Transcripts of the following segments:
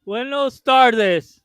Buenos tardes.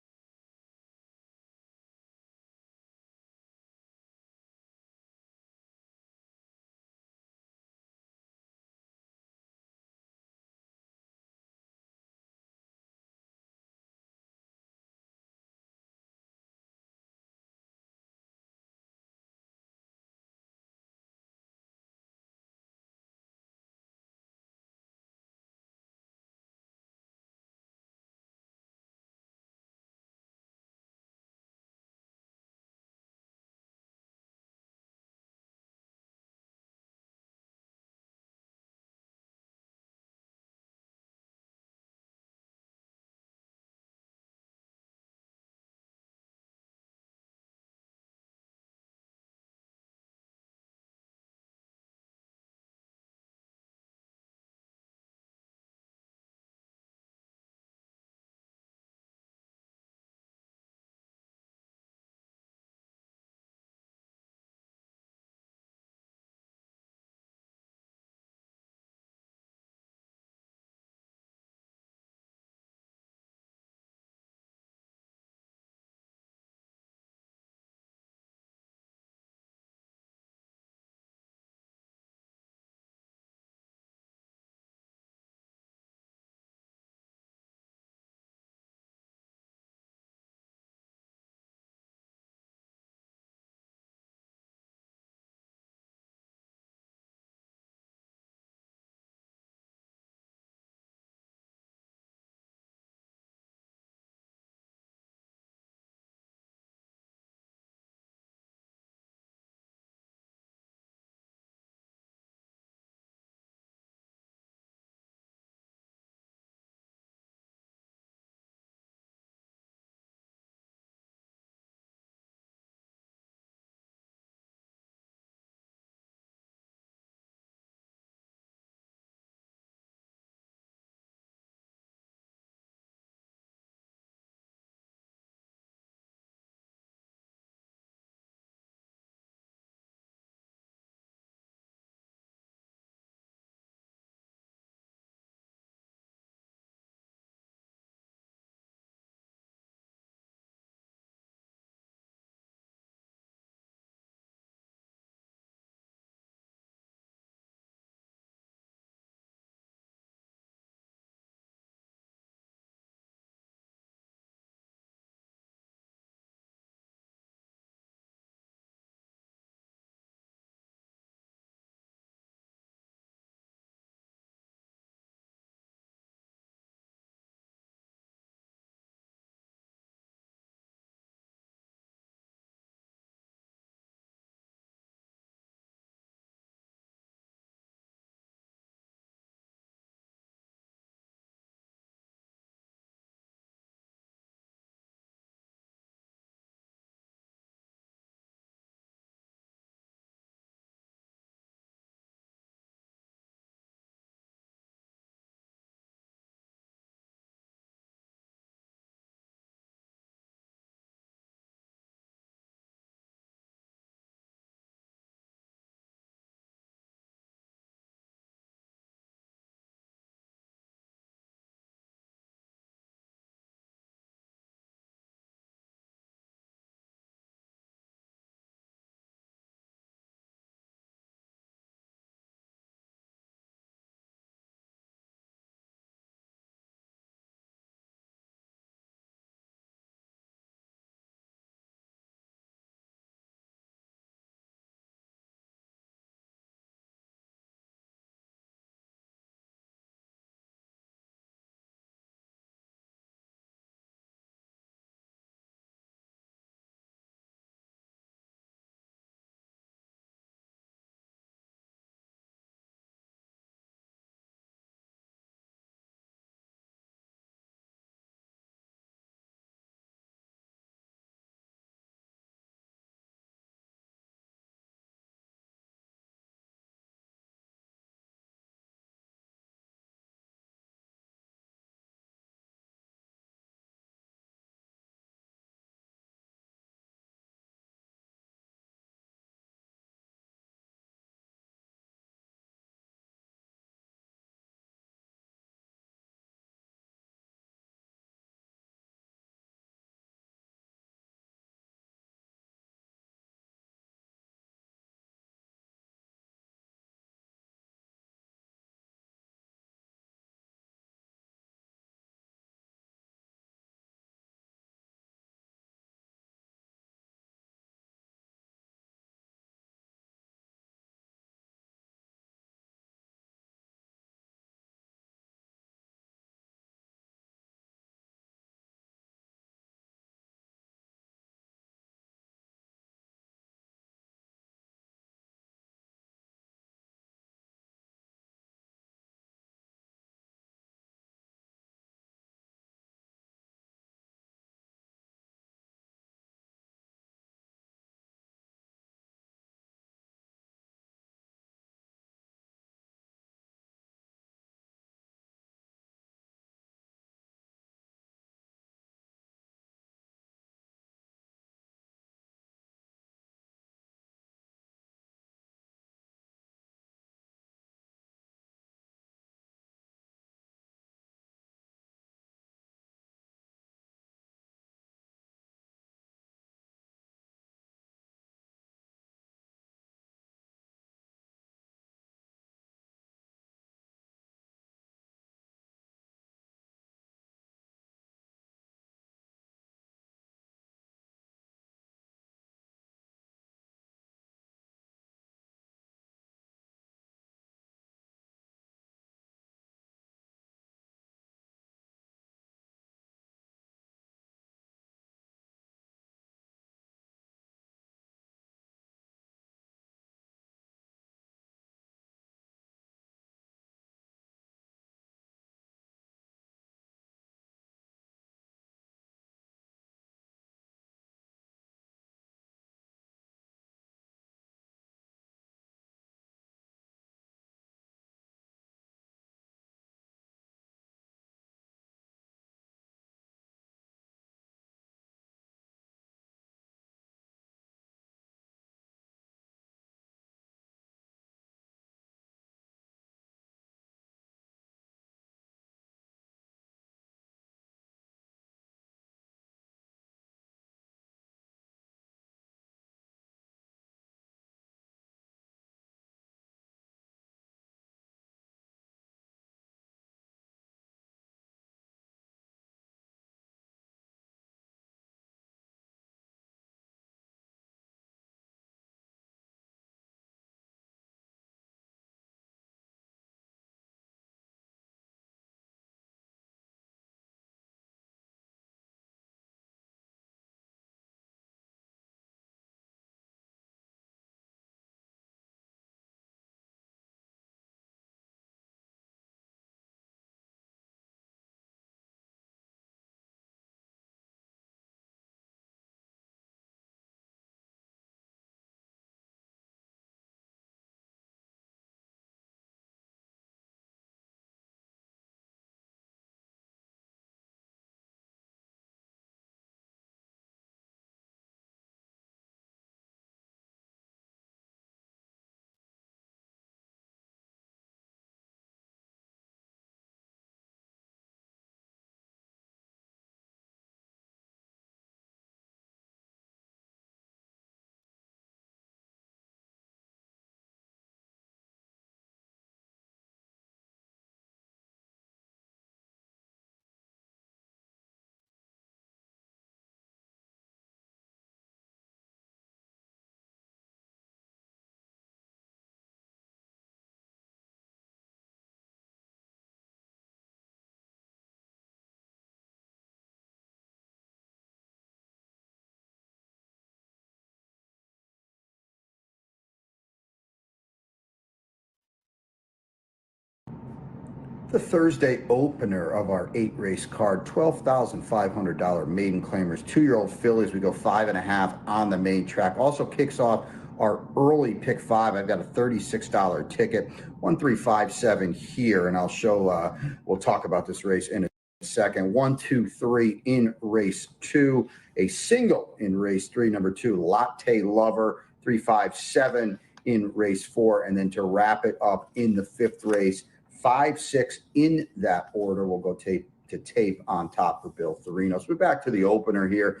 The Thursday opener of our 8 race card, $12,500 maiden claimers, 2-year-old fillies. We go 5.5 on the main track. Also kicks off our early pick five. I've got a $36 ticket, 1357 here, and I'll show. We'll talk about this race in a second. 1, 2, 3 in race two. A single in race three. Number 2, Latte Lover, 357 in race four, and then to wrap it up in the fifth race. 5, 6 in that order. We'll go tape to tape on top for Bill Thorino. So we're back to the opener here.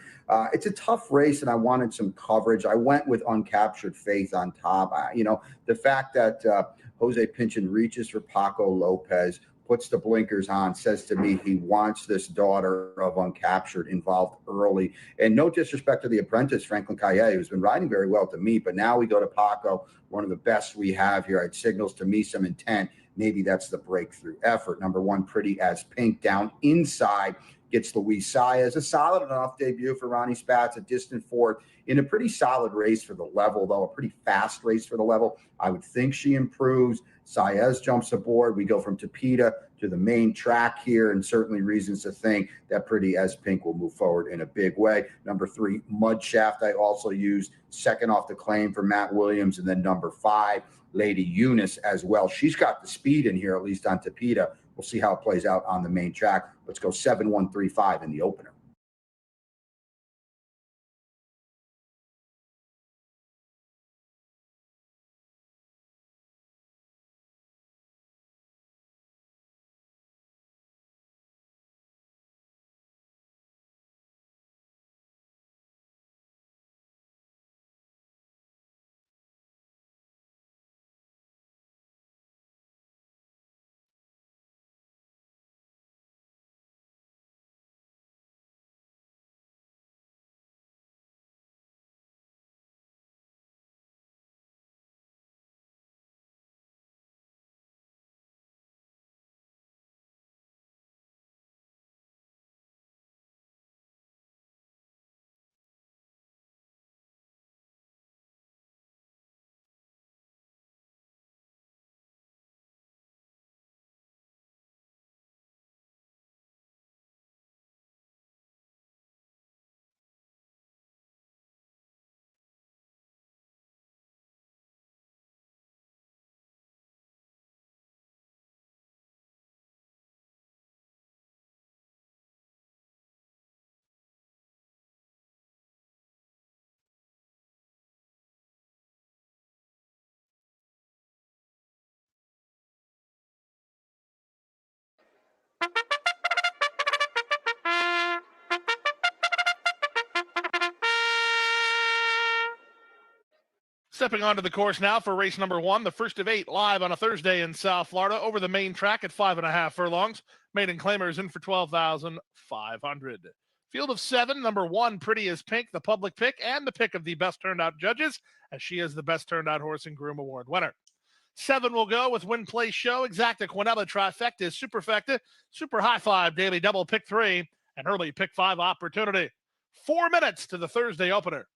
It's a tough race, and I wanted some coverage. I went with Uncaptured Faith on top. The fact that Jose Pinchin reaches for Paco Lopez, puts the blinkers on, says to me he wants this daughter of Uncaptured involved early. And no disrespect to the apprentice, Franklin Calle, who's been riding very well to me, but now we go to Paco, one of the best we have here. It signals to me some intent. Maybe that's the breakthrough effort. Number 1, Pretty as Pink, down inside, gets Luis Saez. A solid enough debut for Ronnie Spatz, a distant fourth in a pretty solid race for the level, though a pretty fast race for the level. I would think she improves. Saez jumps aboard. We go from Tapeta to the main track here, and certainly reasons to think that Pretty as Pink will move forward in a big way. Number 3, Mudshaft, I also used second off the claim for Matt Williams. And then number 5, Lady Eunice as well. She's got the speed in here, at least on Tapeta. We'll see how it plays out on the main track. Let's go 7, 1, 3, 5 in the opener. Stepping onto the course now for race number 1, the first of 8, live on a Thursday in South Florida, over the main track at 5.5 furlongs. Maiden claimers in for 12,500. Field of 7, number 1, Pretty as Pink, the public pick and the pick of the best turned out judges, as she is the best turned out horse and groom award winner. 7 will go with Win Play Show, Exacta Quinella, Trifecta, Superfecta, Super High Five, Daily Double, Pick 3, and early Pick 5 opportunity. 4 minutes to the Thursday opener.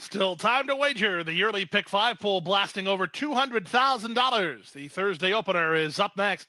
Still time to wager. The yearly Pick 5 pool blasting over $200,000. The Thursday opener is up next.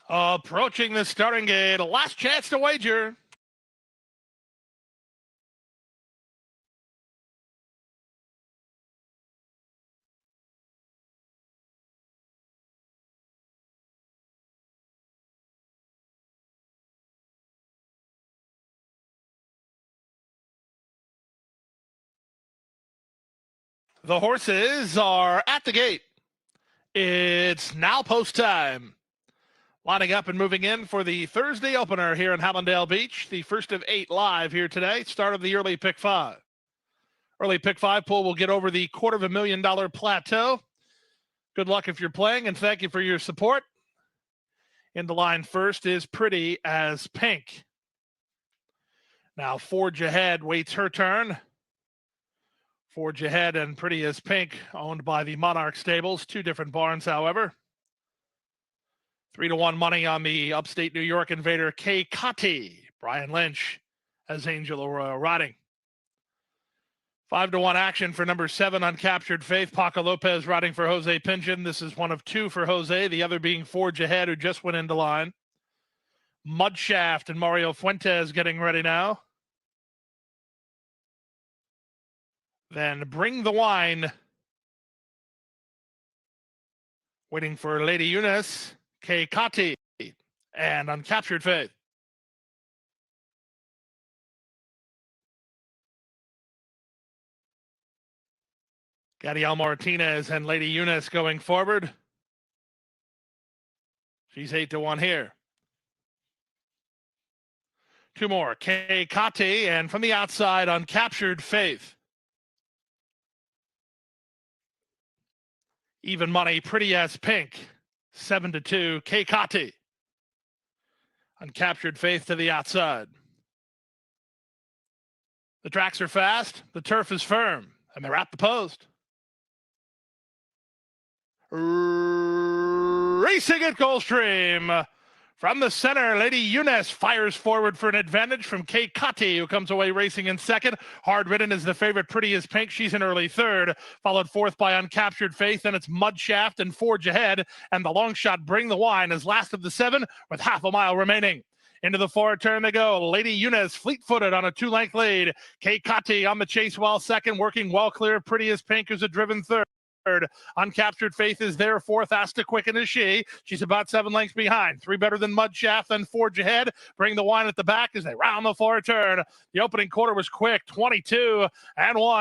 Approaching the starting gate. Last chance to wager. The horses are at the gate. It's now post time. Lining up and moving in for the Thursday opener here in Hallandale Beach. The first of 8 live here today. Start of the early Pick 5. Early Pick 5 pool will get over the $250,000 plateau. Good luck if you're playing, and thank you for your support. In the line first is Pretty as Pink. Now Forge Ahead waits her turn. Forge Ahead and Pretty as Pink, owned by the Monarch Stables. 2 different barns, however. 3-1 money on the upstate New York invader K. Cotti. Brian Lynch as Angel Arroyo riding. 5-1 action for number 7, Uncaptured Faith. Paco Lopez riding for Jose Pingeon. This is one of 2 for Jose, the other being Forge Ahead, who just went into line. Mudshaft and Mario Fuentes getting ready now. Then Bring the Wine. Waiting for Lady Eunice, K. Cotti, and Uncaptured Faith. Gadiel Martinez and Lady Eunice going forward. She's 8-1 here. 2 more, K. Cotti, and from the outside, Uncaptured Faith. Even money, Pretty as Pink. 7-2, K. Cotti. Uncaptured Faith to the outside. The tracks are fast, the turf is firm, and they're at the post. Racing at Gulfstream. From the center, Lady Eunice fires forward for an advantage from K. Cotti, who comes away racing in second. Hard Ridden is the favorite, Pretty as Pink. She's in early third, followed fourth by Uncaptured Faith. Then it's Mudshaft and Forge Ahead, and the long shot Bring the Wine is last of the 7 with half a mile remaining. Into the forward turn they go. Lady Eunice fleet-footed on a 2-length lead. K. Cotti on the chase while second, working well clear. Pretty as Pink is a driven third. Uncaptured Faith is there fourth. Asked to quicken is she. She's about 7 lengths behind. 3 better than Mudshaft, then Forge Ahead. Bring the Wine at the back as they round the forward turn. The opening quarter was quick, 22-1,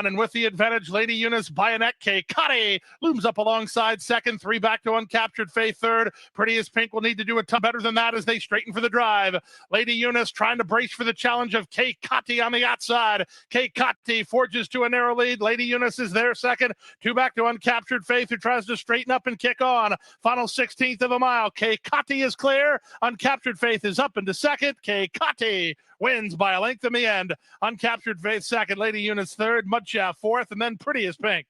and with the advantage, Lady Eunice Bayonet. K. Cotti looms up alongside second. 3 back to Uncaptured Faith third. Pretty as Pink will need to do a ton better than that as they straighten for the drive. Lady Eunice trying to brace for the challenge of K. Cotti on the outside. K. Cotti forges to a narrow lead. Lady Eunice is there second. 2 back to Uncaptured Faith, who tries to straighten up and kick on. Final 16th of a mile. K. Cotti is clear. Uncaptured Faith is up into second. K. Cotti wins by a length in the end. Uncaptured Faith second. Lady Eunice third. Mudshaft fourth. And then Pretty as Pink.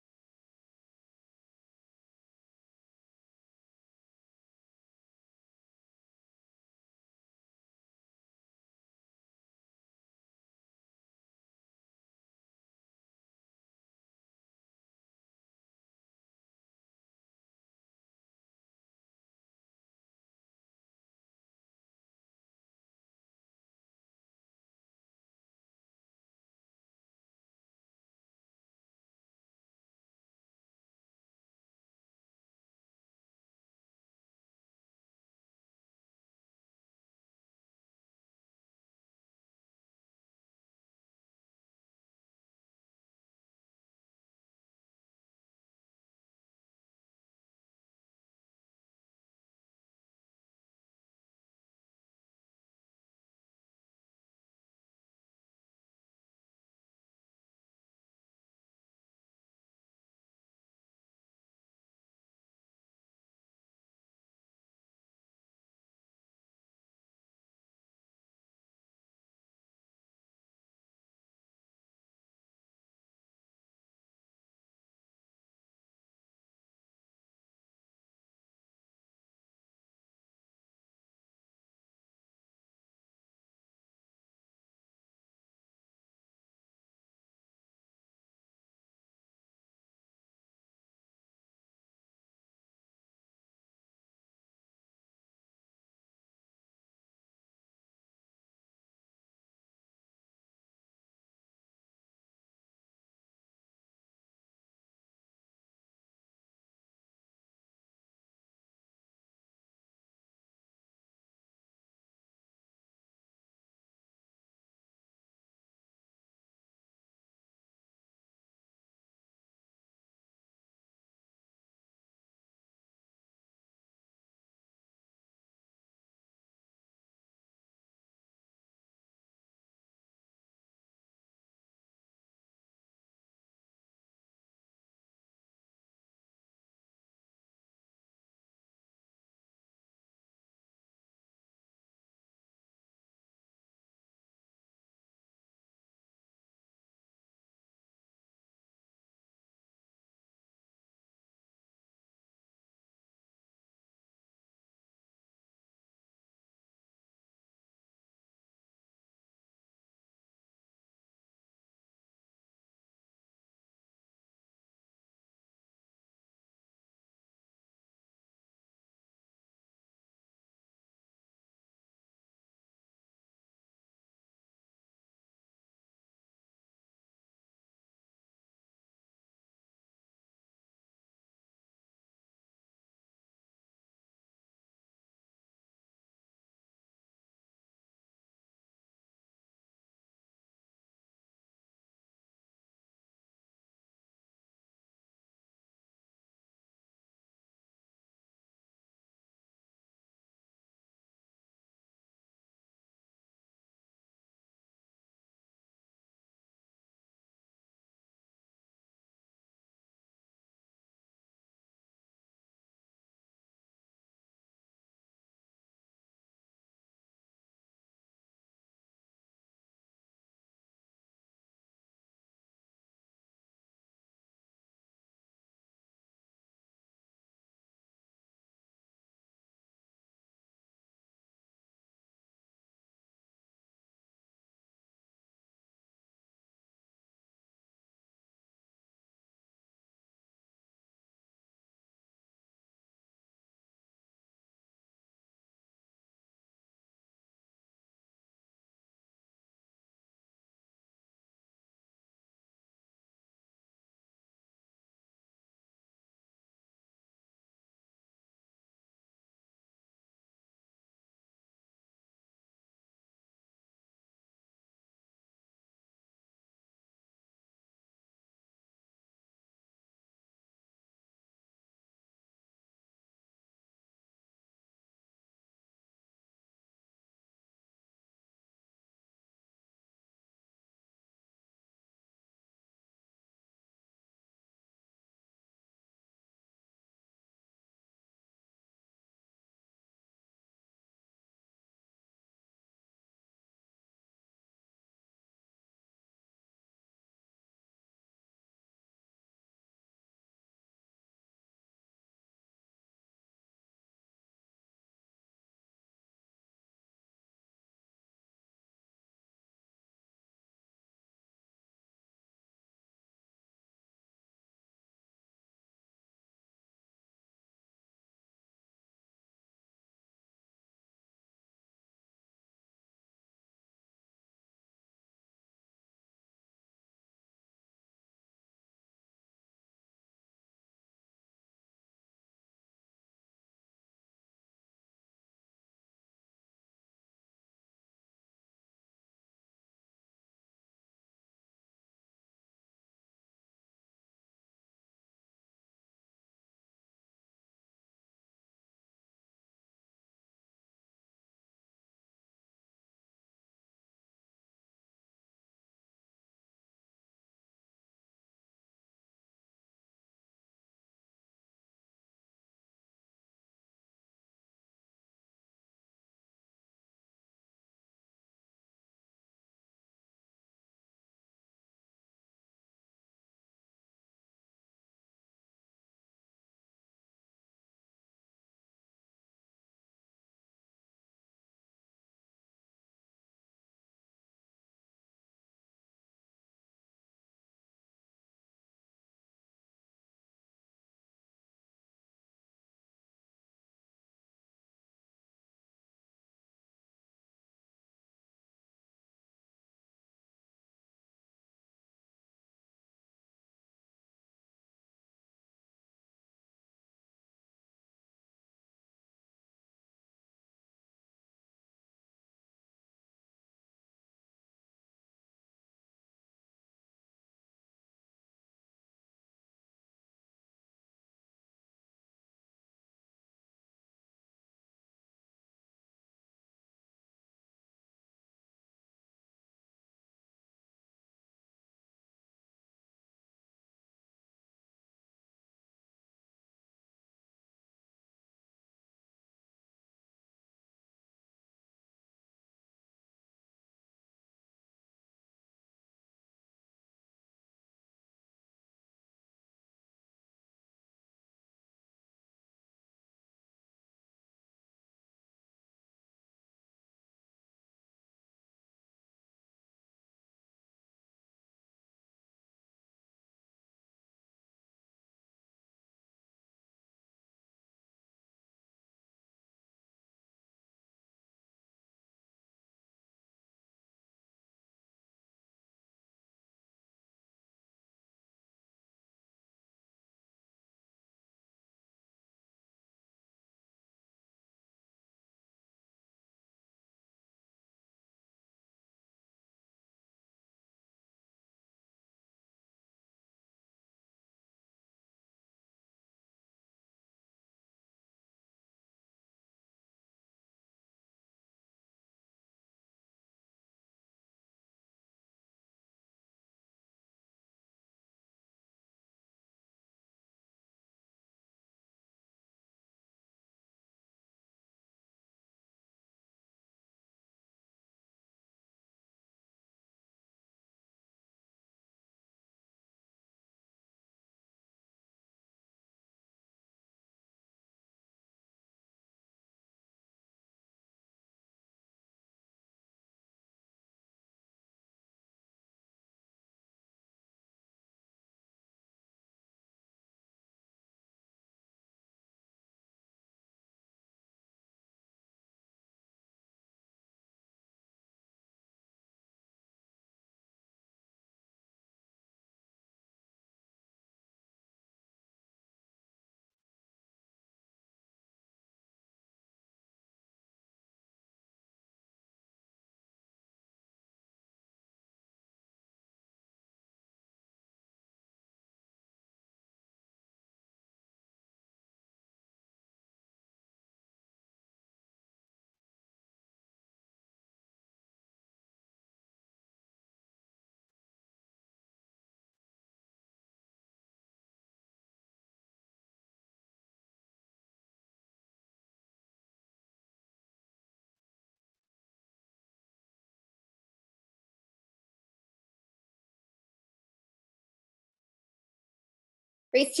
Race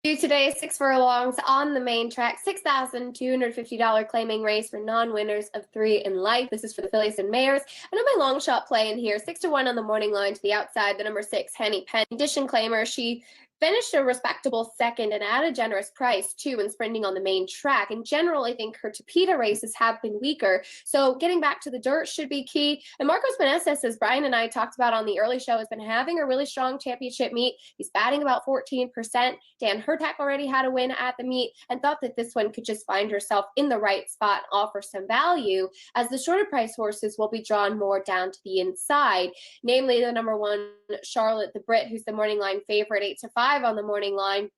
two today, 6 furlongs on the main track, $6,250 claiming race for non-winners of 3 in life. This is for the fillies and mares. I know my long shot play in here, 6-1 on the morning line to the outside, the number 6, Henny Penn. Condition claimer, she finished a respectable second and at a generous price too when sprinting on the main track. In general, I think her Tapeta races have been weaker, so getting back to the dirt should be key. And Marcos Meneses, as Brian and I talked about on the early show, has been having a really strong championship meet. He's batting about 14%. Dan Hertak already had a win at the meet and thought that this one could just find herself in the right spot and offer some value, as the shorter price horses will be drawn more down to the inside, namely the number 1 Charlotte the Brit, who's the morning line favorite, 8-5 on the morning line.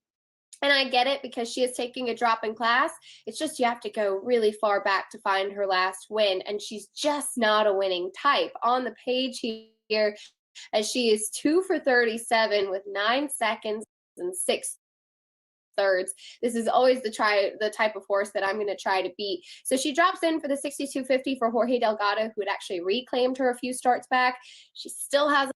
And I get it because she is taking a drop in class. It's just you have to go really far back to find her last win, and she's just not a winning type. On the page here, as she is 2 for 37 with 9 seconds and 6 thirds. This is always the type of horse that I'm going to try to beat. So she drops in for the 62.50 for Jorge Delgado, who had actually reclaimed her a few starts back. She still hasn't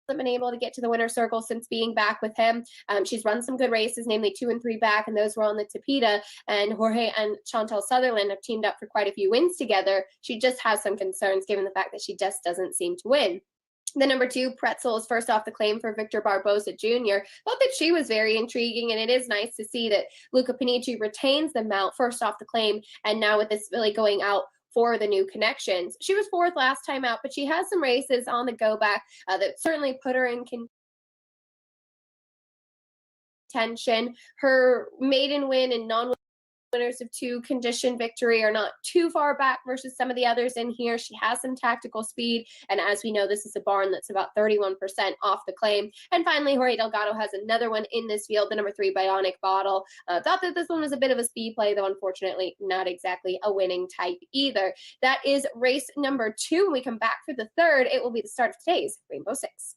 been able to get to the winner's circle since being back with him. She's run some good races, namely 2 and 3 back, and those were on the Tapeta. And Jorge and Chantal Sutherland have teamed up for quite a few wins together. She just has some concerns given the fact that she just doesn't seem to win. The number 2, Pretzel, is first off the claim for Victor Barboza Jr. Thought that she was very intriguing, and it is nice to see that Luca Panici retains the mount first off the claim, and now with this really going out for the new connections. She was 4th last time out, but she has some races on the go back that certainly put her in contention. Her maiden win and non-winners of 2 condition victory are not too far back versus some of the others in here. She has some tactical speed, and as we know, this is a barn that's about 31% off the claim. And finally, Jorge Delgado has another one in this field, the number 3, Bionic Bottle. Thought that this one was a bit of a speed play, though unfortunately not exactly a winning type either. That is race number 2. When we come back for the third, it will be the start of today's Rainbow Six.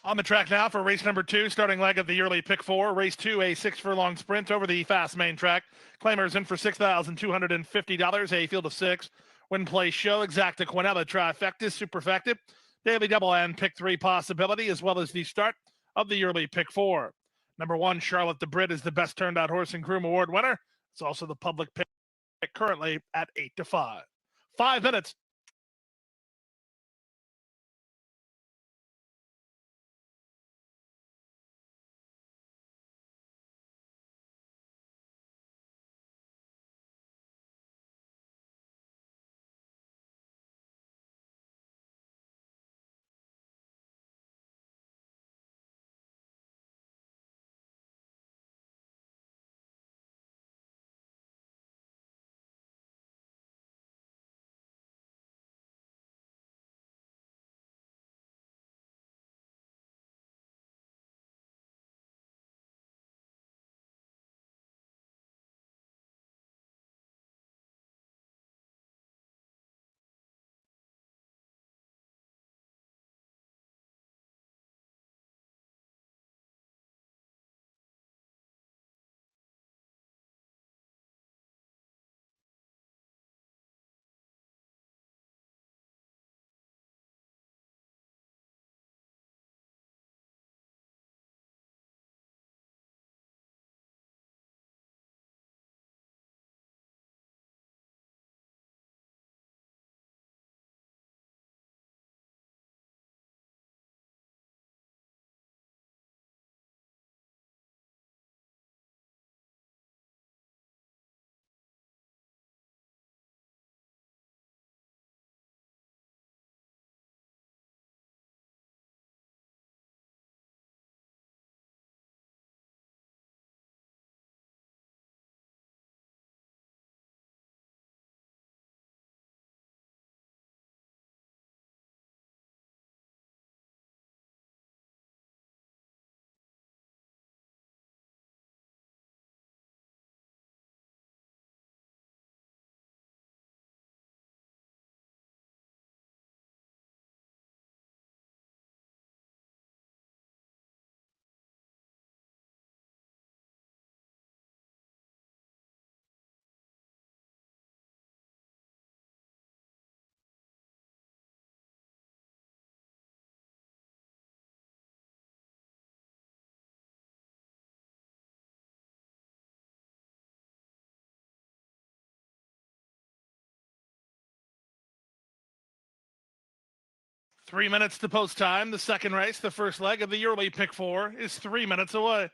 On the track now for race number 2, starting leg of the yearly pick 4. Race 2, a 6 furlong sprint over the fast main track. Claimers in for $6,250, a field of 6. Win play show, exacta quinella, trifecta, superfecta, daily double and pick 3 possibility, as well as the start of the yearly pick 4. Number 1, Charlotte the Brit, is the best turned out horse and groom award winner. It's also the public pick currently at 8-5. 5 minutes 3 minutes to post time. The second race, the first leg of the yearly pick 4, is 3 minutes away.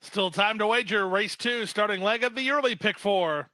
Still time to wager. Race 2, starting leg of the yearly pick 4.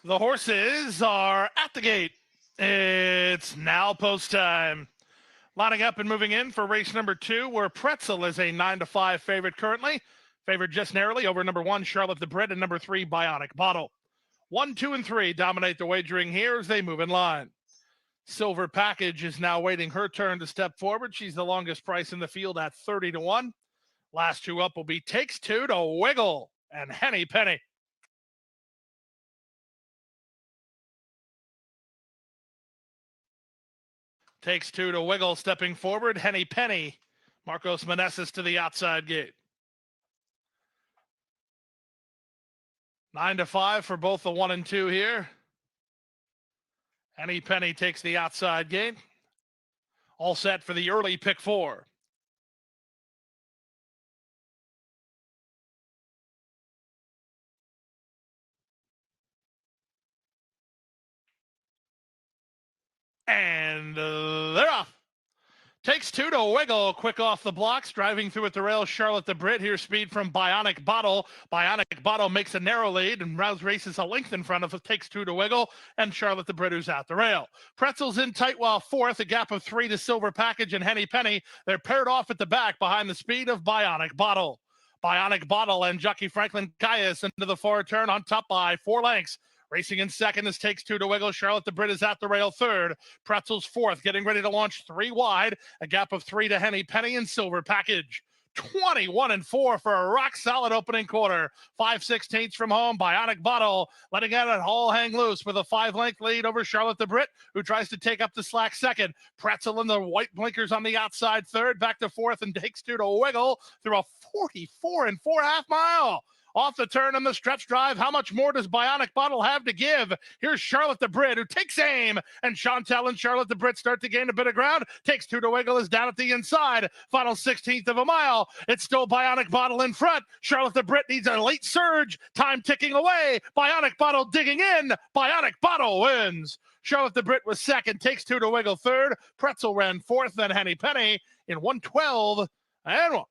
The horses are at the gate. It's now post time. Lining up and moving in for race number 2, where Pretzel is a 9-5 favorite currently. Favored just narrowly over number 1, Charlotte the Brit, and number 3, Bionic Bottle. 1, 2, and 3 dominate the wagering here as they move in line. Silver Package is now waiting her turn to step forward. She's the longest price in the field at 30-1. Last two up will be Takes Two to Wiggle and Henny Penny. Takes 2 to Wiggle, stepping forward. Henny Penny. Marcos Meneses to the outside gate. 9-5 for both the 1 and 2 here. Henny Penny takes the outside gate. All set for the early pick 4. And they're off. Takes 2 to Wiggle, quick off the blocks, driving through at the rail. Charlotte the Brit. Here's speed from Bionic Bottle. Bionic Bottle makes a narrow lead, and Rouse races a length in front of it. Takes 2 to Wiggle, and Charlotte the Brit, who's out the rail. Pretzel's in tight while fourth, a gap of 3 to Silver Package and Henny Penny. They're paired off at the back behind the speed of Bionic Bottle. Bionic Bottle and Jockey Franklin Caius into the forward turn on top by 4 lengths. Racing in second, this Takes 2 to Wiggle. Charlotte the Brit is at the rail third. Pretzel's fourth, getting ready to launch 3 wide. A gap of 3 to Henny Penny and Silver Package. 21-4 for a rock solid opening quarter. 5/16 from home. Bionic Bottle letting out it all hang loose with a 5-length lead over Charlotte the Brit, who tries to take up the slack second. Pretzel in the white blinkers on the outside third, back to fourth, and Takes 2 to Wiggle through a 44 4/2 mile. Off the turn on the stretch drive. How much more does Bionic Bottle have to give? Here's Charlotte the Brit, who takes aim, and Chantel and Charlotte the Brit start to gain a bit of ground. Takes 2 to Wiggle, is down at the inside. Final 16th of a mile. It's still Bionic Bottle in front. Charlotte the Brit needs a late surge. Time ticking away. Bionic Bottle digging in. Bionic Bottle wins. Charlotte the Brit was second. Takes 2 to Wiggle third. Pretzel ran fourth, then Henny Penny in 1:12 and 1.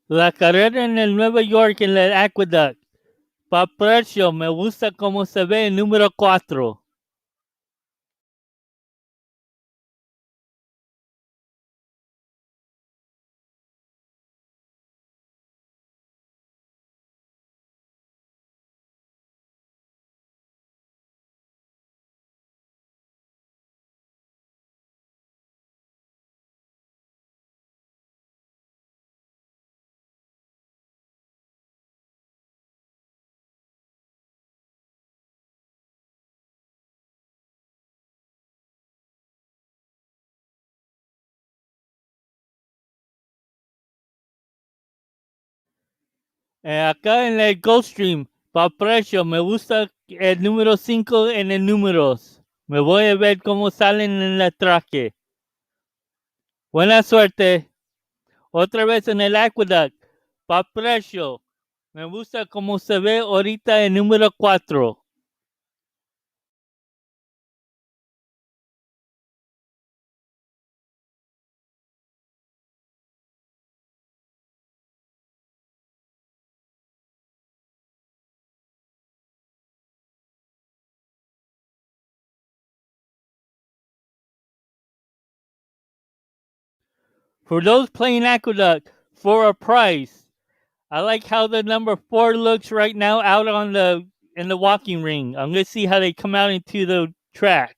La carrera en el Nueva York en el Aqueduct. Pa precio, me gusta cómo se ve el número 4. Acá en el Gulfstream, pa precio, me gusta el número 5 en el números. Me voy a ver cómo salen en el traje. Buena suerte. Otra vez en el Aqueduct, pa precio. Me gusta cómo se ve ahorita el número 4. For those playing Aqueduct, for a price, I like how the number 4 looks right now out on in the walking ring. I'm gonna see how they come out into the track.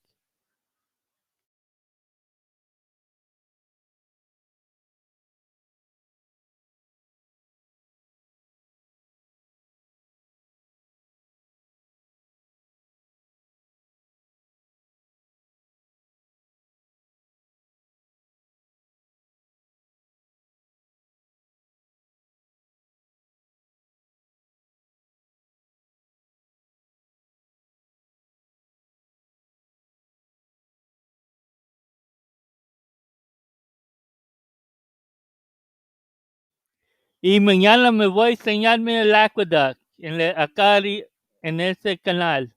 Y mañana me voy a enseñarme el Aqueduct acá en este canal.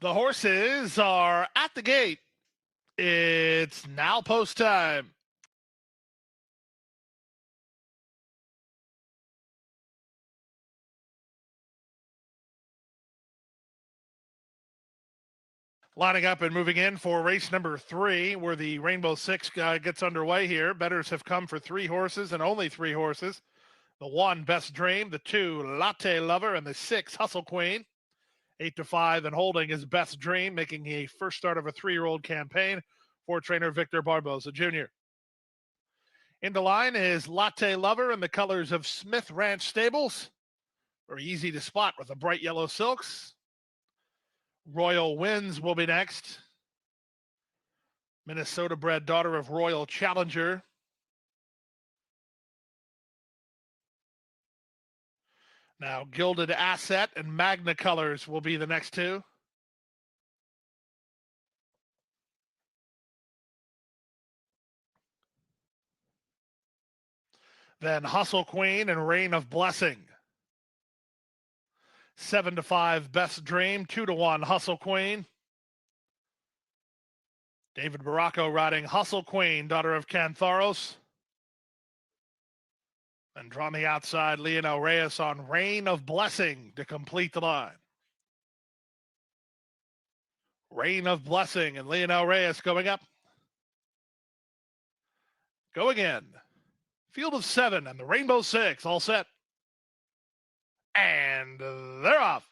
The horses are at the gate. It's now post time. Lining up and moving in for race number 3, where the Rainbow Six gets underway here. Bettors have come for 3 horses and only 3 horses. The 1, Best Dream. The 2, Latte Lover. And the 6, Hustle Queen. 8 to 5 and holding is Best Dream, making a first start of a 3-year-old campaign for trainer Victor Barbosa Jr. Into line is Latte Lover in the colors of Smith Ranch Stables. Very easy to spot with the bright yellow silks. Royal Winds will be next. Minnesota bred daughter of Royal Challenger. Now, Gilded Asset and Magna Colors will be the next 2. Then Hustle Queen and Reign of Blessing. 7 to 5, Best Dream. 2 to 1, Hustle Queen. David Baracco riding Hustle Queen, daughter of Cantharos. And on the outside, Leonel Reyes on Reign of Blessing to complete the line. Reign of Blessing and Leonel Reyes going up. Go again. Field of 7 and the Rainbow Six all set. And they're off.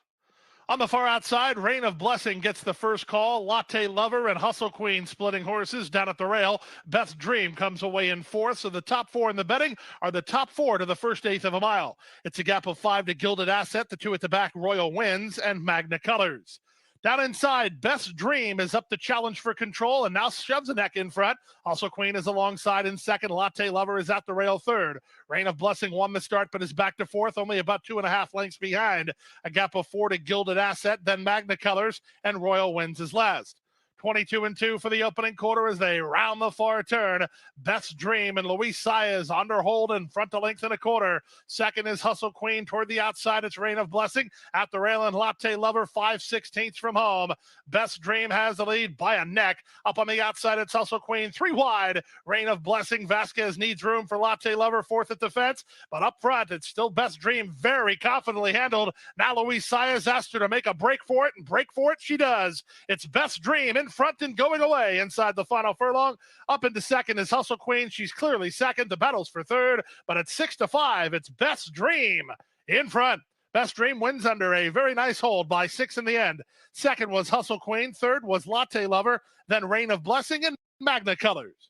On the far outside, Reign of Blessing gets the first call. Latte Lover and Hustle Queen splitting horses down at the rail. Best Dream comes away in 4th. So the top 4 in the betting are the top 4 to the first 1/8 of a mile. It's a gap of 5 to Gilded Asset. The 2 at the back, Royal Winds and Magna Colors. Down inside, Best Dream is up to challenge for control and now shoves a neck in front. Also, Queen is alongside in 2nd. Latte Lover is at the rail 3rd. Reign of Blessing won the start but is back to 4th, only about 2.5 lengths behind. A gap of 4 to Gilded Asset, then Magna Colors, and Royal Winds is last. 22 and 2 for the opening quarter as they round the far turn. Best Dream and Luis Saez under hold in front to length and a quarter. 2nd is Hustle Queen toward the outside. It's Reign of Blessing at the rail and Latte Lover 5/16 from home. Best Dream has the lead by a neck. Up on the outside, it's Hustle Queen 3 wide. Reign of Blessing. Vasquez needs room for Latte Lover 4th at the fence, but up front, it's still Best Dream very confidently handled. Now Luis Saez asked her to make a break for it, and break for it she does. It's Best Dream in front and going away inside the final furlong. Up into 2nd is Hustle Queen. She's clearly 2nd. The battle's for 3rd, but at 6 to 5, it's Best Dream in front. Best Dream wins under a very nice hold by 6 in the end. 2nd was Hustle Queen. 3rd was Latte Lover. Then Reign of Blessing and Magna Colors.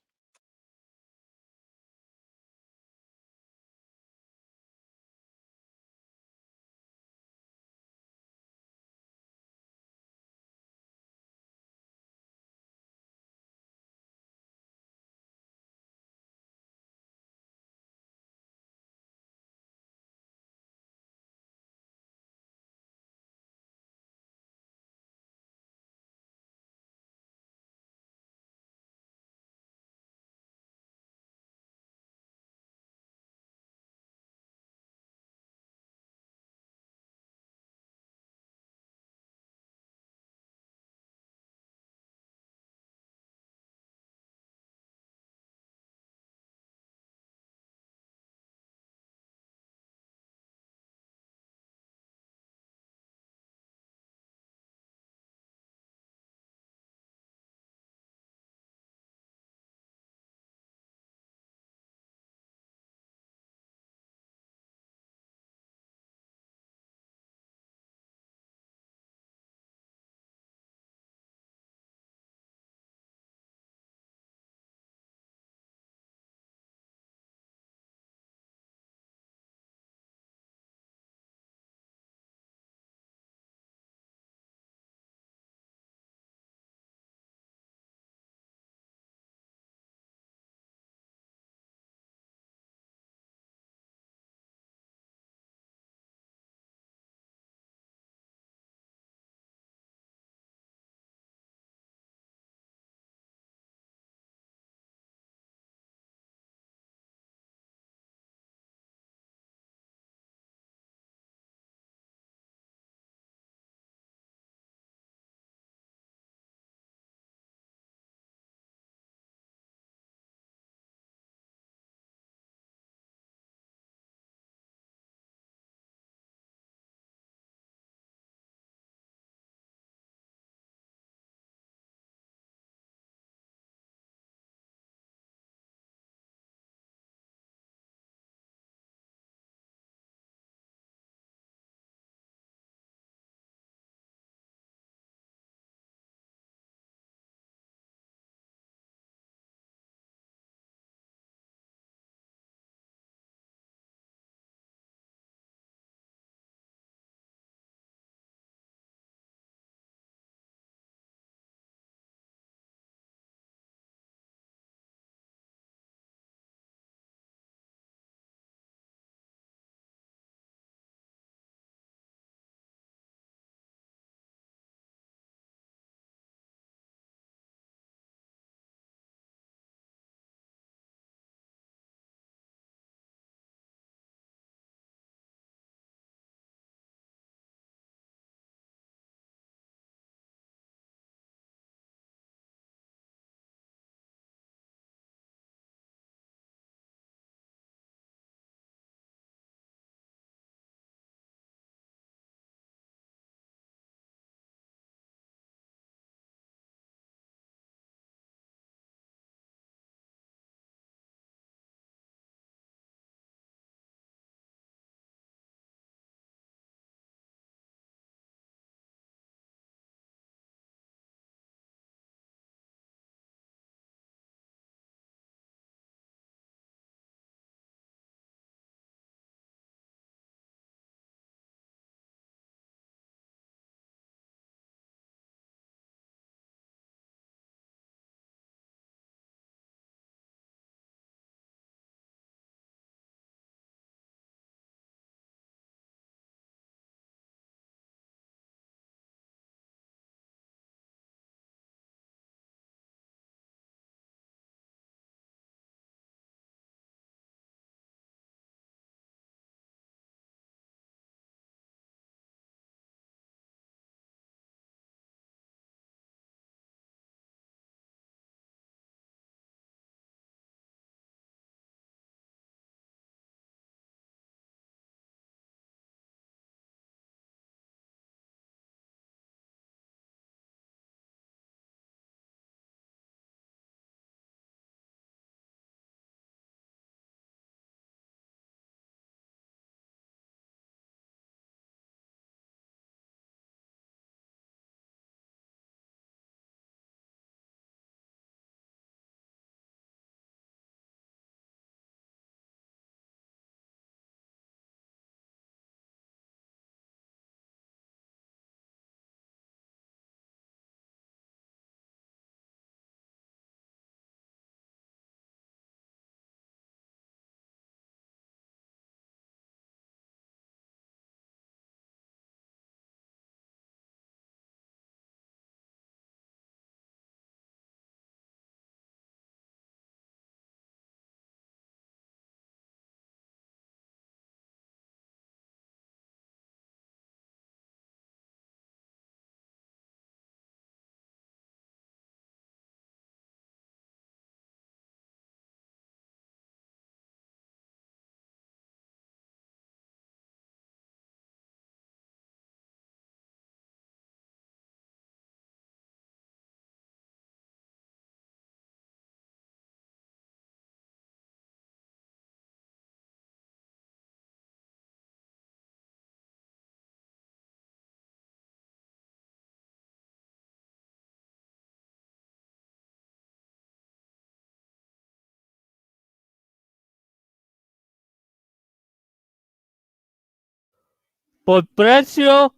por precio,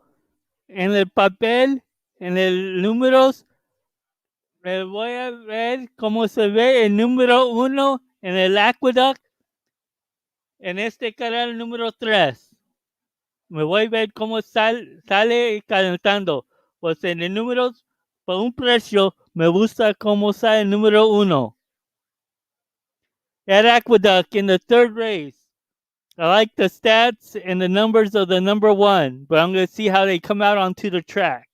en el papel, en el números, me voy a ver cómo se ve el número 1 en el Aqueduct, en este canal número 3. Me voy a ver cómo sale calentando. Pues en el número, por un precio, me gusta cómo sale el número 1. At Aqueduct in the third race. I like the stats and the numbers of the number 1, but I'm going to see how they come out onto the track.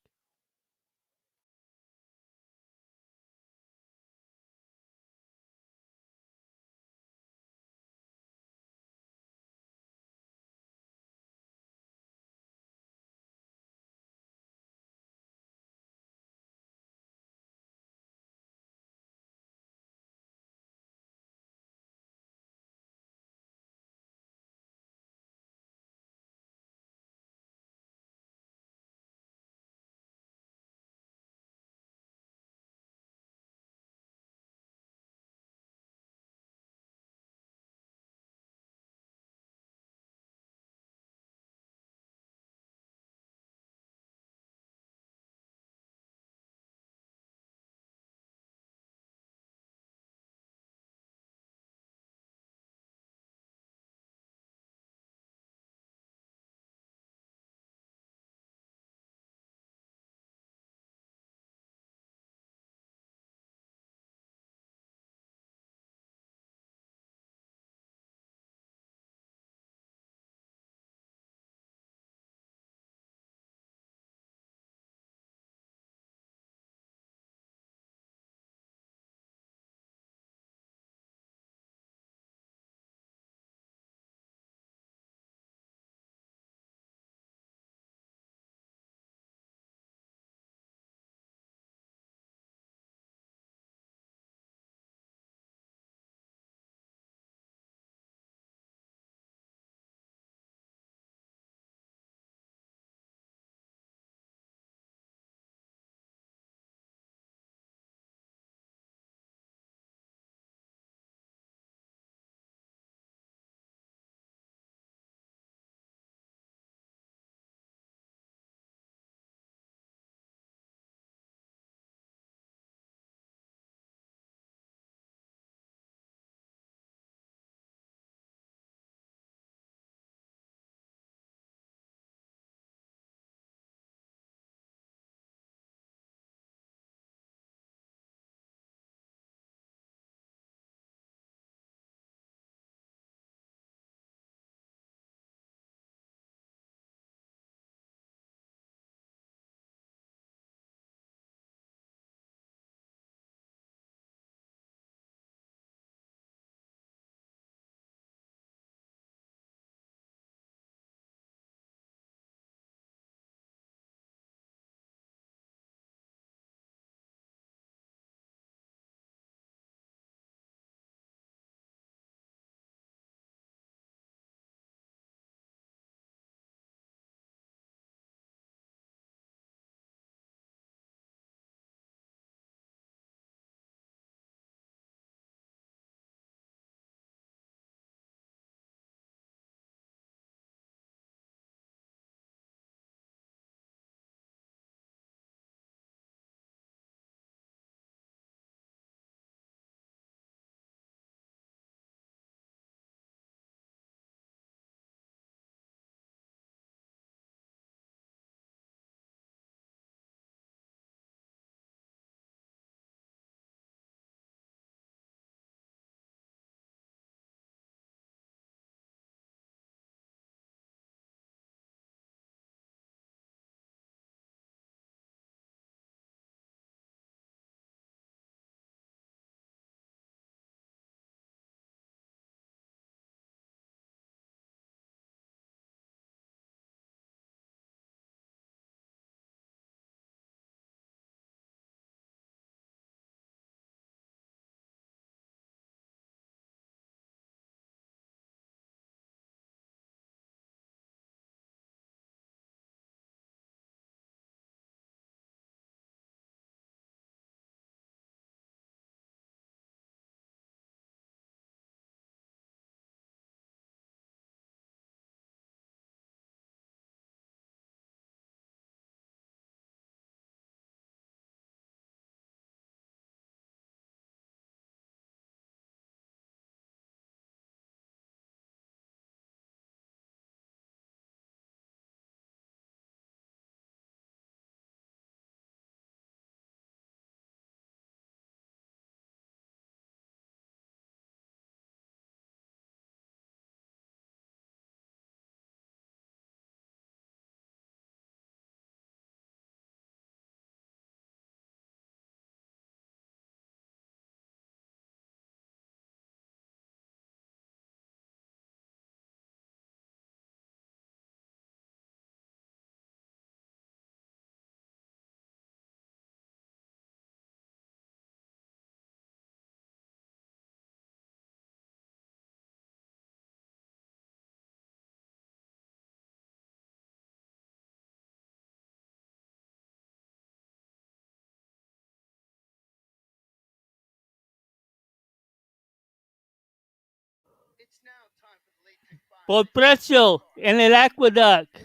Por precio en el Aqueduct.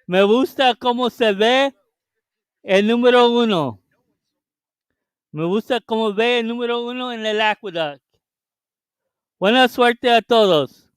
Me gusta cómo se ve el número 1. Me gusta cómo ve el número 1 en el Aqueduct. Buena suerte a todos.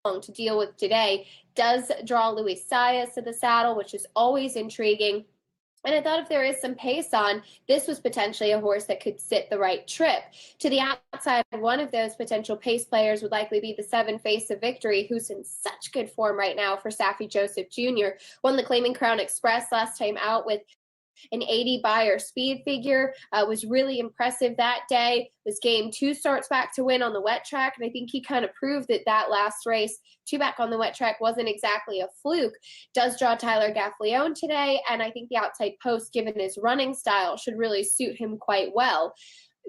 To deal with today does draw Luis Saez to the saddle, which is always intriguing. And I thought if there is some pace on, this was potentially a horse that could sit the right trip. To the outside, one of those potential pace players would likely be the 7 Face of Victory, who's in such good form right now for Saffie Joseph Jr. Won the Claiming Crown Express last time out with an 80 Beyer speed figure. Was really impressive that day. Was game 2 starts back to win on the wet track, and I think he kind of proved that that last race, 2 back on the wet track, wasn't exactly a fluke. Does draw Tyler Gaffleone today, and I think the outside post, given his running style, should really suit him quite well.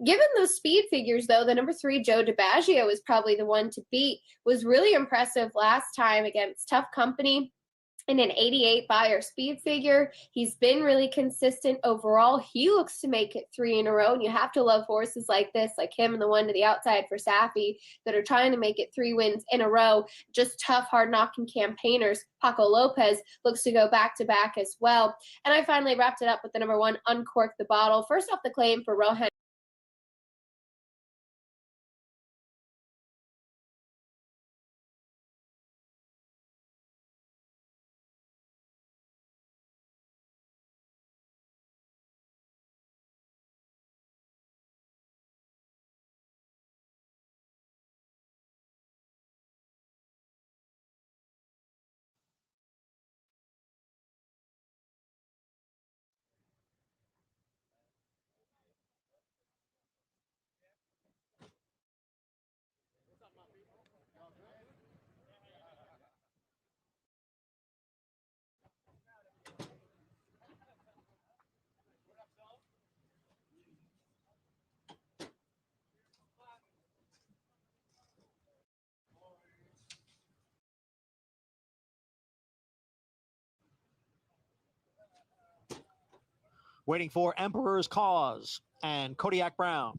Given those speed figures, though, the number 3, Joe DiBaggio, is probably the one to beat. Was really impressive last time against tough company in an 88 Beyer speed figure. He's been really consistent overall. He looks to make it 3 in a row, and you have to love horses like this, like him and the one to the outside for Saffie, that are trying to make it 3 wins in a row. Just tough, hard-knocking campaigners. Paco Lopez looks to go back-to-back as well. And I finally wrapped it up with the number 1, Uncork the Bottle. First off the claim for Rohan. Waiting for Emperor's Cause and Kodiak Brown.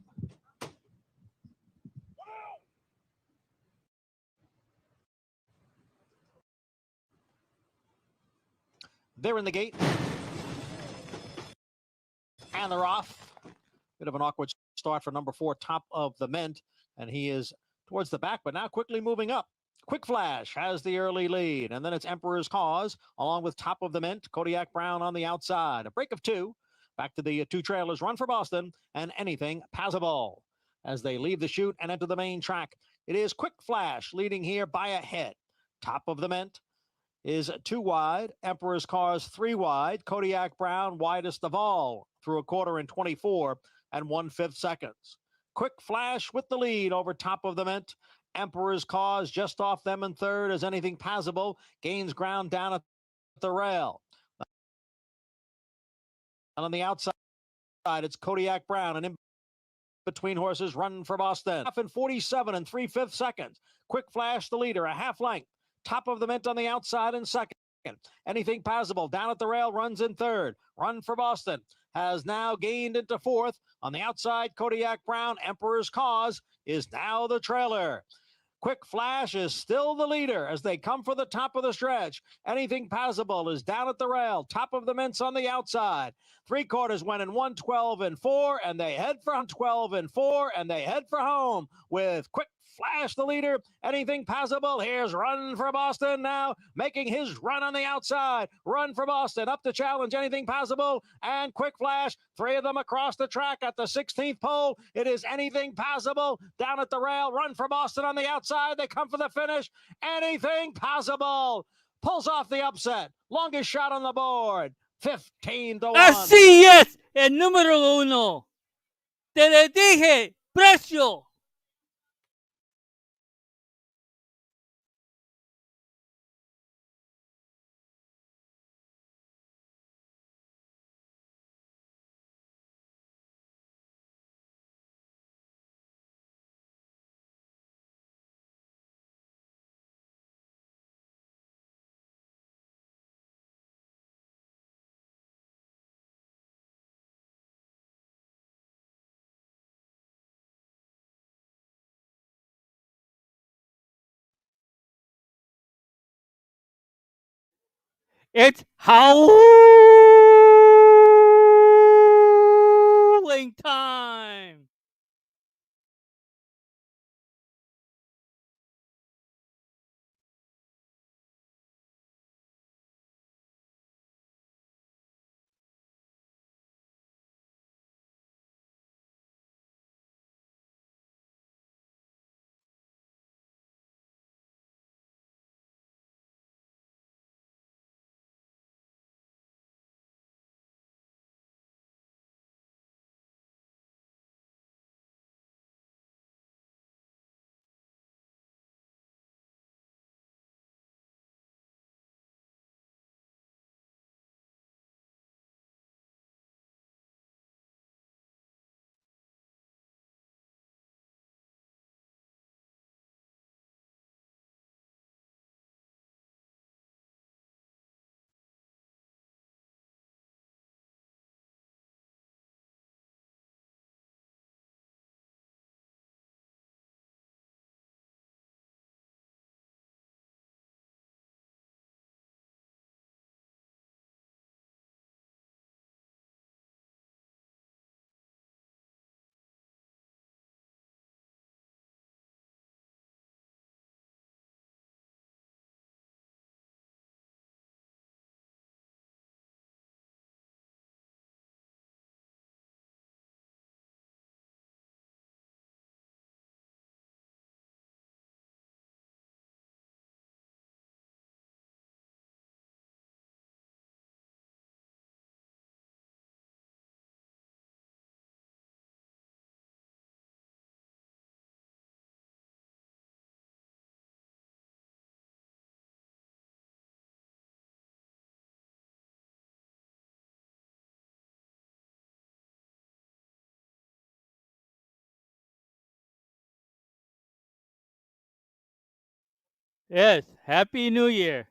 They're in the gate. and they're off. Bit of an awkward start for number 4, Top of the Mint, and he is towards the back, but now quickly moving up. Quick Flash has the early lead, and then it's Emperor's Cause, along with Top of the Mint, Kodiak Brown on the outside. A break of 2. Back to the 2 trailers, Run for Boston, and Anything Passable. As they leave the chute and enter the main track, it is Quick Flash leading here by a head. Top of the Mint is 2 wide. Emperor's Cause 3 wide. Kodiak Brown widest of all through a quarter in 24 and 1/5 seconds. Quick Flash with the lead over Top of the Mint. Emperor's Cause just off them in third as Anything Passable gains ground down at the rail. And on the outside, it's Kodiak Brown, and in between horses, Run for Boston. Half in 47 and 3/5 seconds. Quick Flash, the leader, a half length. Top of the Mint on the outside in second. Anything Passable down at the rail, runs in third. Run for Boston has now gained into fourth. On the outside, Kodiak Brown, Emperor's Cause, is now the trailer. Quick Flash is still the leader as they come for the top of the stretch. Anything Passable is down at the rail. Top of the Mint's on the outside. 3/4 went in 1:12 and 4, and they head for 12 and 4, and they head for home with Quick Flash the leader. Anything Passable. Here's Run for Boston now making his run on the outside. Run for Boston up to challenge Anything Passable and Quick Flash. 3 of them across the track at the 16th pole. It is Anything Passable down at the rail. Run for Boston on the outside. They come for the finish. Anything Passable pulls off the upset. Longest shot on the board. 15-1. Así es, el número 1. Te le dije, precio. It's howling time. Yes, Happy New Year.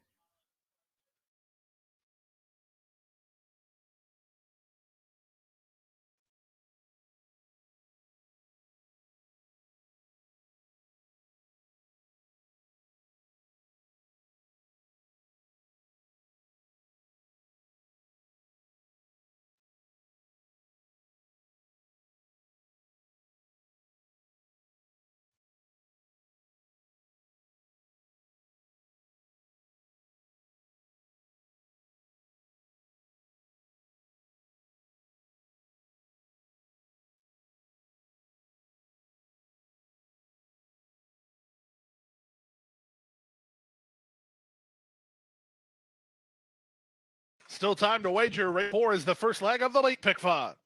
Still time to wager. Race 4 is the first leg of the late pick 5.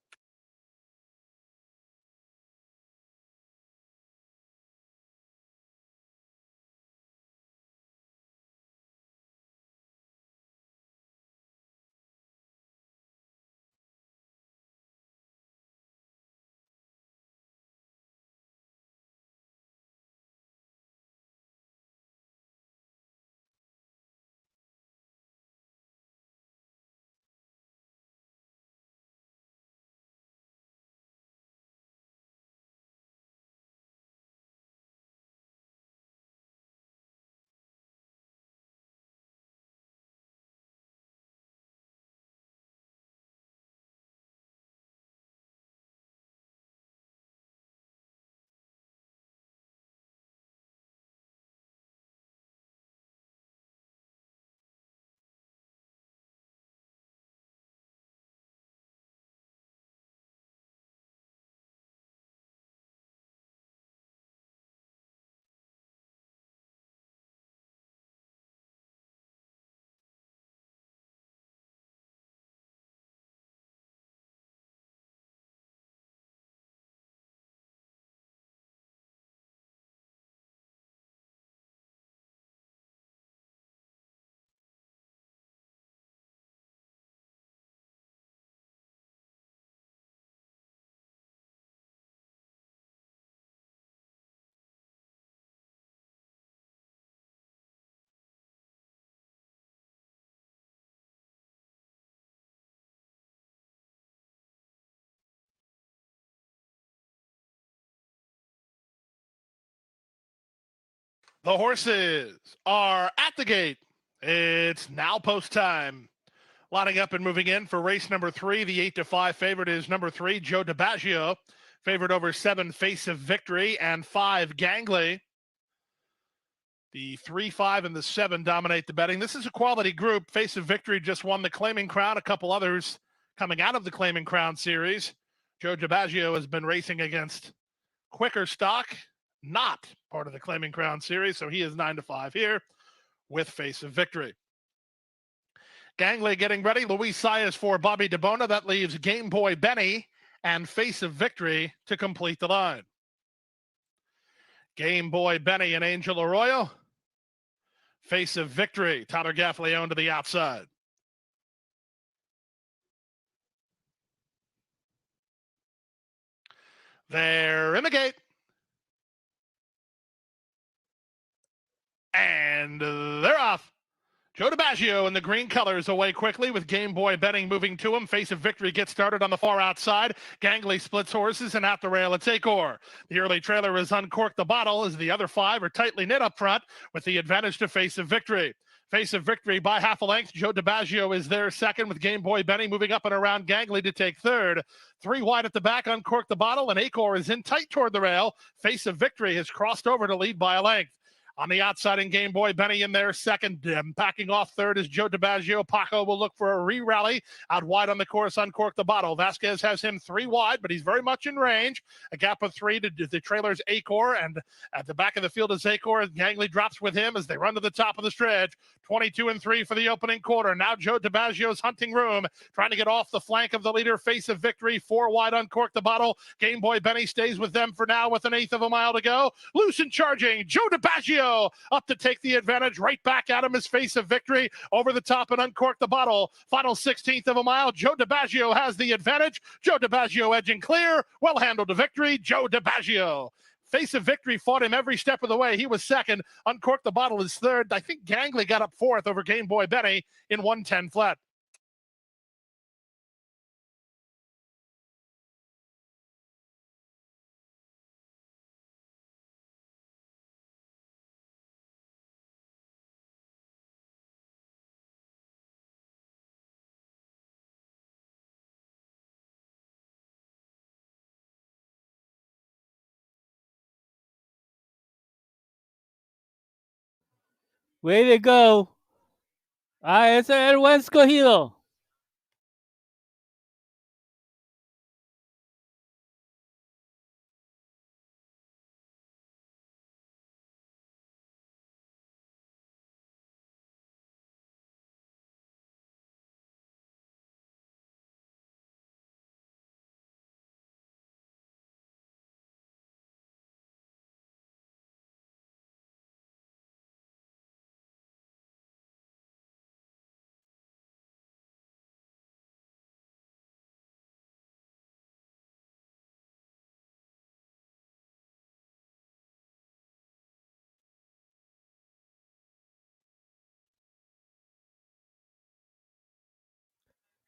The horses are at the gate. It's now post time. Lining up and moving in for race number 3, the 8-5 favorite is number 3, Joe DiBaggio. Favored over 7, Face of Victory, and 5, Gangley. The 3, 5, and the 7 dominate the betting. This is a quality group. Face of Victory just won the Claiming Crown. A couple others coming out of the Claiming Crown series. Joe DiBaggio has been racing against quicker stock, not part of the Claiming Crown series, so he is 9-5 here with Face of Victory. Gangley getting ready. Luis Saez for Bobby DeBona. That leaves Game Boy Benny and Face of Victory to complete the line. Game Boy Benny and Angel Arroyo. Face of Victory, Tyler Gaffalione to the outside. They're in the gate. And they're off. Joe DiBaggio in the green colors away quickly with Game Boy Betting moving to him. Face of Victory gets started on the far outside. Gangley splits horses and at the rail it's Acor. The early trailer has uncorked the bottle as the other 5 are tightly knit up front with the advantage to Face of Victory. Face of Victory by half a length. Joe DiBaggio is there second with Game Boy Benny moving up and around Gangley to take third. 3 wide at the back, uncorked the bottle, and Acor is in tight toward the rail. Face of Victory has crossed over to lead by a length. On the outside in Game Boy Benny in there second. Backing off third is Joe DiBaggio. Paco will look for a re-rally. Out wide on the course, uncork the bottle. Vasquez has him 3 wide, but he's very much in range. A gap of 3 to the trailer's Acor, and at the back of the field is Acor. Gangley drops with him as they run to the top of the stretch. 22-3 for the opening quarter. Now Joe DiBaggio's hunting room, trying to get off the flank of the leader. Face of Victory, 4 wide, uncork the bottle. Game Boy Benny stays with them for now with an 1/8 of a mile to go. Loose and charging, Joe DiBaggio up to take the advantage. Right back at him is Face of Victory. Over the top and uncork the bottle. Final 16th of a mile. Joe DiBaggio has the advantage. Joe DiBaggio edging clear. Well handled to victory. Joe DiBaggio. Face of Victory fought him every step of the way. He was second. Uncork the bottle is third. I think Gangley got up fourth over Game Boy Benny in 1:10 flat. Way to go. Ese es el buen escogido.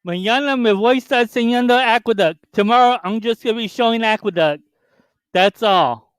Mañana me voy a estar enseñando Aqueduct. Tomorrow I'm just going to be showing Aqueduct. That's all.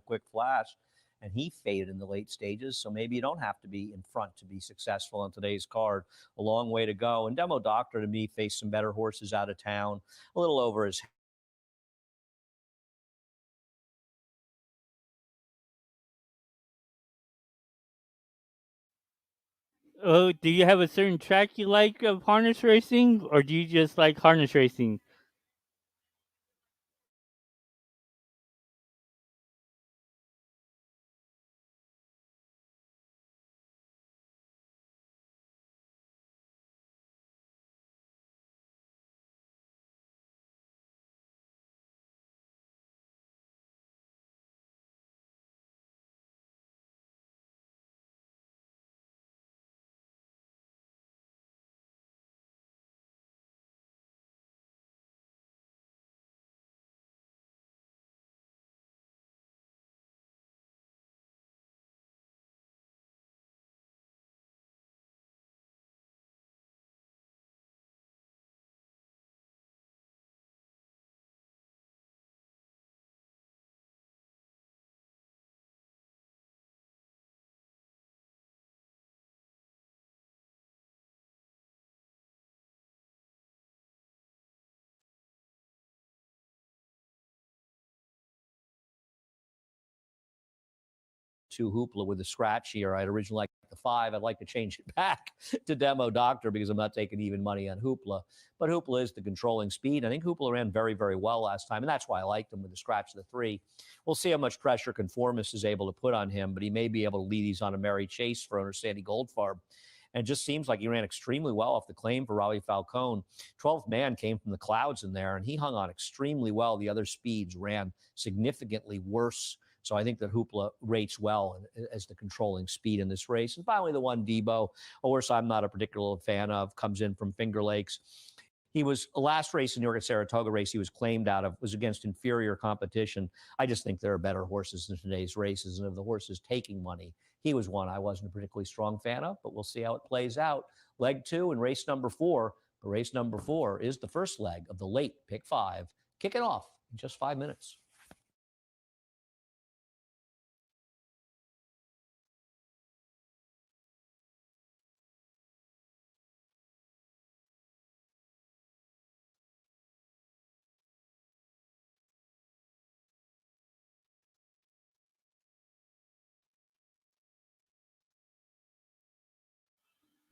quick flash, and he faded in the late stages. So maybe you don't have to be in front to be successful on today's card. A long way to go. And Demo Doctor, to me, faced some better horses out of town, a little over his Oh, do you have a certain track you like of harness racing, or do you just like harness racing? 2 Hoopla with a scratch here. I'd originally like the 5. I'd like to change it back to Demo Doctor because I'm not taking even money on Hoopla. But Hoopla is the controlling speed. I think Hoopla ran very, very well last time, and that's why I liked him with the scratch of the 3. We'll see how much pressure Conformis is able to put on him, but he may be able to lead these on a merry chase for owner Sandy Goldfarb. And it just seems like he ran extremely well off the claim for Robbie Falcone. 12th man came from the clouds in there, and he hung on extremely well. The other speeds ran significantly worse. So I think that Hoopla rates well as the controlling speed in this race. And finally, the 1 Debo, a horse I'm not a particular fan of, comes in from Finger Lakes. He was last race in New York at Saratoga race he was claimed out of was against inferior competition. I just think there are better horses in today's races. And of the horses taking money, he was one I wasn't a particularly strong fan of, but we'll see how it plays out. Leg 2 and race number 4. But race number 4 is the first leg of the late pick 5. Kicking off in just 5 minutes.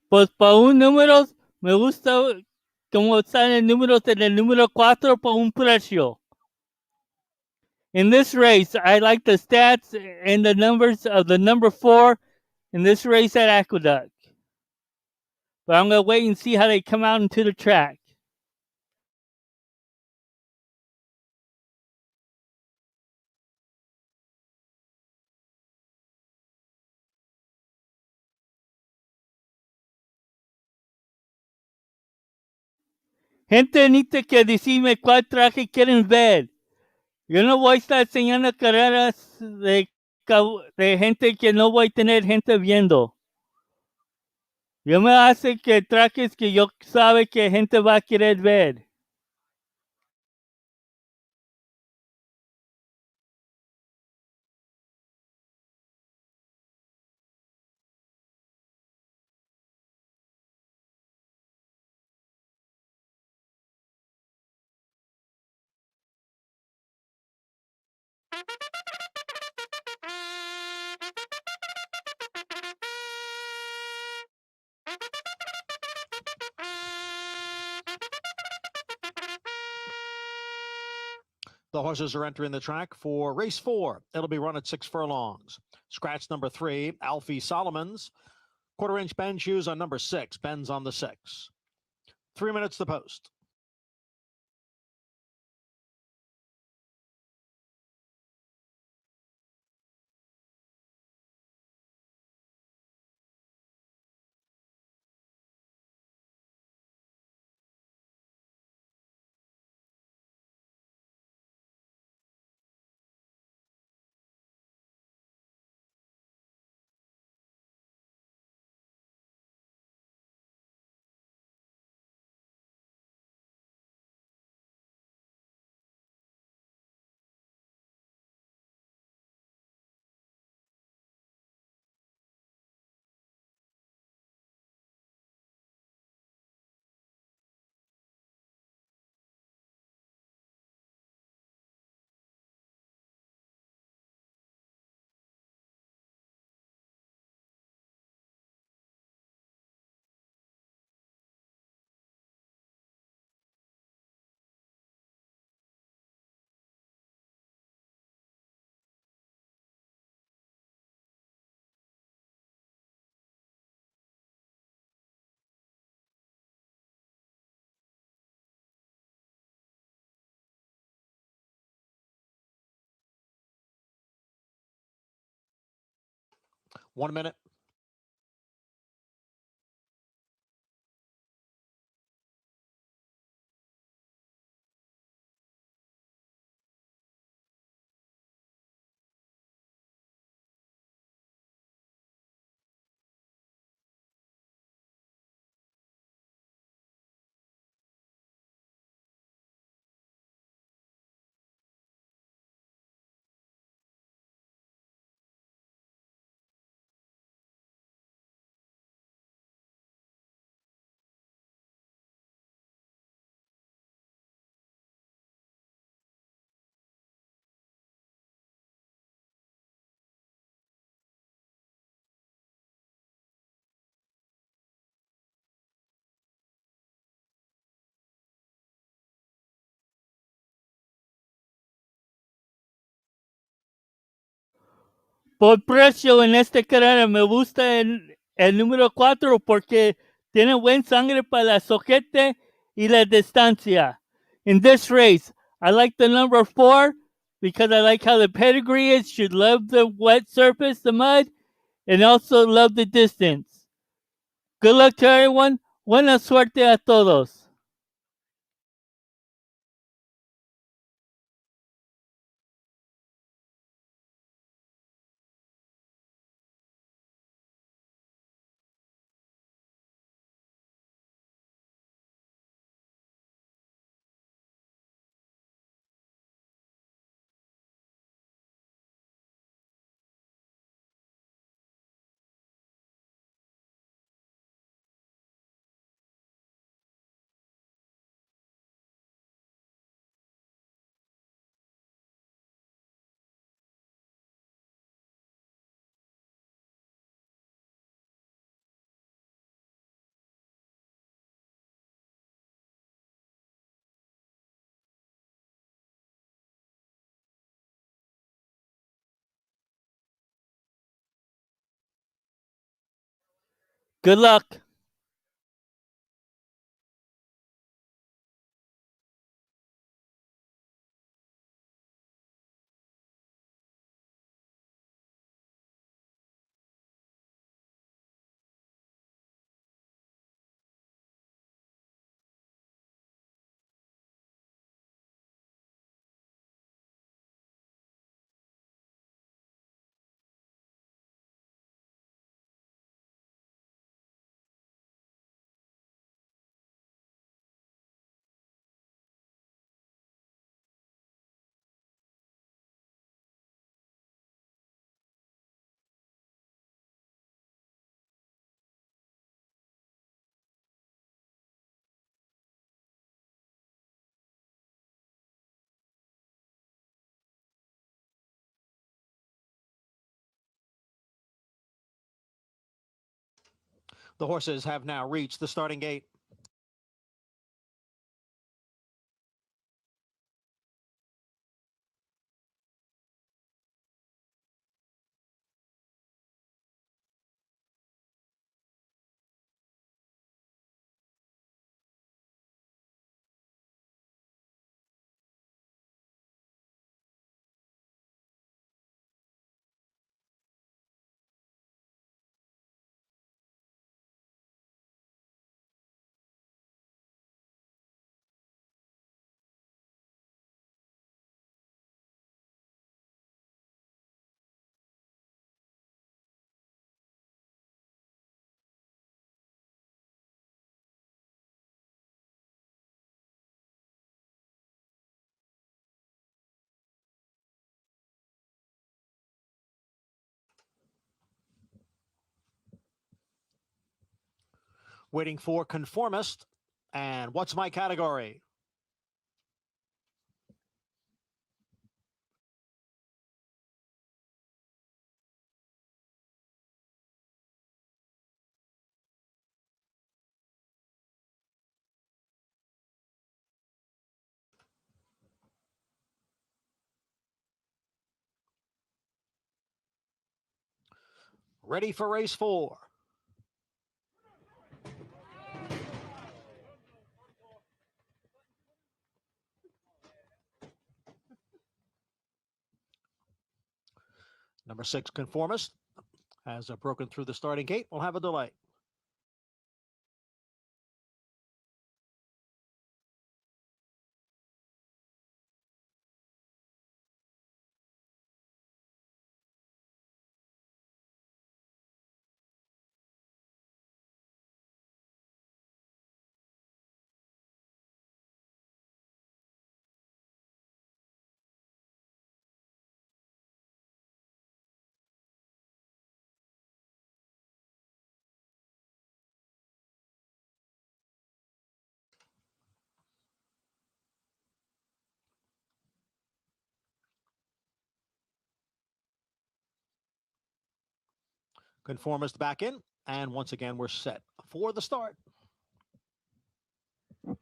Pues para un número, me gusta como salen números en el número 4 por un precio. In this race, I like the stats and the numbers of the number 4 in this race at Aqueduct. But I'm going to wait and see how they come out into the track. Gente necesita que decirme cuál traje quieren ver. Yo no voy a estar enseñando carreras de gente que no voy a tener gente viendo. Yo me hace que trajes que yo sabe que gente va a querer ver. The horses are entering the track for race 4. It'll be run at 6 furlongs. Scratch number 3, Alfie Solomons. Quarter-inch bend shoes on number 6. Bends on the 6. 3 minutes the post. One minute. Por precio en esta carrera me gusta el número 4 porque tiene buen sangre para la sojete y la distancia. In this race, I like the number 4 because I like how the pedigree is. Should love the wet surface, the mud, and also love the distance. Good luck to everyone. Buena suerte a todos. Good luck. The horses have now reached the starting gate. Waiting for Conformist. And what's my category? Ready for race 4. Number 6, Conformist, has broken through the starting gate. We'll have a delay. Conformist back in, and once again, we're set for the start. And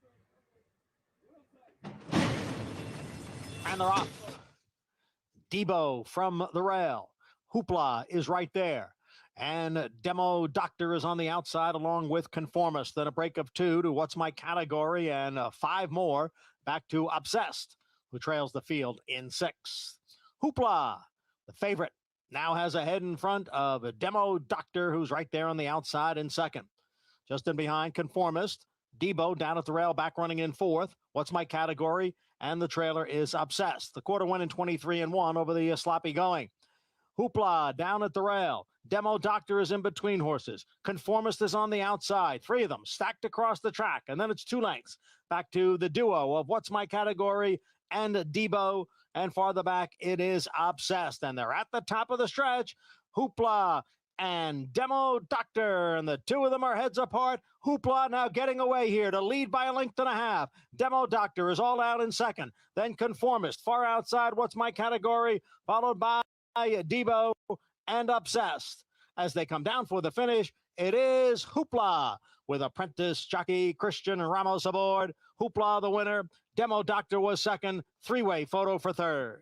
they're off. Debo from the rail. Hoopla is right there. And Demo Doctor is on the outside along with Conformist. Then a break of 2 to What's My Category, and 5 more back to Obsessed, who trails the field in 6th. Hoopla, the favorite, now has a head in front of Demo Doctor, who's right there on the outside in 2nd. Just in behind, Conformist. Debo down at the rail, back running in 4th. What's My Category? And the trailer is Obsessed. The quarter went in 23-1 over the sloppy going. Hoopla down at the rail. Demo Doctor is in between horses. Conformist is on the outside. 3 of them stacked across the track. And then it's 2 lengths back to the duo of What's My Category and Debo. And farther back, it is Obsessed. And they're at the top of the stretch. Hoopla and Demo Doctor. And the 2 of them are heads apart. Hoopla now getting away here to lead by a length and a half. Demo Doctor is all out in 2nd. Then Conformist far outside What's My Category, followed by Debo and Obsessed. As they come down for the finish, it is Hoopla with apprentice jockey Christian Ramos aboard. Hoopla the winner. Demo Doctor was 2nd. 3-way photo for 3rd.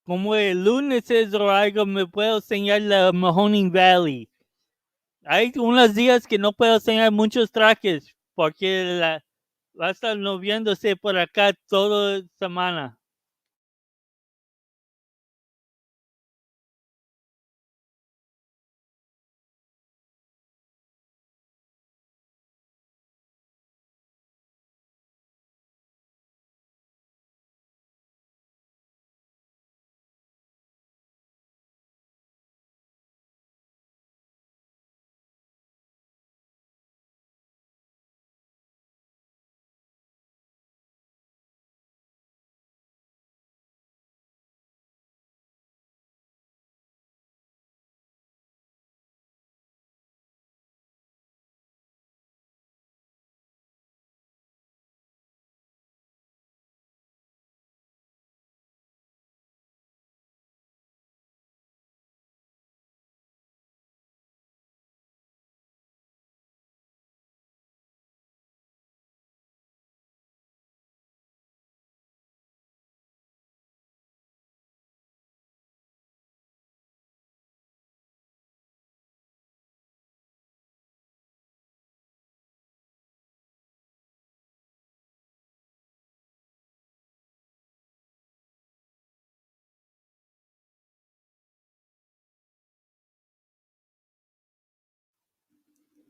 Como el lunes es algo, me puedo enseñar la Mahoning Valley. Hay unos días que no puedo enseñar muchos trajes porque va a estar lloviéndose por acá toda semana.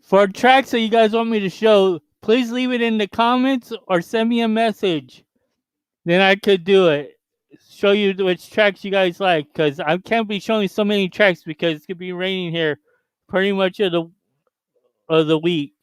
For tracks that you guys want me to show, please leave it in the comments or send me a message. Then I could do it. Show you which tracks you guys like, because I can't be showing so many tracks because it's gonna be raining here pretty much of the week.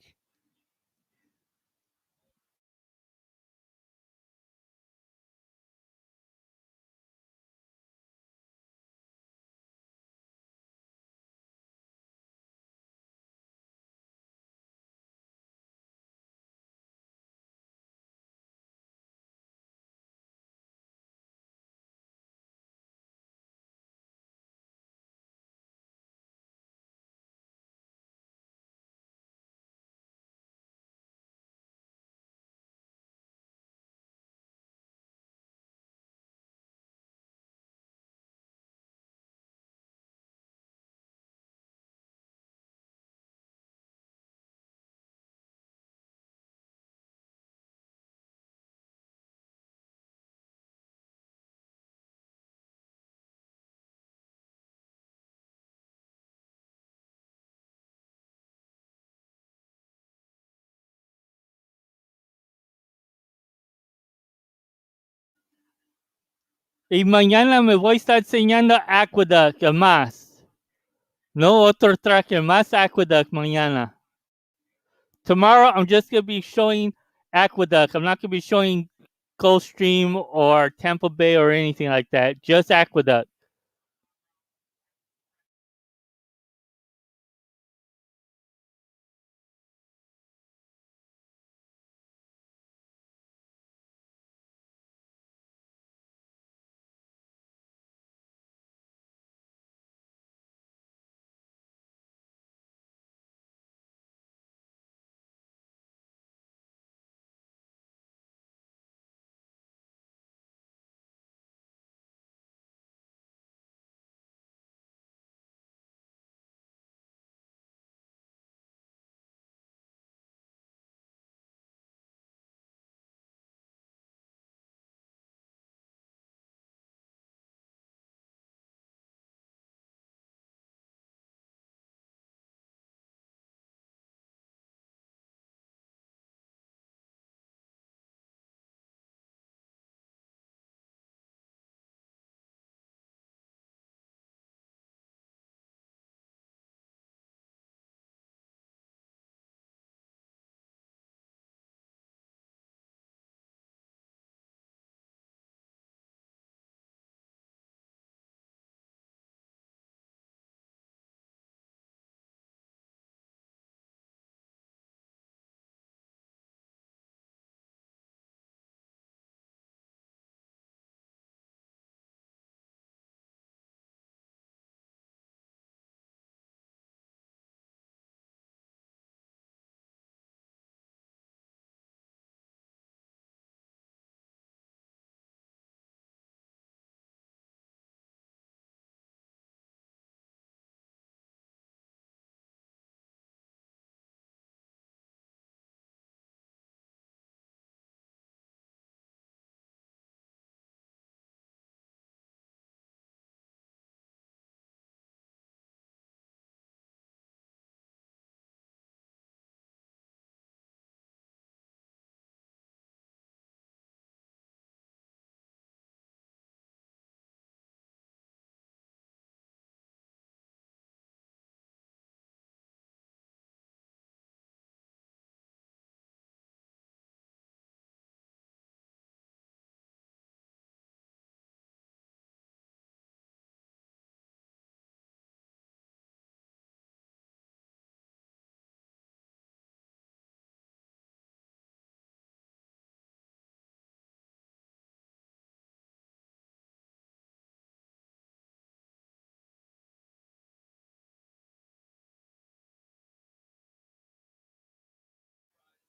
Y mañana me voy a estar enseñando Aqueduct más. No otro track, más Aqueduct mañana. Tomorrow I'm just gonna be showing Aqueduct. I'm not gonna be showing Gulfstream or Tampa Bay or anything like that. Just Aqueduct.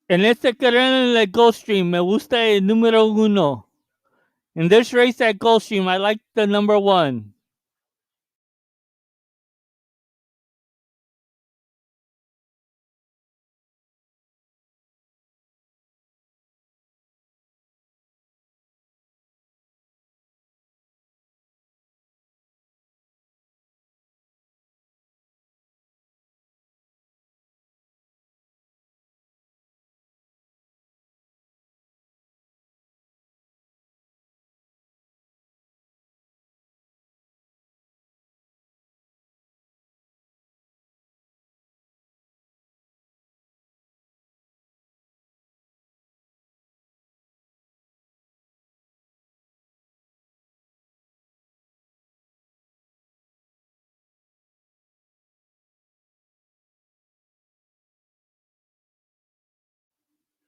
En este carrera en el Gulfstream me gusta el número 1. In this race at Gulfstream, I like the number 1.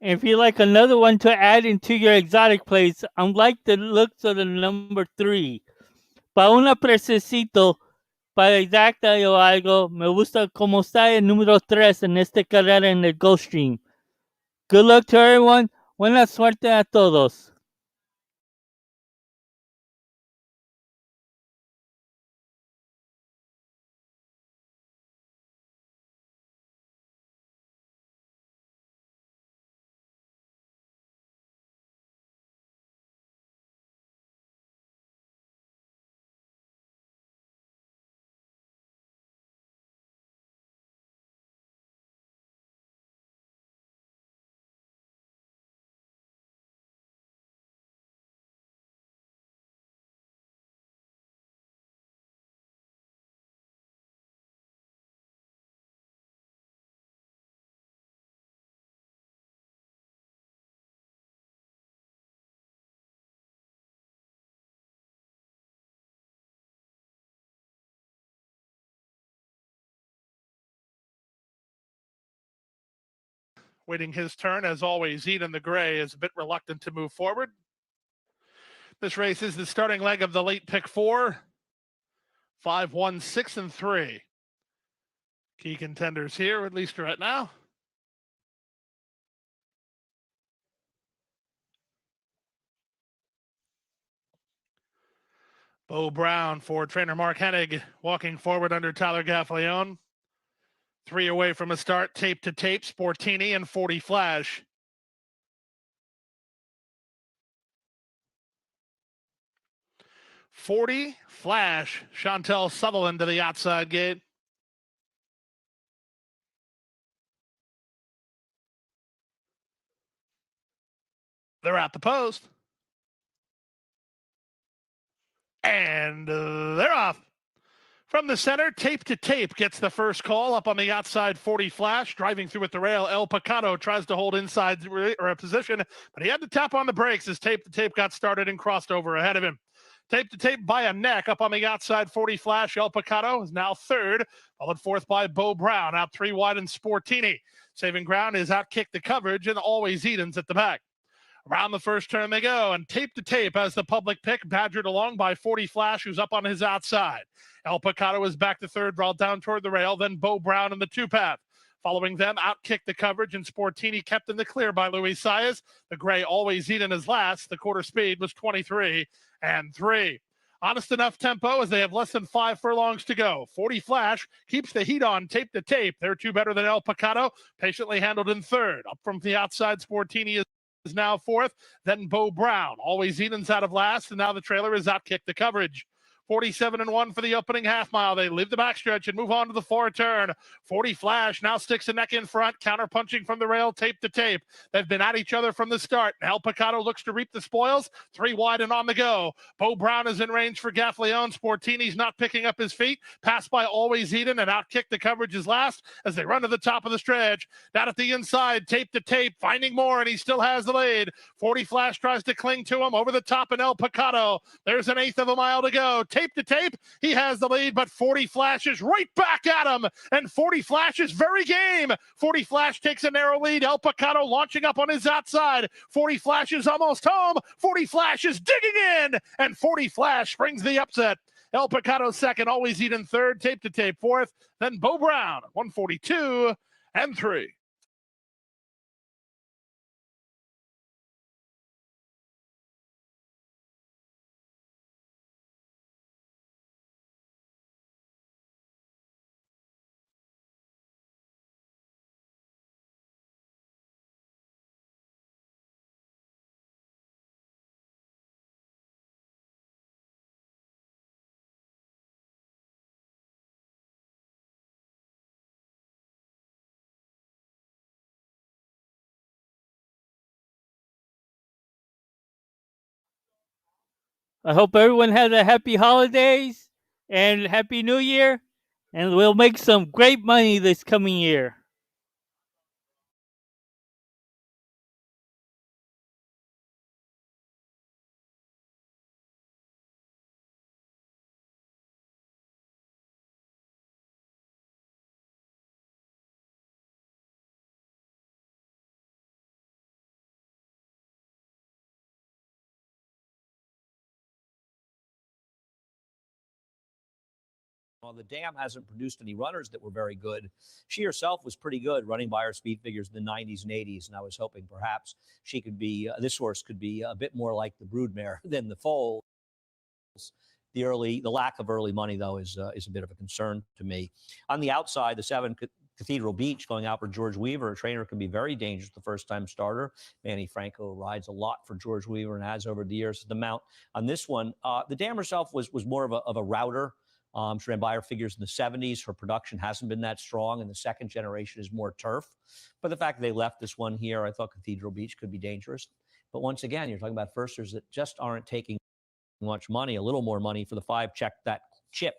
If you like another one to add into your exotic plays, I like the looks of the number 3. Para un apreciecito, para exacta o algo, me gusta como está el número 3 en esta carrera en el Gulfstream. Good luck to everyone. Buena suerte a todos. Waiting his turn, as always, Eden the Gray is a bit reluctant to move forward. This race is the starting leg of the late pick 4. 5, 1, 6, and 3. Key contenders here, at least right now. Bo Brown for trainer Mark Hennig, walking forward under Tyler Gaffalione. 3 away from a start, tape to tape, Sportini and 40 Flash. 40 Flash, Chantel Sutherland to the outside gate. They're at the post. And they're off. From the center, tape to tape gets the first call up on the outside 40 Flash. Driving through at the rail, El Picado tries to hold inside or a position, but he had to tap on the brakes as tape to tape got started and crossed over ahead of him. Tape to tape by a neck up on the outside 40 Flash. El Picado is now third, followed fourth by Bo Brown. Out 3 wide and Sportini. Saving ground is Outkick the Coverage and Always Eden's at the back. Around the first turn they go, and tape to tape as the public pick, badgered along by 40 Flash, who's up on his outside. El Picado is back to third, rolled down toward the rail, then Bo Brown in the 2-path. Following them, Outkick the Coverage, and Sportini kept in the clear by Luis Saez. The Gray Always Eden is last. The quarter speed was 23 and 3. Honest enough tempo as they have less than 5 furlongs to go. 40 Flash keeps the heat on tape to tape. They're 2 better than El Picado, patiently handled in third. Up from the outside, Sportini is now fourth, then Bo Brown. Always Eden's out of last, and now the trailer is Outkick the Coverage. 47 and 1 for the opening half mile. They leave the backstretch and move on to the 4 turn. 40 Flash now sticks a neck in front, counter punching from the rail, tape to tape. They've been at each other from the start. El Picado looks to reap the spoils. 3 wide and on the go. Bo Brown is in range for Gaffalione. Sportini's not picking up his feet. Passed by Always Eden, and Outkick the Coverage is last as they run to the top of the stretch. Down at the inside, tape to tape, finding more, and he still has the lead. 40 Flash tries to cling to him over the top, and El Picado. There's an eighth of a mile to go. Tape to tape, he has the lead, but 40 Flash is right back at him, and 40 Flash is very game. 40 Flash takes a narrow lead. El Picado launching up on his outside. 40 Flash is almost home. 40 Flash is digging in, and 40 Flash brings the upset. El Picado second, Always Eden third, tape to tape fourth, then Bo Brown, 142 and 3. I hope everyone has a happy holidays and happy new year, and we'll make some great money this coming year. While the dam hasn't produced any runners that were very good, she herself was pretty good, running by her speed figures in the 90s and 80s. And I was hoping perhaps she could be, this horse could be a bit more like the broodmare than the foal. The lack of early money, though, is a bit of a concern to me. On the outside, the 7 Cathedral Beach going out for George Weaver, a trainer can be very dangerous the first-time starter. Manny Franco rides a lot for George Weaver and has over the years. The mount on this one, the dam herself was more of a router. She ran by her figures in the 70s. Her production hasn't been that strong, and the second generation is more turf. But the fact that they left this one here, I thought Cathedral Beach could be dangerous. But once again, you're talking about firsters that just aren't taking much money, a little more money for the 5. Check that chip.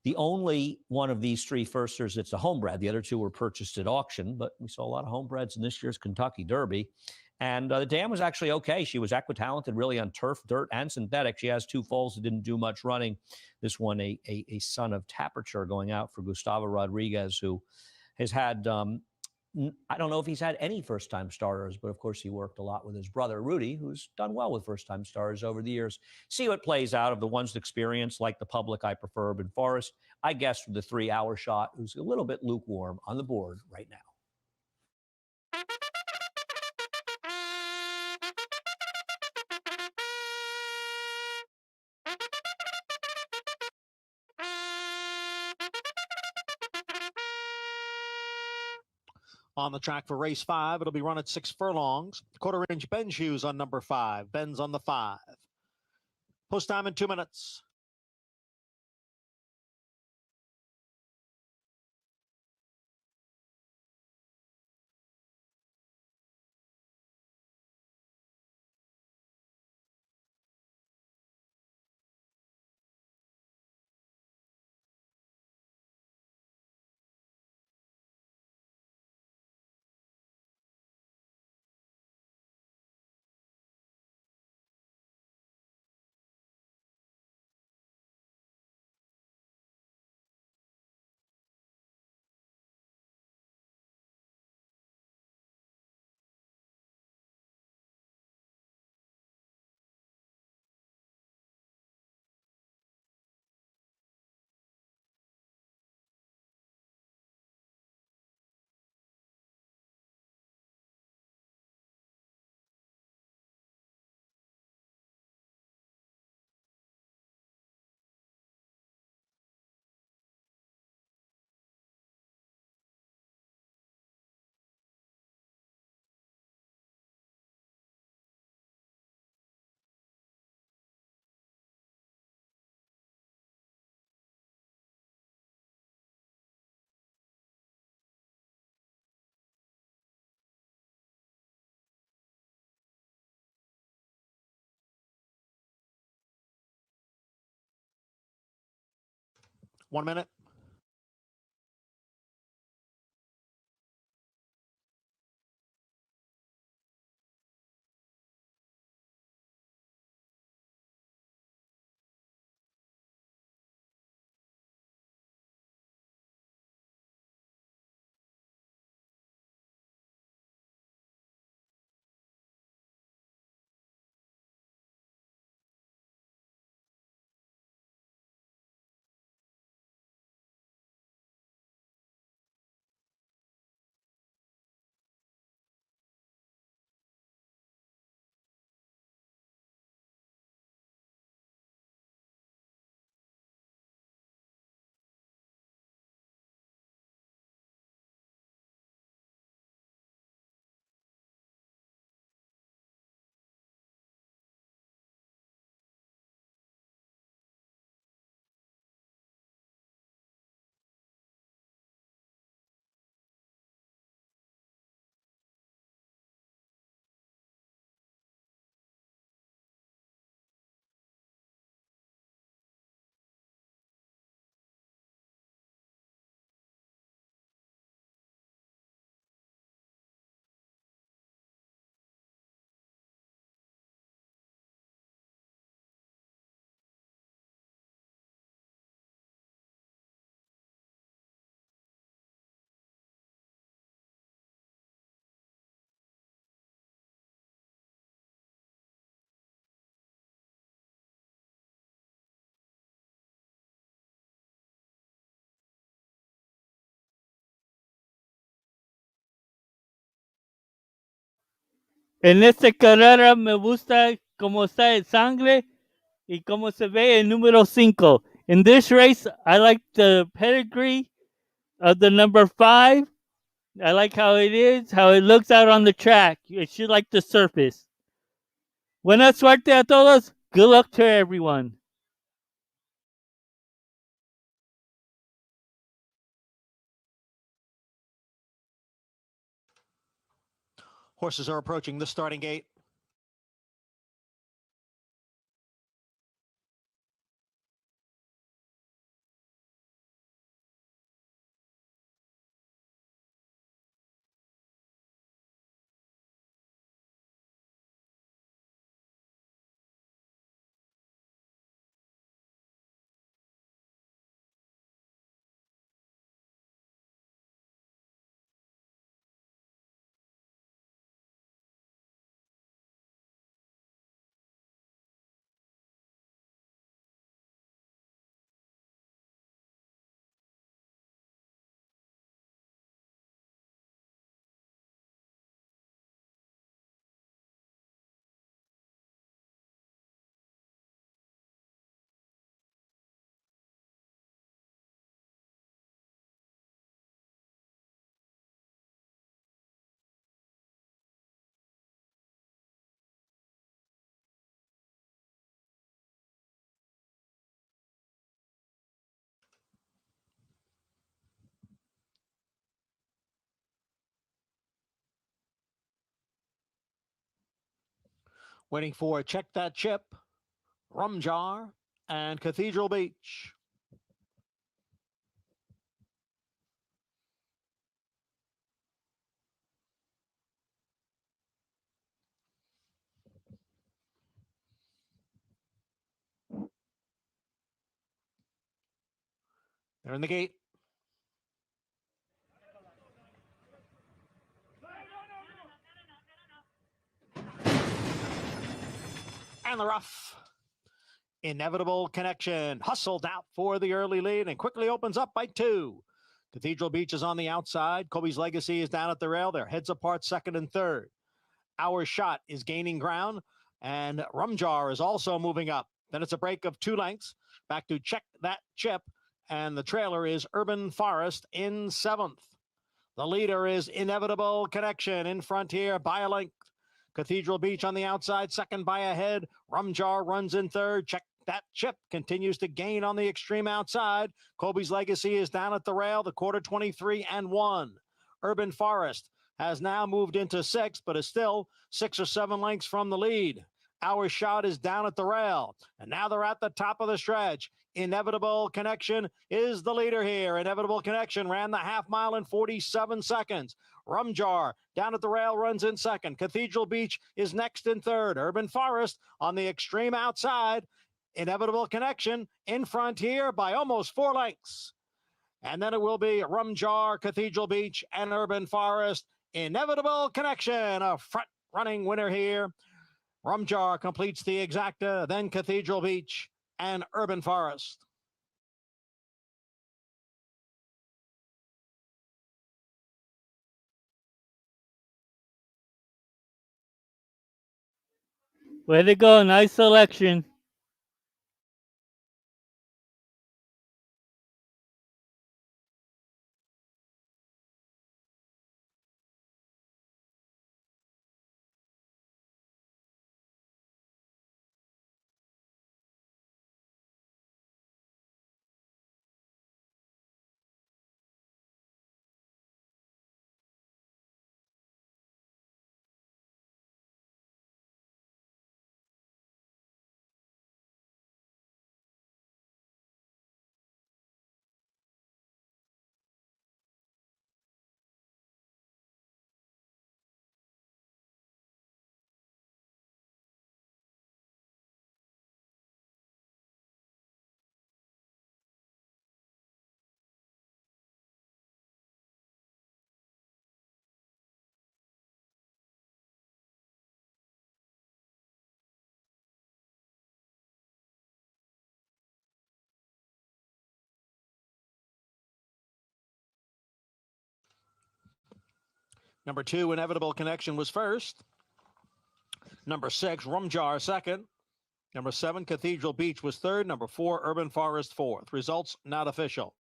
The only one of these 3 firsters that's a homebred. The other 2 were purchased at auction, but we saw a lot of homebreds in this year's Kentucky Derby. And the dam was actually okay. She was equitalented really on turf, dirt, and synthetic. She has 2 foals that didn't do much running. This one, a son of Taperture, going out for Gustavo Rodriguez, who has had, I don't know if he's had any first-time starters, but of course he worked a lot with his brother, Rudy, who's done well with first-time starters over the years. See what plays out. Of the ones that experience, like the public, I prefer Urban Forest. I guess with the 3-hour shot, who's a little bit lukewarm on the board right now. On the track for race 5, it'll be run at 6 furlongs. Quarter-inch Ben shoes on number 5. Ben's on the 5. Post time in 2 minutes. One minute. En esta carrera me gusta cómo está el sangre y cómo se ve el número 5. In this race, I like the pedigree of the number 5. I like how it is, how it looks out on the track. It should like the surface. Buena suerte a todos. Good luck to everyone. Horses are approaching the starting gate. Waiting for Check That Chip, Rum Jar, and Cathedral Beach. They're in the gate. And the rough. Inevitable Connection hustled out for the early lead and quickly opens up by 2. Cathedral Beach is on the outside. Kobe's Legacy is down at the rail. They're heads apart, second and third. Our Shot is gaining ground, and Rum Jar is also moving up. Then it's a break of 2 lengths. Back to Check That Chip, and the trailer is Urban Forest in 7th. The leader is Inevitable Connection in front here by a length. Cathedral Beach on the outside, second by a head. Rum Jar runs in third. Check That Chip continues to gain on the extreme outside. Kobe's Legacy is down at the rail, the quarter 23 and 1. Urban Forest has now moved into 6th, but is still 6 or 7 lengths from the lead. Our Shot is down at the rail, and now they're at the top of the stretch. Inevitable Connection is the leader here. Inevitable Connection ran the half mile in 47 seconds. Rum Jar down at the rail runs in second. Cathedral Beach is next in third. Urban Forest on the extreme outside. Inevitable Connection in front here by almost 4 lengths. And then it will be Rum Jar, Cathedral Beach, and Urban Forest. Inevitable Connection, a front-running winner here. Rum Jar completes the exacta, then Cathedral Beach and Urban Forest. Way to go. Nice selection. Number 2, Inevitable Connection was first. Number 6, Rum Jar, second. Number 7, Cathedral Beach was third. Number 4, Urban Forest, fourth. Results not official.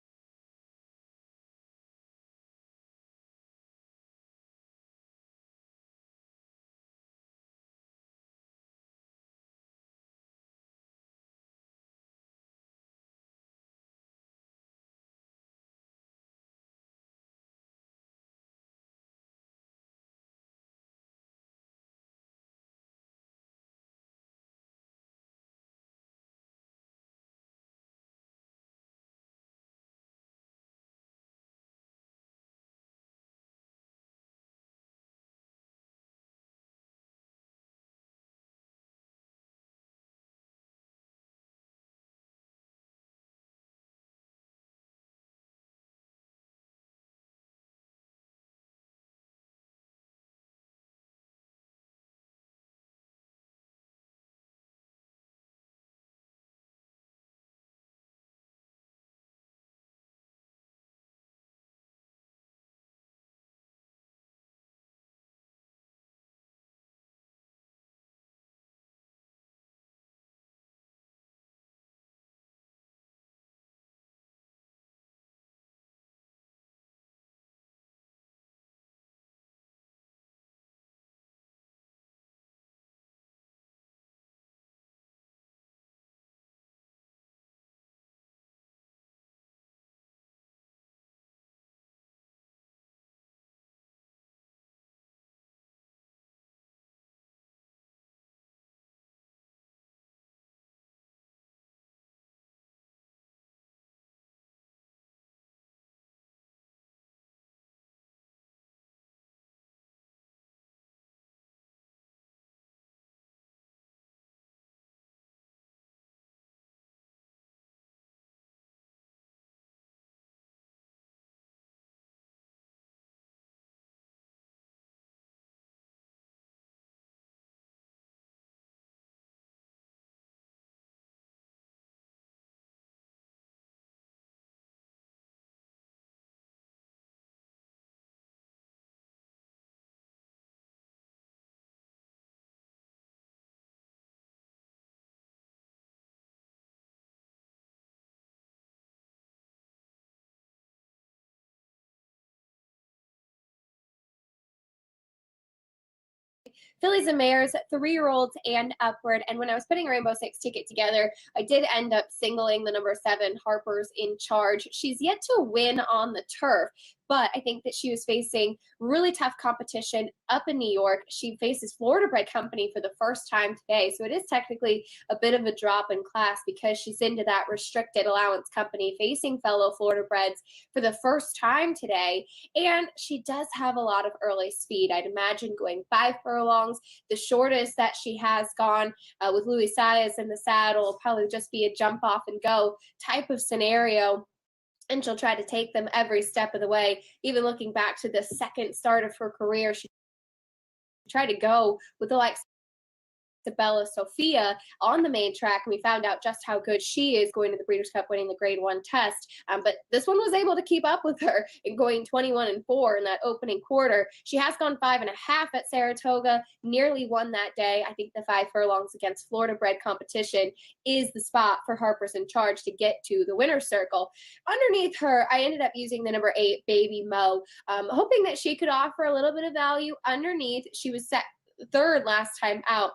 Fillies and Mares, 3-year-olds and upward. And when I was putting a Rainbow Six ticket together, I did end up singling the number 7, Harper's In Charge. She's yet to win on the turf, but I think that she was facing really tough competition up in New York. She faces Florida Bred Company for the first time today, so it is technically a bit of a drop in class because she's into that restricted allowance company facing fellow Florida Breds for the first time today. And she does have a lot of early speed. I'd imagine going 5 furlongs. The shortest that she has gone with Luis Saez in the saddle will probably just be a jump off and go type of scenario. And she'll try to take them every step of the way. Even looking back to the second start of her career, she tried to go with the likes to Bella Sophia on the main track, and we found out just how good she is going to the Breeders' Cup, winning the Grade 1 test. But this one was able to keep up with her and going 21-4 in that opening quarter. She has gone 5.5 at Saratoga, nearly won that day. I think the 5 furlongs against Florida bred competition is the spot for Harper's In Charge to get to the winner's circle. Underneath her, I ended up using the number 8, Baby Mo, hoping that she could offer a little bit of value underneath. She was set third last time out,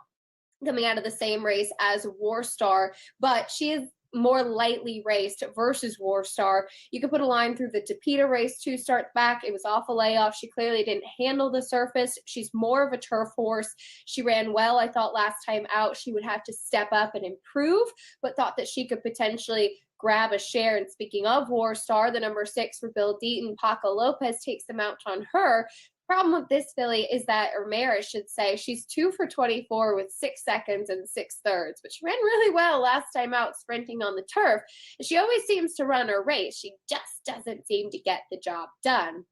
coming out of the same race as War Star, but she is more lightly raced versus War Star. You could put a line through the Topita race 2 start back. It was off a layoff. She clearly didn't handle the surface. She's more of a turf horse. She ran well. I thought last time out she would have to step up and improve, but thought that she could potentially grab a share. And speaking of War Star, the number 6 for Bill Deaton, Paco Lopez takes the mount on her. Problem with this filly is that, or mare, I should say, she's 2 for 24 with 6 seconds and 6 thirds, but she ran really well last time out sprinting on the turf. She always seems to run her race. She just doesn't seem to get the job done.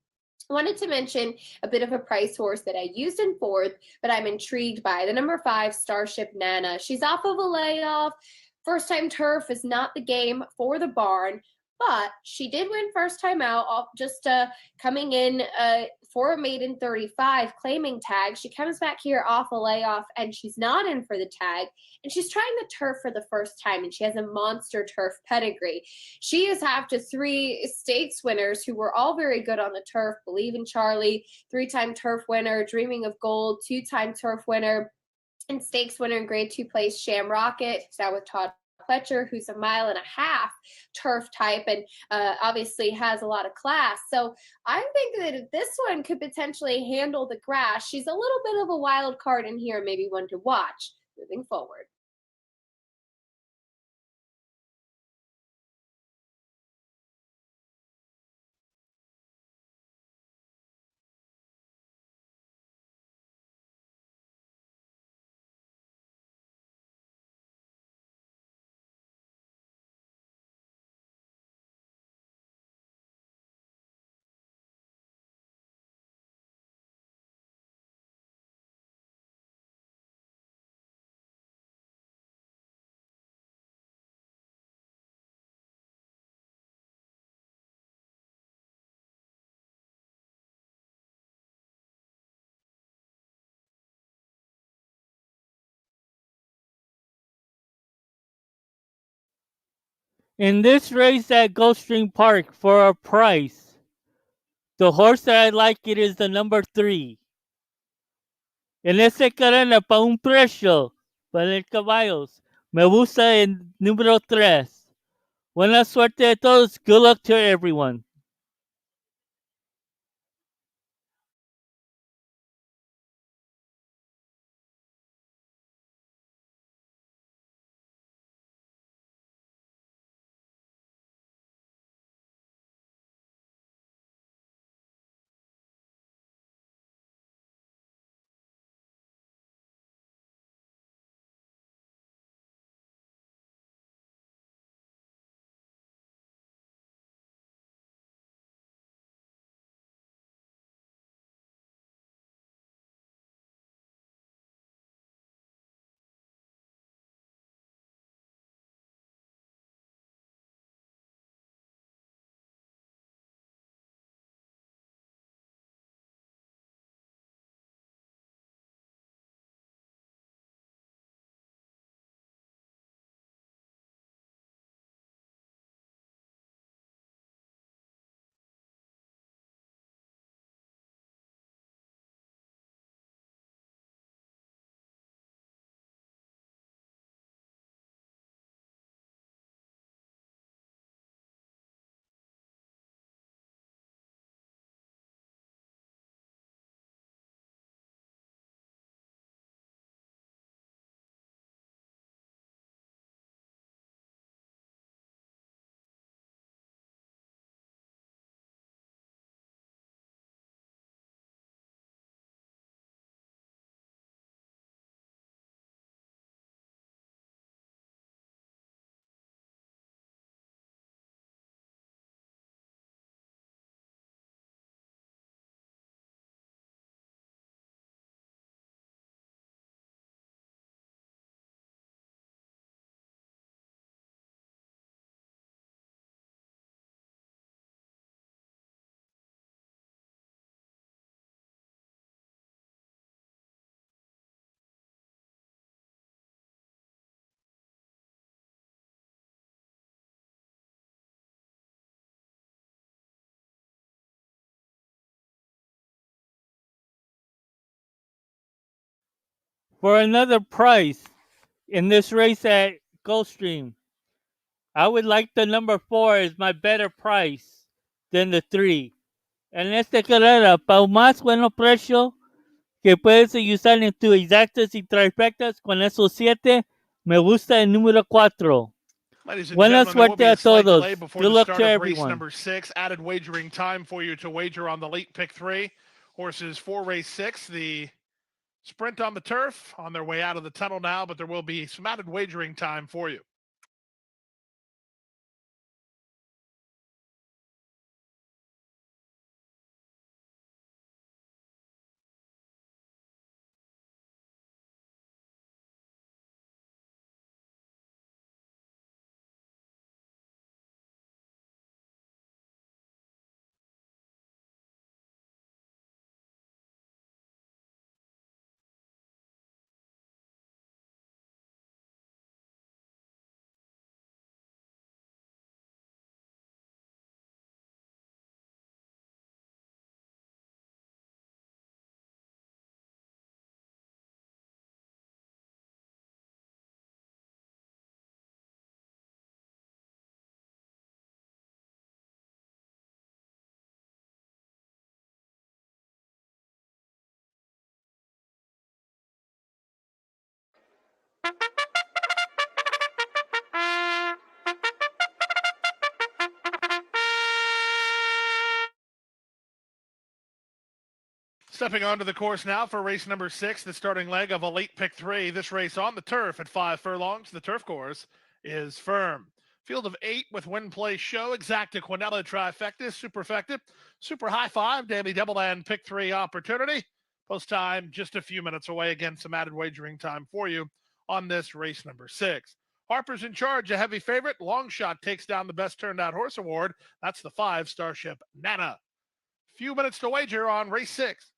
I wanted to mention a bit of a price horse that I used in 4th, but I'm intrigued by, the number 5, Starship Nana. She's off of a layoff. First time turf is not the game for the barn. But she did win first time out, just coming in for a maiden 35, claiming tag. She comes back here off a layoff, and she's not in for the tag. And she's trying the turf for the first time, and she has a monster turf pedigree. She is half to 3 stakes winners who were all very good on the turf. Believe in Charlie, 3-time turf winner. Dreaming of Gold, 2-time turf winner. And stakes winner in grade 2 place, Sham Rocket, who's out with Todd Pletcher, who's a 1.5 mile turf type and obviously has a lot of class. So I think that this one could potentially handle the grass. She's a little bit of a wild card in here, maybe one to watch moving forward. In this race at Gulfstream Park for a price, the horse that I like it is the number 3. En ese carrera para un precio para el caballos. Me gusta el número 3. Buena suerte a todos. Good luck to everyone. For another price in this race at Gulfstream, I would like the number 4 as my better price than the 3. En esta carrera, para un más bueno precio que puedes usar en tus exactas y trifectas con esos 7, me gusta el número 4. Ladies and Buena gentlemen, there will suerte be a a slight todos. delay before Good the luck start to of race everyone. number 6. Added wagering time for you to wager on the late pick 3. Horses for race 6. The sprint on the turf on their way out of the tunnel now, but there will be some added wagering time for you. Stepping onto the course now for race number 6, the starting leg of a late pick 3. This race on the turf at 5 furlongs. The turf course is firm. Field of 8 with Win Play Show, Exacta, Quinella, Trifecta, Superfecta, Super High Five, Daily Double, and Pick 3 opportunity. Post time just a few minutes away. Again, some added wagering time for you on this race number 6. Harper's in charge, a heavy favorite. Long Shot takes down the Best Turned Out Horse Award. That's the 5 Starship Nana. Few minutes to wager on race 6.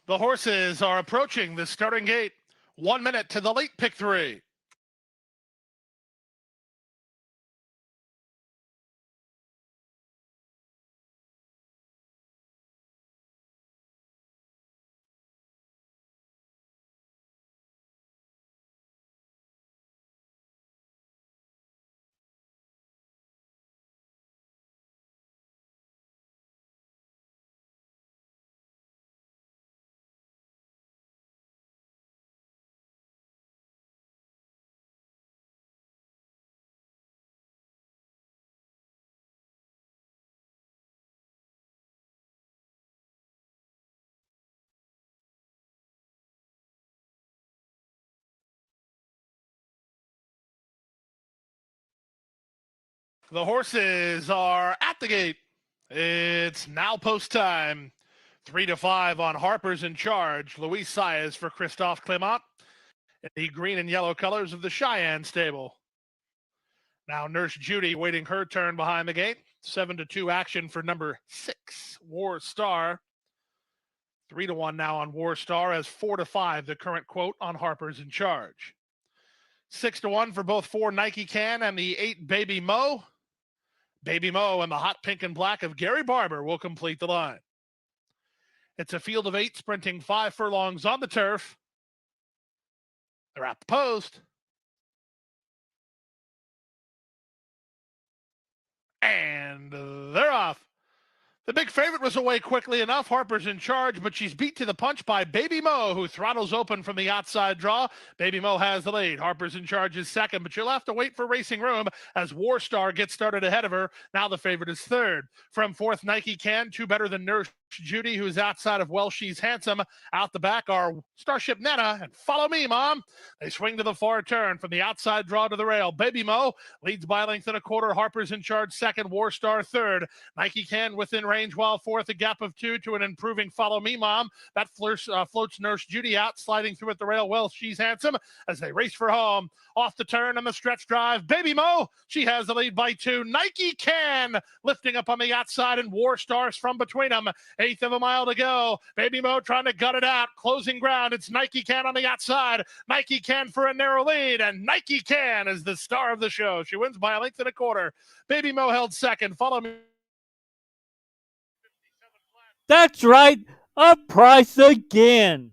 The horses are approaching the starting gate. 1 minute to the late pick 3. The horses are at the gate. It's now post time. 3-5 on Harper's in Charge. Luis Saez for Christophe Clement in the green and yellow colors of the Cheyenne stable. Now Nurse Judy waiting her turn behind the gate. 7-2 action for number 6, War Star. 3-1 now on War Star, as 4-5 the current quote on Harper's in Charge. 6-1 for both 4 Nike Can and the 8 Baby Mo. Baby Mo and the hot pink and black of Gary Barber will complete the line. It's a field of 8 sprinting 5 furlongs on the turf. They're at the post. And they're off. The big favorite was away quickly enough. Harper's in Charge, but she's beat to the punch by Baby Mo, who throttles open from the outside draw. Baby Mo has the lead. Harper's in Charge is second, but you'll have to wait for Racing Room as War Star gets started ahead of her. Now the favorite is third. From fourth, Nike Can, 2 better than Nurse Judy, who's outside of Well She's Handsome. Out the back are Starship Netta and Follow Me, Mom. They swing to the far turn from the outside draw to the rail. Baby Mo leads by a length and a quarter. Harper's in Charge second. War Star third. Nike Can within range while fourth, a gap of 2 to an improving Follow Me, Mom. That floats Nurse Judy out, sliding through at the rail. Well, She's Handsome as they race for home. Off the turn on the stretch drive, Baby Mo, she has the lead by 2. Nike Can lifting up on the outside, and War Stars from between them. 1/8 of a mile to go. Baby Mo trying to gut it out. Closing ground. It's Nike Can on the outside. Nike Can for a narrow lead, and Nike Can is the star of the show. She wins by a length and a quarter. Baby Mo held second. Follow Me. That's right, a price again.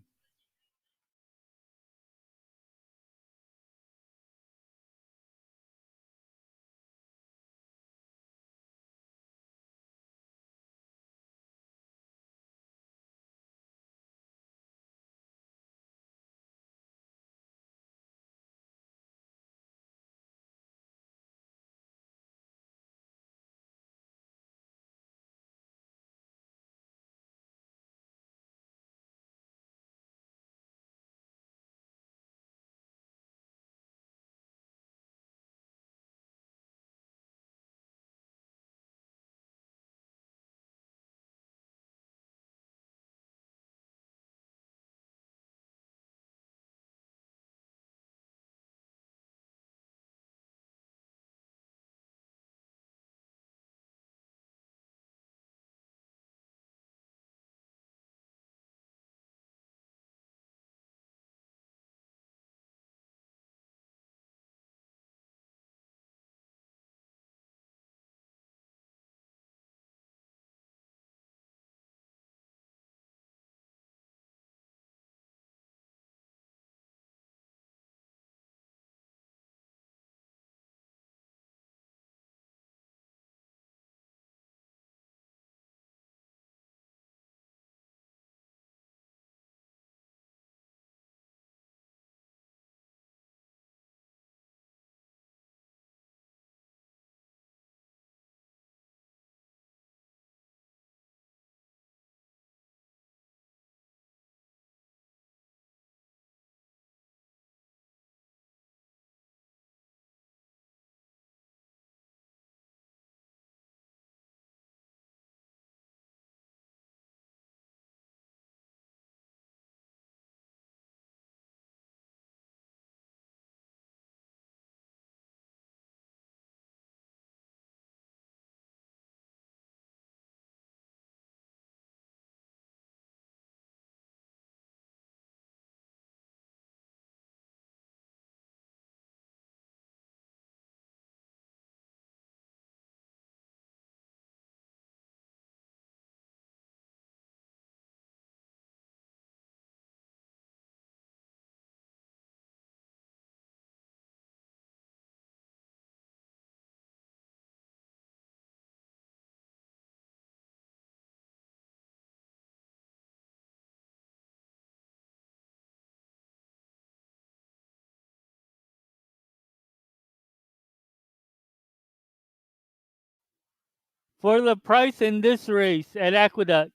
For the price in this race at Aqueduct,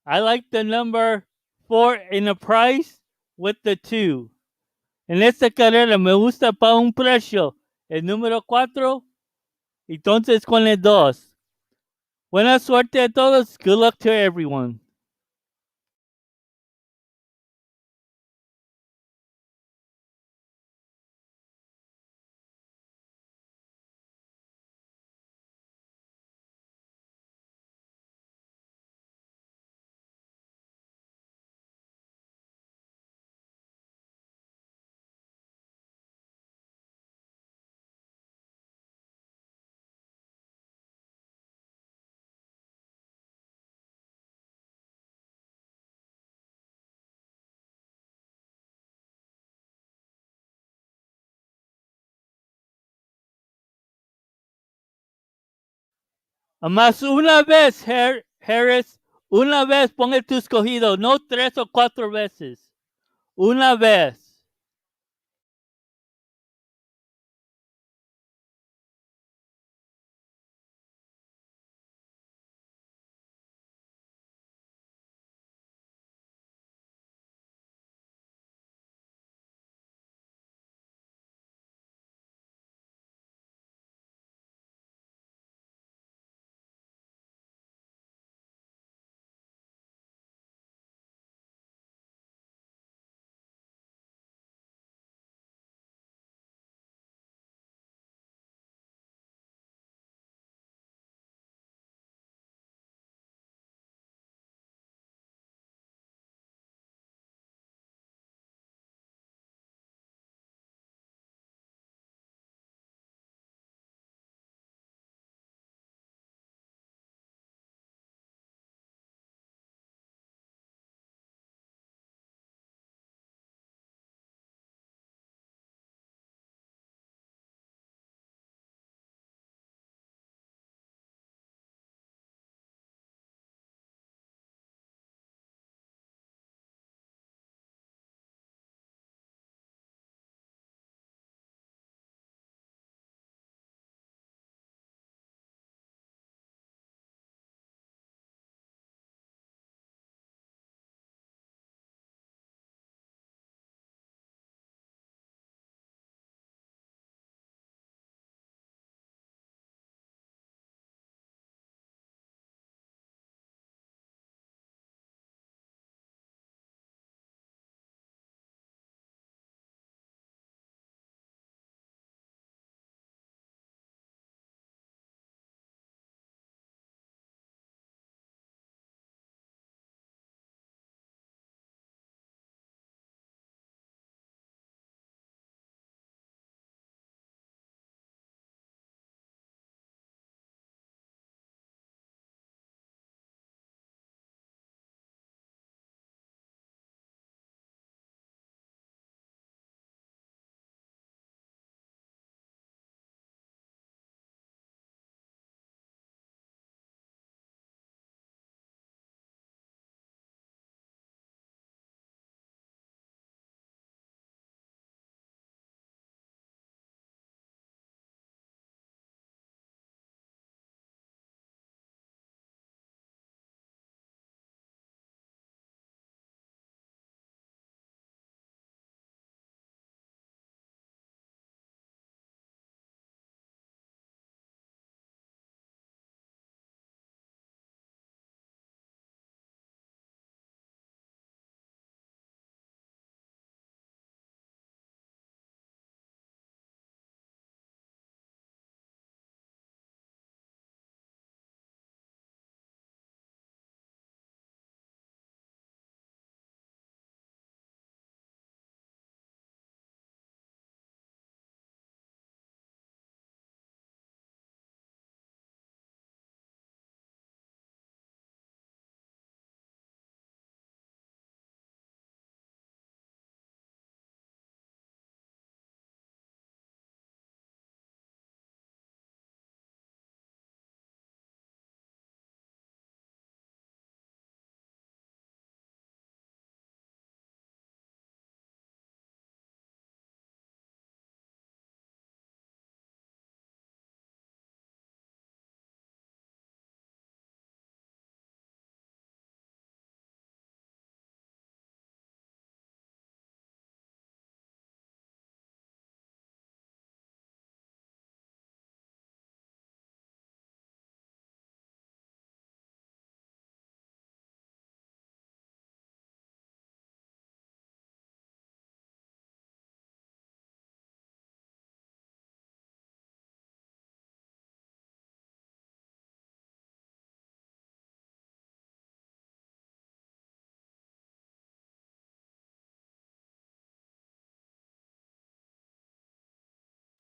I like the number 4 in the price with the 2. En esta carrera me gusta para un precio el número 4 Entonces con el 2. Buena suerte a todos. Good luck to everyone. Más una vez, Harris. Una vez ponga tu escogido, no 3 o 4 veces. Una vez.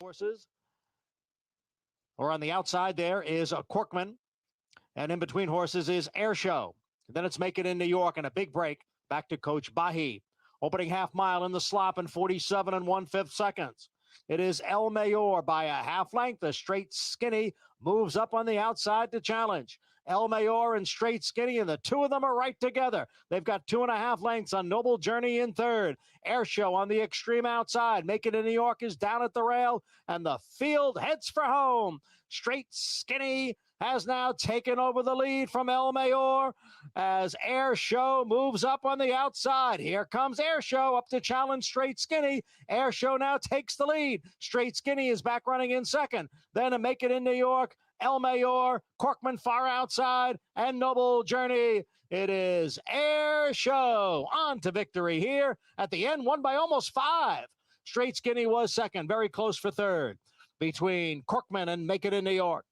horses. Or on the outside there is a Corkman. And in between horses is Air Show. Then it's Make It in New York and a big break back to Coach Bahi. Opening half mile in the slop in 47 1/5 seconds. It is El Mayor by a half length. The Straight Skinny moves up on the outside to challenge. El Mayor and Straight Skinny, and the two of them are right together. They've got 2.5 lengths on Noble Journey in third. Air Show on the extreme outside. Make It in New York is down at the rail, and the field heads for home. Straight Skinny has now taken over the lead from El Mayor as Air Show moves up on the outside. Here comes Air Show up to challenge Straight Skinny. Air Show now takes the lead. Straight Skinny is back running in second. Then to Make It in New York, El Mayor, Corkman far outside, and Noble Journey. It is Air Show on to victory here at the end, won by almost 5. Straight Skinny was second, very close for third between Corkman and Make It in New York.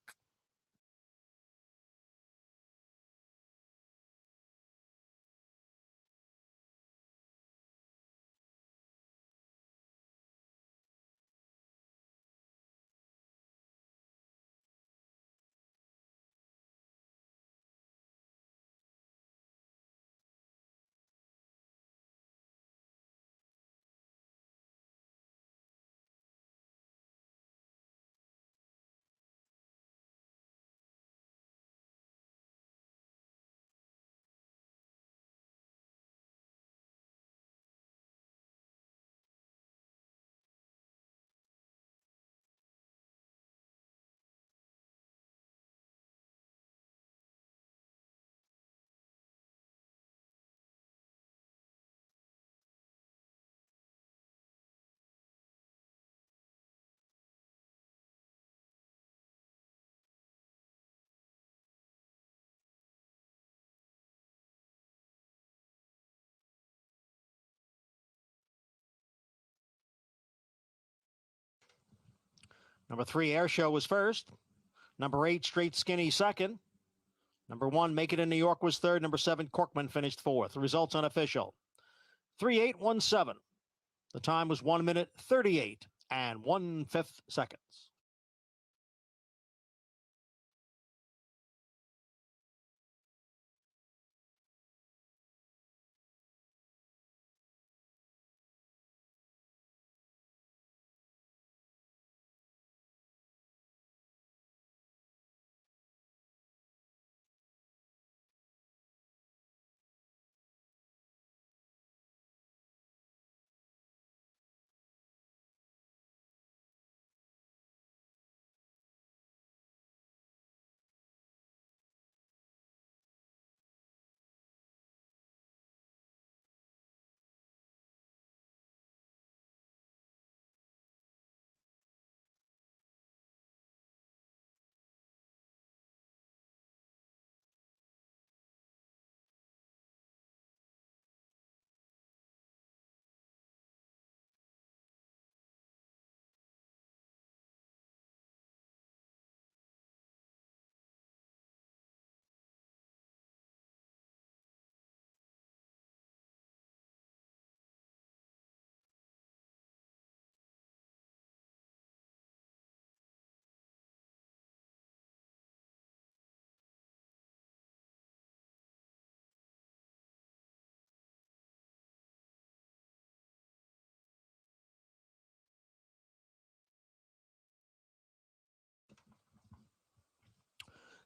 Number 3, Air Show was first. Number 8, Straight Skinny second. Number 1, Make It in New York was third. Number 7, Corkman finished fourth. The results unofficial. 3:08:17. The time was 1 minute 38 1/5 seconds.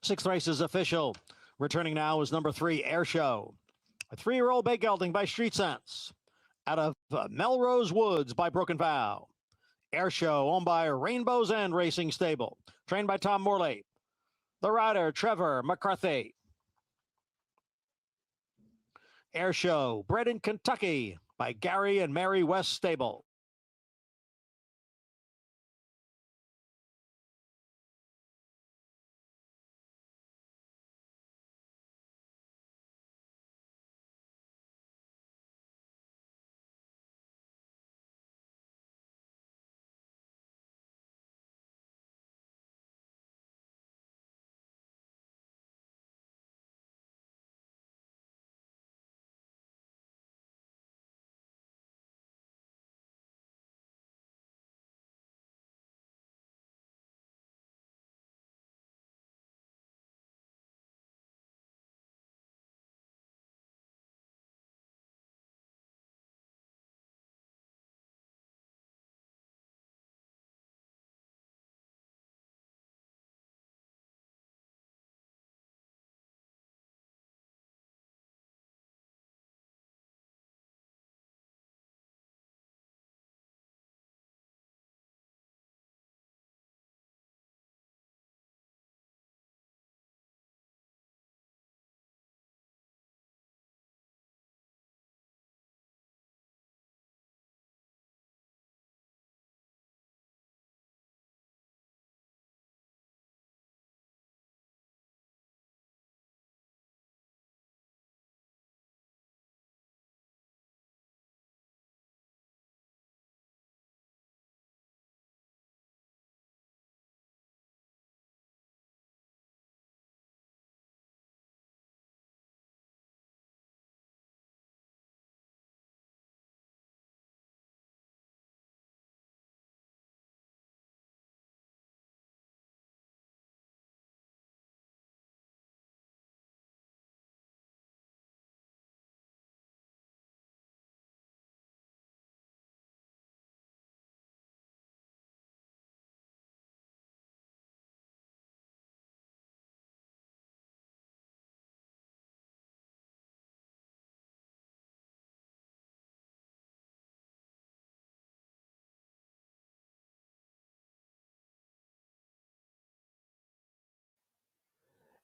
Sixth race is official. Returning now is number 3, Air Show. A 3-year-old bay gelding by Street Sense. Out of Melrose Woods by Broken Vow. Air Show owned by Rainbow's End Racing Stable. Trained by Tom Morley. The rider, Trevor McCarthy. Air Show, bred in Kentucky by Gary and Mary West Stable.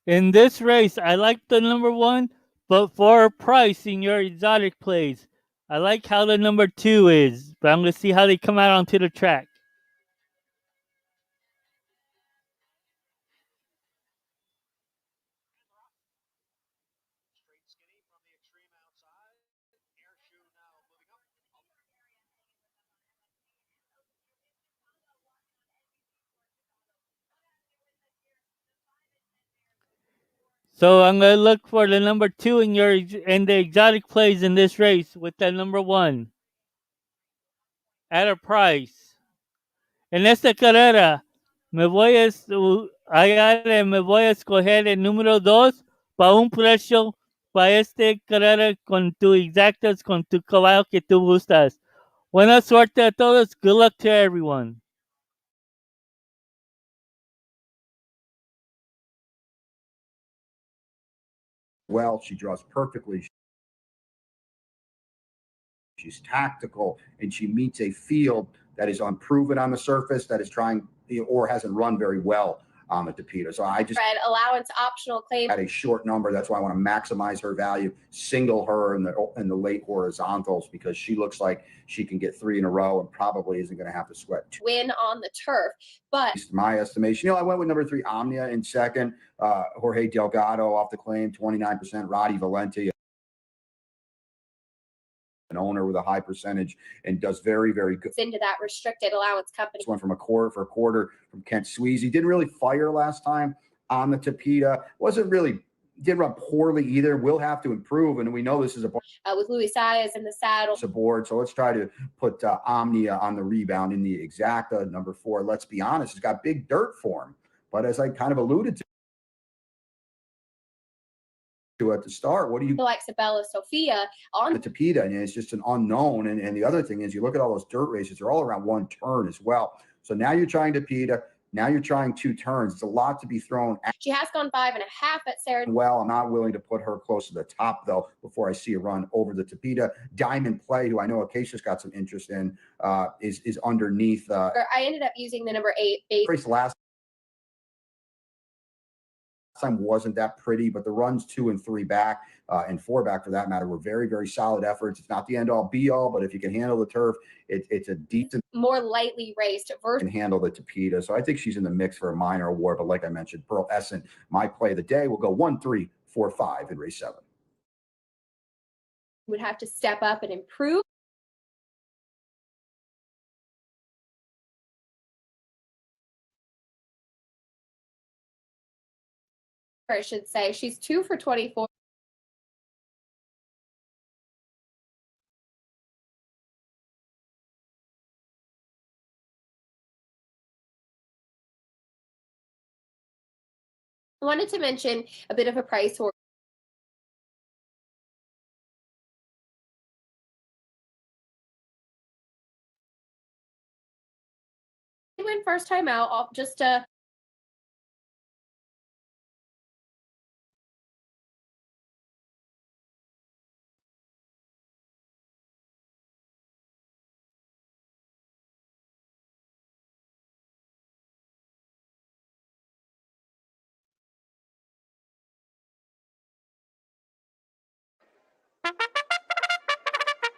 In this race, I like the number 1, but for a price in your exotic plays, I like how the number 2 is, but I'm going to see how they come out onto the track. So I'm going to look for the number 2 in the exotic plays in this race with the number 1 at a price. En esta carrera me voy a escoger el número 2 para un precio para esta carrera con tu exactas, con tu caballo que tú gustas. Buena suerte a todos. Good luck to everyone. Well, she draws perfectly. She's tactical, and she meets a field that is unproven on the surface, that is trying or hasn't run very well on the Tapeta. So I just Red allowance optional claim at a short number. That's why I want to maximize her value, single her in the late horizontals, because she looks like she can get 3 in a row and probably isn't going to have to sweat too. win on the turf. But My estimation, I went with number 3 Omnia in second. Jorge Delgado off the claim, 29%. Roddy Valenti, an owner with a high percentage, and does very, very good. into that restricted allowance company. This one from a quarter from Kent Sweezy. Didn't really fire last time on the Tapeta. Did run poorly either. Will have to improve, and we know this is With Luis Saez in the saddle. Aboard. So let's try to put Omnia on the rebound in the exacta. Number 4, let's be honest, it's got big dirt for him. But as I kind of alluded to at the start, what do you like Sabella Sofia on the Tapeta? And it's just an unknown. And the other thing is, you look at all those dirt races, they're all around 1 turn as well. So now you're trying Tapeta. Now you're trying 2 turns. It's a lot to be thrown at. She has gone 5.5 at Sarah. Well, I'm not willing to put her close to the top, though, before I see a run over the Tapeta. Diamond Play, who I know Acacia's got some interest in, is underneath. I ended up using the number 8 race last time wasn't that pretty, but the runs 2 and 3 back and 4 back for that matter were very, very solid efforts. It's not the end all be all, but if you can handle the turf, it's a decent, more lightly raced version. Can handle the Tapeta. So I think she's in the mix for a minor award. But like I mentioned, Pearl Essen, my play of the day, will go 1, 3, 4, 5 in race 7. Would have to step up and improve. I should say she's 2 for 24. I wanted to mention a bit of a price horse. Win first time out, just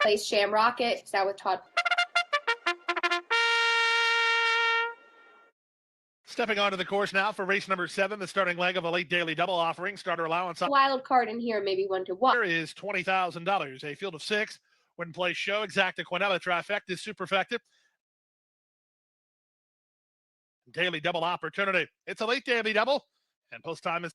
plays Sham Rocket. That with Todd. Stepping onto the course now for race number 7, the starting leg of a late daily double offering. Starter allowance on Wild card in here, maybe 1 to 1. there is $20,000. A field of 6. When play show, exacta quinella trifecta is superfecta. Daily double opportunity. It's a late daily double, and post time is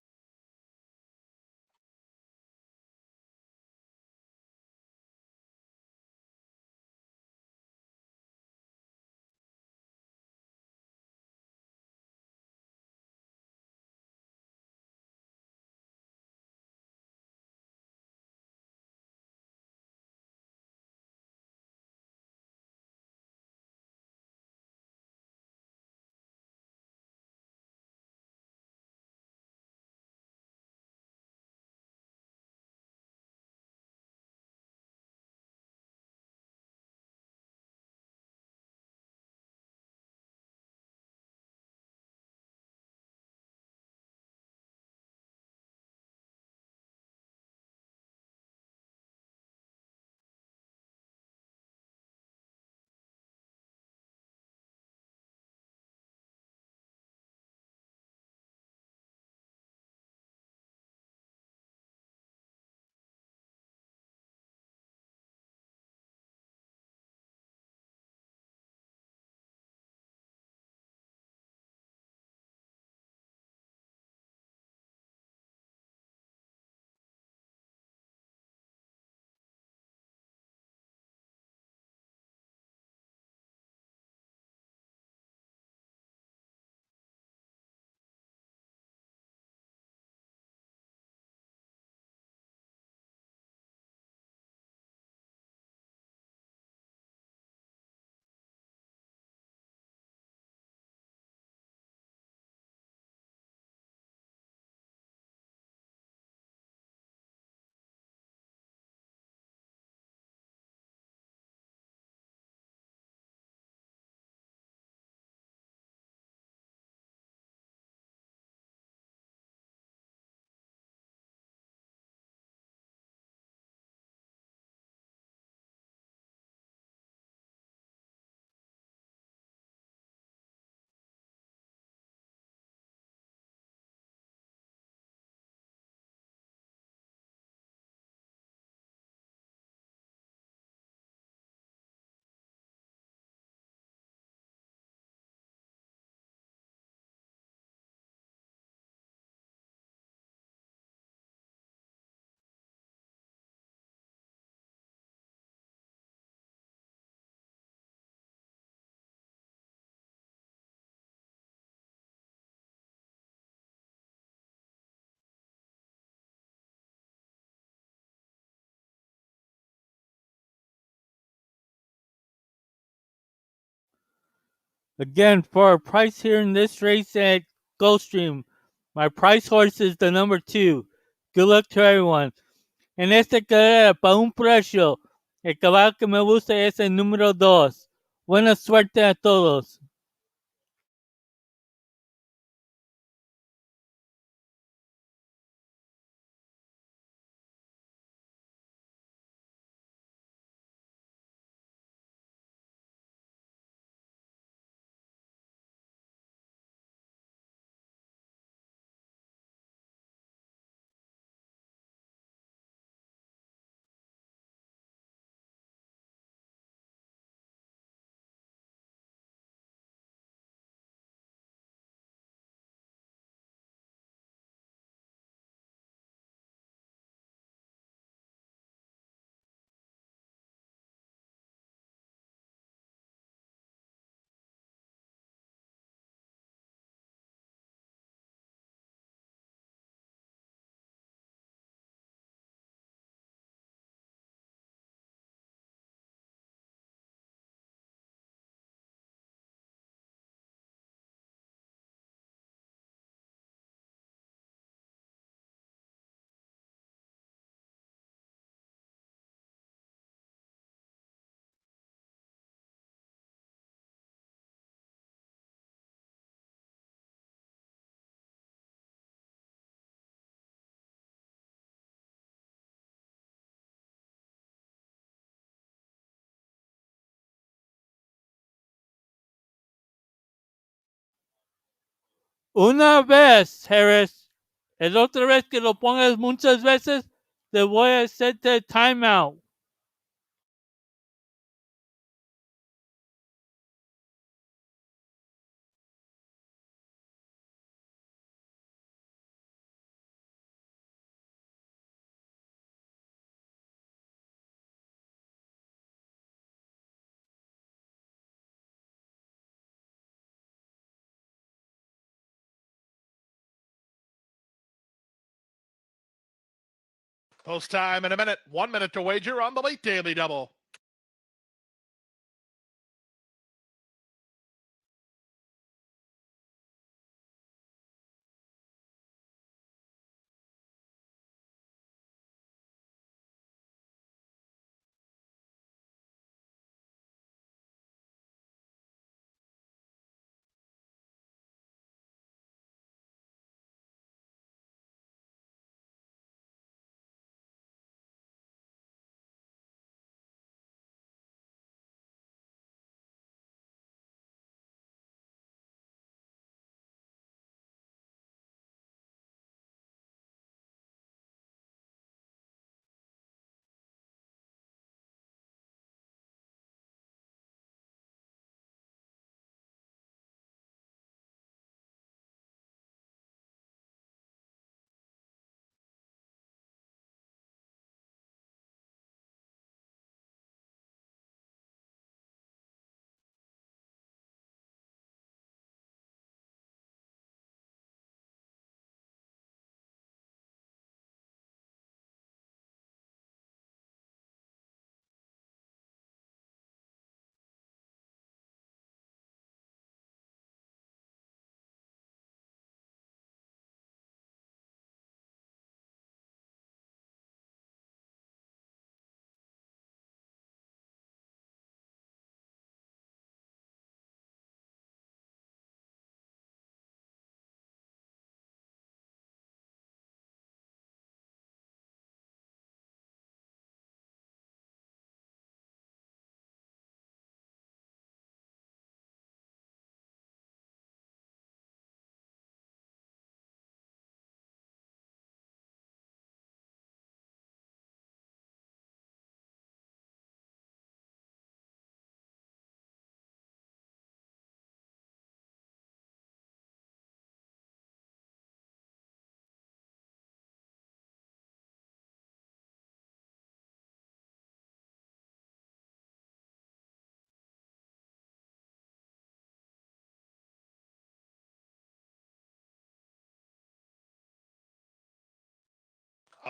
Again, for our price here in this race at Gulfstream, my price horse is the number 2. Good luck to everyone. En esta carrera, para un precio, el caballo que me gusta es el número 2. Buena suerte a todos. Una vez, Harris. Es otra vez que lo pongas muchas veces, te voy a hacerte timeout. Post time in a minute. 1 minute to wager on the late daily double.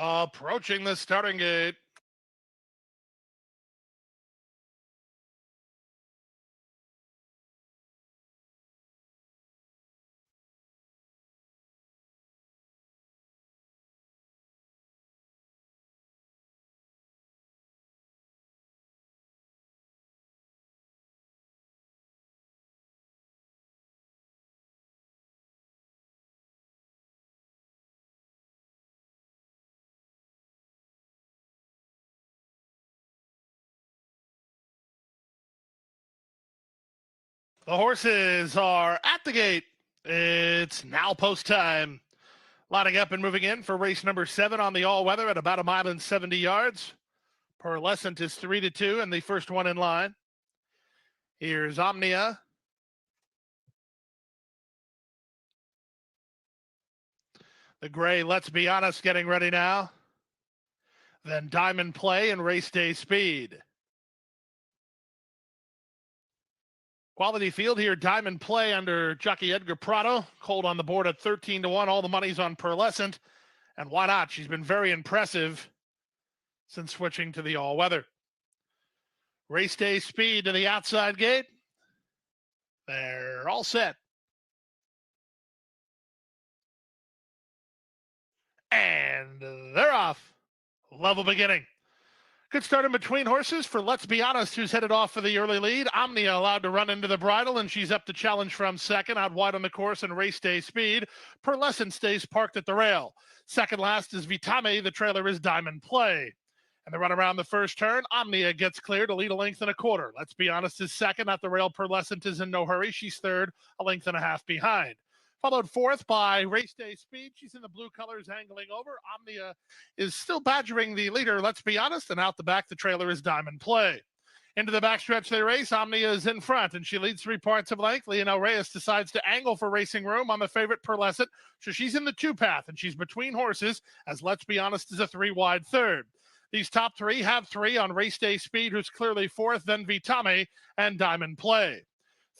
Approaching the starting gate. The horses are at the gate. It's now post time. Lining up and moving in for race number 7 on the all-weather at about 1.70 miles. Pearlescent is 3-2 and the first one in line. Here's Omnia. The gray, Let's Be Honest, getting ready now. Then Diamond Play and Race Day Speed. Quality field here. Diamond Play under jockey Edgar Prado. Cold on the board at 13-1. All the money's on Pearlescent. And why not? She's been very impressive since switching to the all-weather. Race Day Speed to the outside gate. They're all set. And they're off. Level beginning. Good start in between horses for Let's Be Honest, who's headed off for the early lead. Omnia allowed to run into the bridle, and she's up to challenge from second. Out wide on the course and Race Day Speed. Pearlescent stays parked at the rail. Second last is Vitame. The trailer is Diamond Play. And the run around the first turn, Omnia gets clear to lead a length and a quarter. Let's Be Honest is second. At the rail, Pearlescent is in no hurry. She's third, a length and a half behind. Followed fourth by Race Day Speed. She's in the blue colors angling over. Omnia is still badgering the leader, Let's Be Honest, and out the back, the trailer is Diamond Play. Into the backstretch they race. Omnia is in front, and she leads 3 parts of length. Leonel Reyes decides to angle for racing room on the favorite Pearlescent, so she's in the 2 path, and she's between horses, as Let's Be Honest is a 3-wide third. These top 3 have 3 on Race Day Speed, who's clearly fourth, then Vitame and Diamond Play.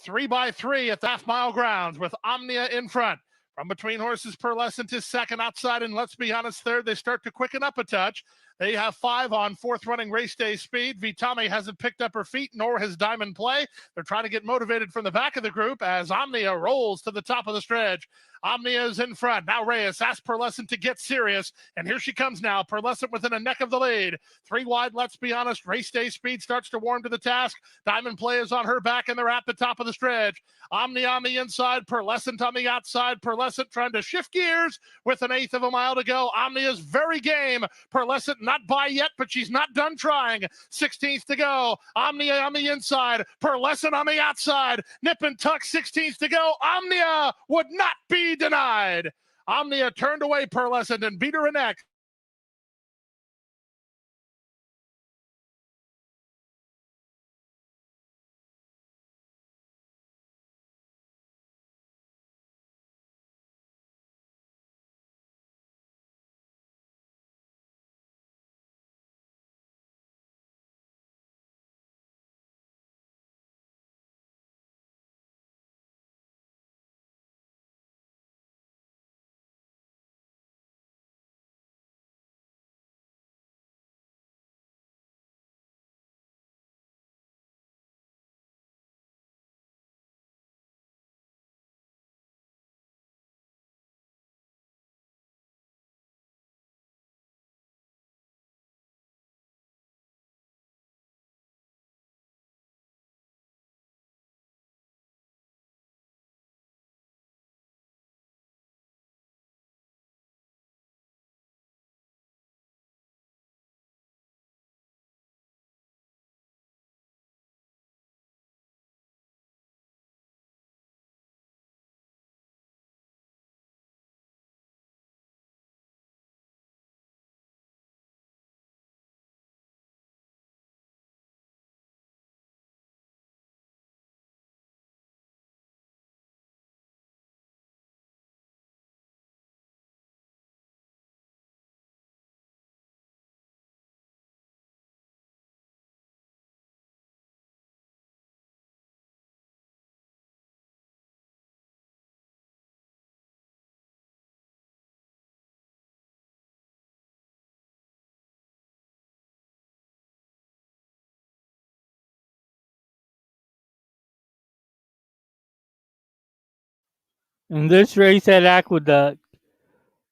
3 by 3 at the half-mile grounds with Omnia in front. From between horses, Pearlescent is second outside, and Let's Be Honest third. They start to quicken up a touch. They have 5 on fourth running Race Day Speed. Vitame hasn't picked up her feet, nor has Diamond Play. They're trying to get motivated from the back of the group as Omnia rolls to the top of the stretch. Omnia is in front. Now Reyes asks Pearlescent to get serious, and here she comes now. Pearlescent within a neck of the lead. 3 wide, Let's Be Honest. Race Day Speed starts to warm to the task. Diamond Play is on her back, and they're at the top of the stretch. Omnia on the inside, Pearlescent on the outside. Pearlescent trying to shift gears with an 1/8 of a mile to go. Omnia's very game. Pearlescent not by yet, but she's not done trying. 16th to go. Omnia on the inside. Pearlescent on the outside. Nip and tuck, 16th to go. Omnia would not be denied. Omnia turned away Pearlescent and beat her a neck. In this race at Aqueduct,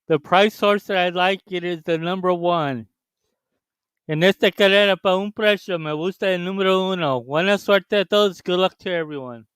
the price horse that I like it is the number 1. En esta carrera para un precio me gusta el número 1. Buena suerte a todos. Good luck to everyone.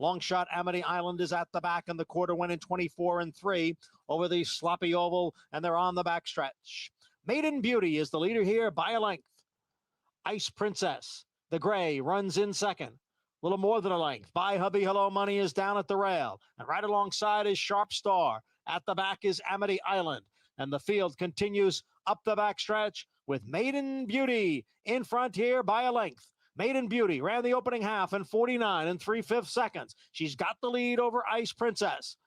Long shot Amity Island is at the back, and the quarter went in 24-3 over the sloppy oval, and they're on the backstretch. Maiden Beauty is the leader here by a length. Ice Princess, the gray, runs in second. A little more than a length. Buy Hubby Hello Money is down at the rail, and right alongside is Sharp Star. At the back is Amity Island, and the field continues up the backstretch with Maiden Beauty in front here by a length. Maiden Beauty ran the opening half in 49 3/5 seconds. She's got the lead over Ice Princess.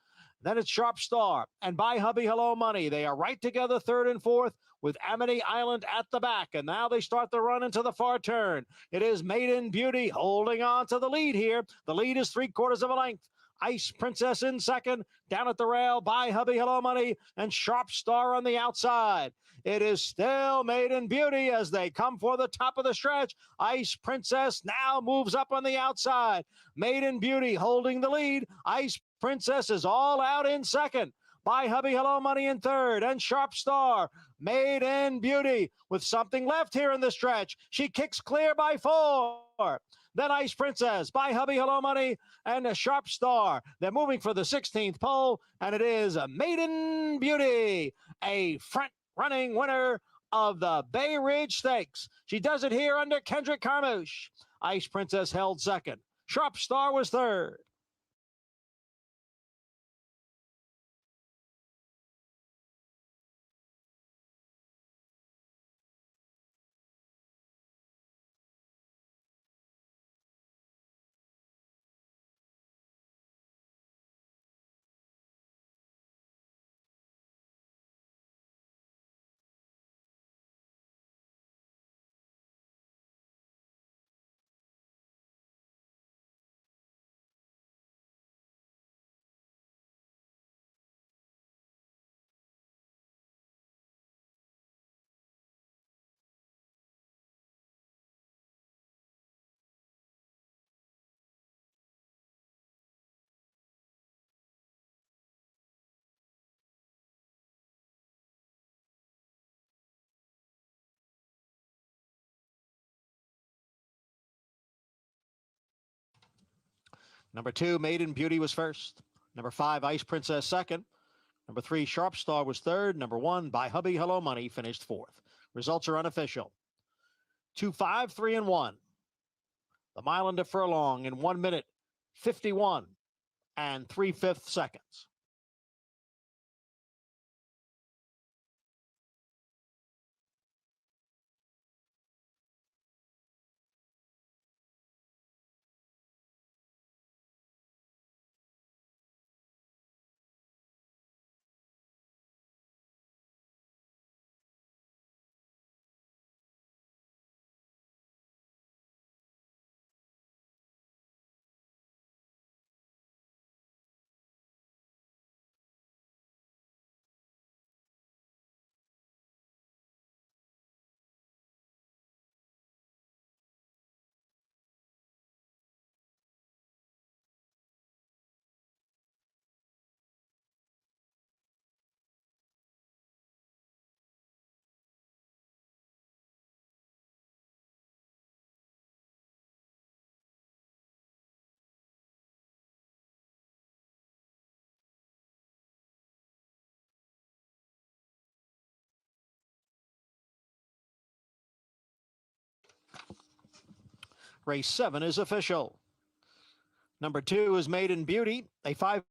Then it's Sharp Star and Buy Hubby Hello Money. They are right together, third and fourth, with Amity Island at the back. And now they start the run into the far turn. It is Maiden Beauty holding on to the lead here. The lead is 3/4 of a length. Ice Princess in second, down at the rail, Buy Hubby Hello Money, and Sharp Star on the outside. It is still Maiden Beauty as they come for the top of the stretch. Ice Princess now moves up on the outside. Maiden Beauty holding the lead. Ice Princess is all out in second. Buy Hubby Hello Money in third, and Sharp Star. Maiden Beauty with something left here in the stretch. She kicks clear by 4. Then Ice Princess, Buy Hubby Hello Money, and a Sharp Star. They're moving for the 16th pole, and it is a Maiden Beauty, a front-running winner of the Bay Ridge Stakes. She does it here under Kendrick Carmouche. Ice Princess held second. Sharp Star was third. Number 2, Maiden Beauty was first. Number 5, Ice Princess second. Number 3, Sharp Star was third. Number 1, Buy Hubby Hello Money finished fourth. Results are unofficial. 2-5, 3-1. The mile into furlong in 1 minute, 51 3/5 seconds. Race 7 is official. Number 2 is Maiden Beauty, a 5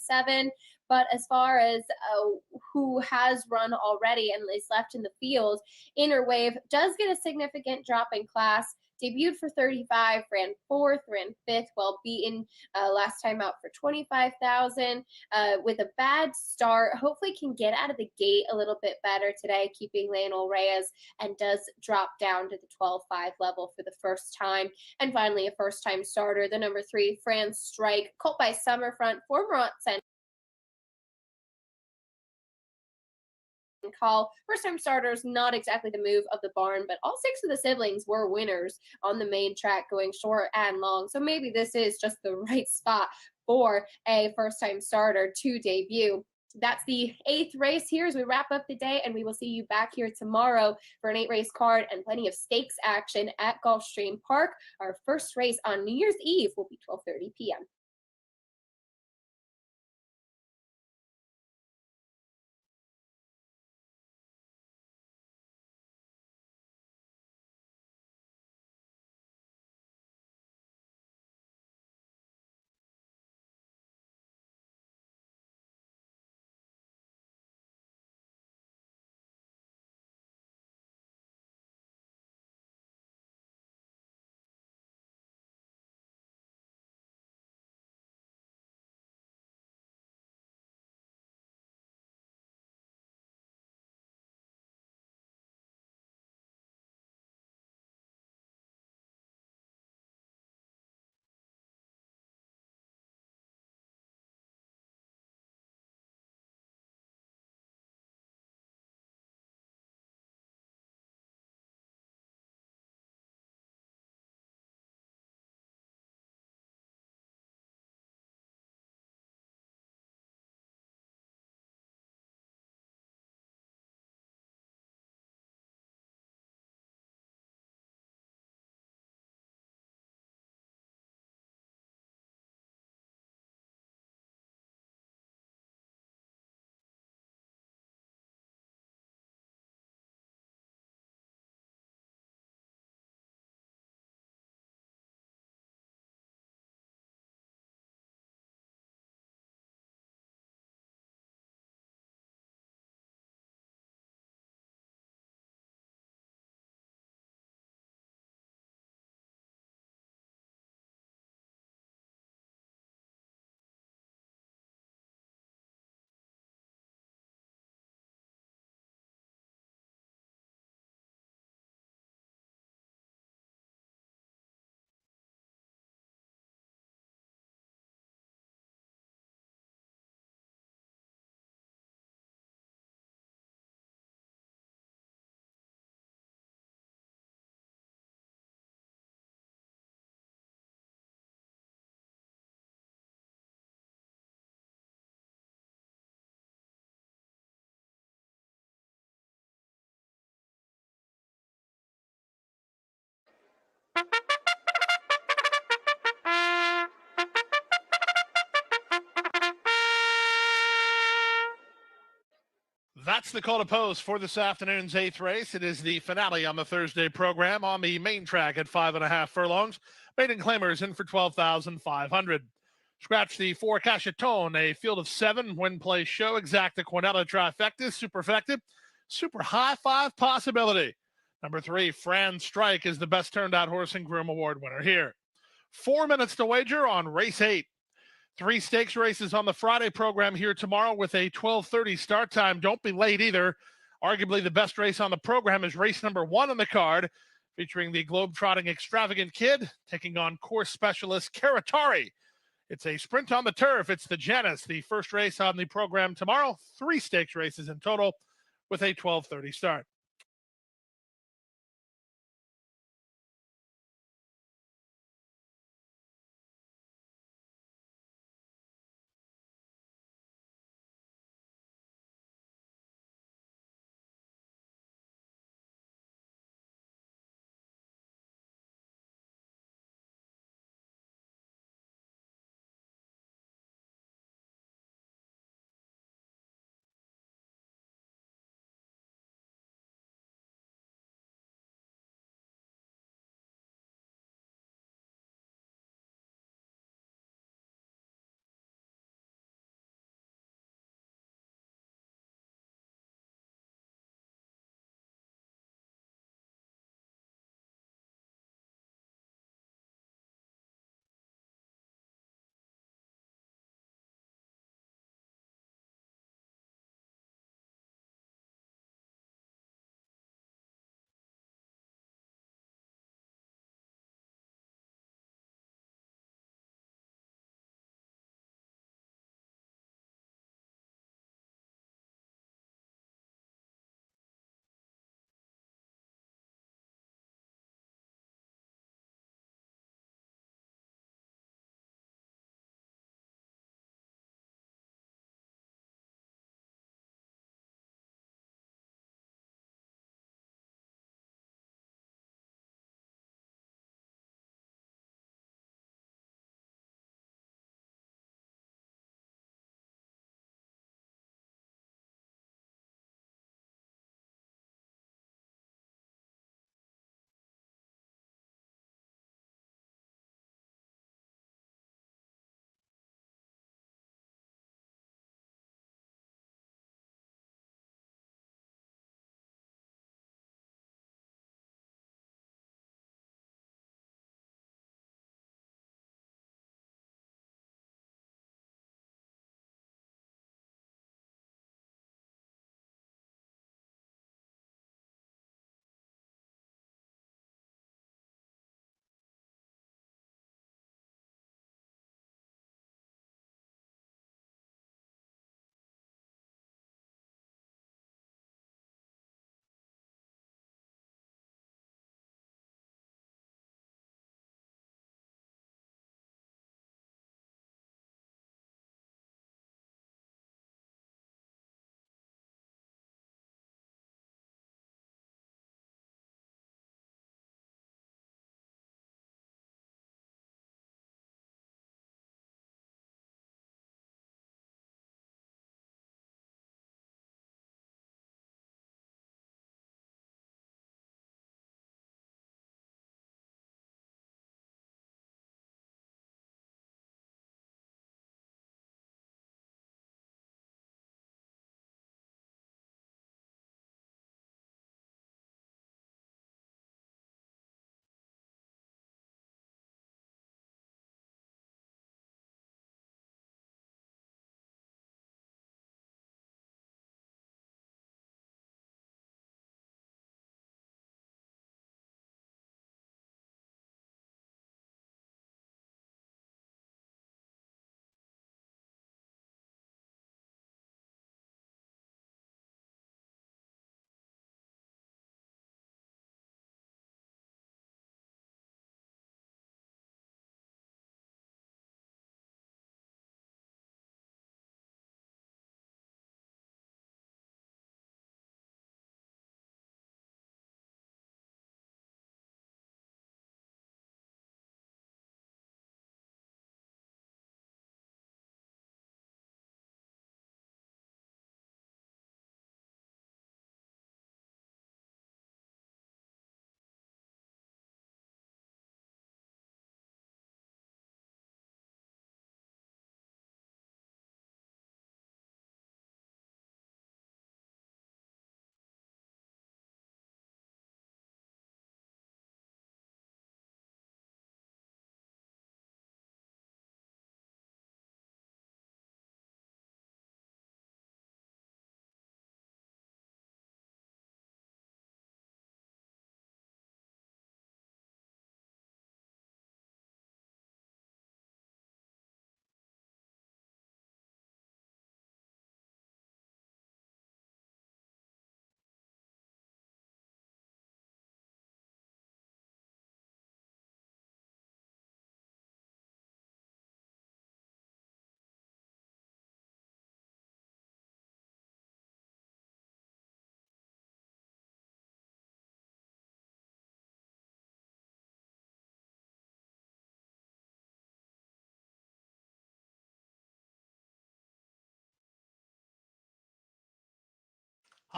7. But as far as who has run already and is left in the field, Inner Wave does get a significant drop in class. Debuted for 35, ran 4th, ran 5th, while beaten last time out for 25,000. With a bad start, hopefully can get out of the gate a little bit better today, keeping Lionel Reyes, and does drop down to the 12.5 level for the first time. And finally, a first-time starter, the number 3, France Strike, colt by Summerfront, former Center call. First-time starters, not exactly the move of the barn, but all 6 of the siblings were winners on the main track, going short and long. So maybe this is just the right spot for a first-time starter to debut. That's the 8th race here as we wrap up the day, and we will see you back here tomorrow for an 8-race card and plenty of stakes action at Gulfstream Park. Our first race on New Year's Eve will be 12:30 p.m. That's the call to post for this afternoon's 8th race. It is the finale on the Thursday program on the main track at 5.5 furlongs. Maiden claimers in for 12,500. Scratch the 4 Cachetone, a field of 7, win, play, show, exacta, Quinella, trifecta, superfecta, super high 5 possibility. Number 3, Fran Strike is the best turned out horse and groom award winner here. 4 minutes to wager on race 8. 3 stakes races on the Friday program here tomorrow with a 12:30 start time. Don't be late either. Arguably the best race on the program is race number 1 on the card, featuring the globe-trotting Extravagant Kid taking on course specialist Karatari. It's a sprint on the turf. It's the Janus, the first race on the program tomorrow. 3 stakes races in total with a 12:30 start.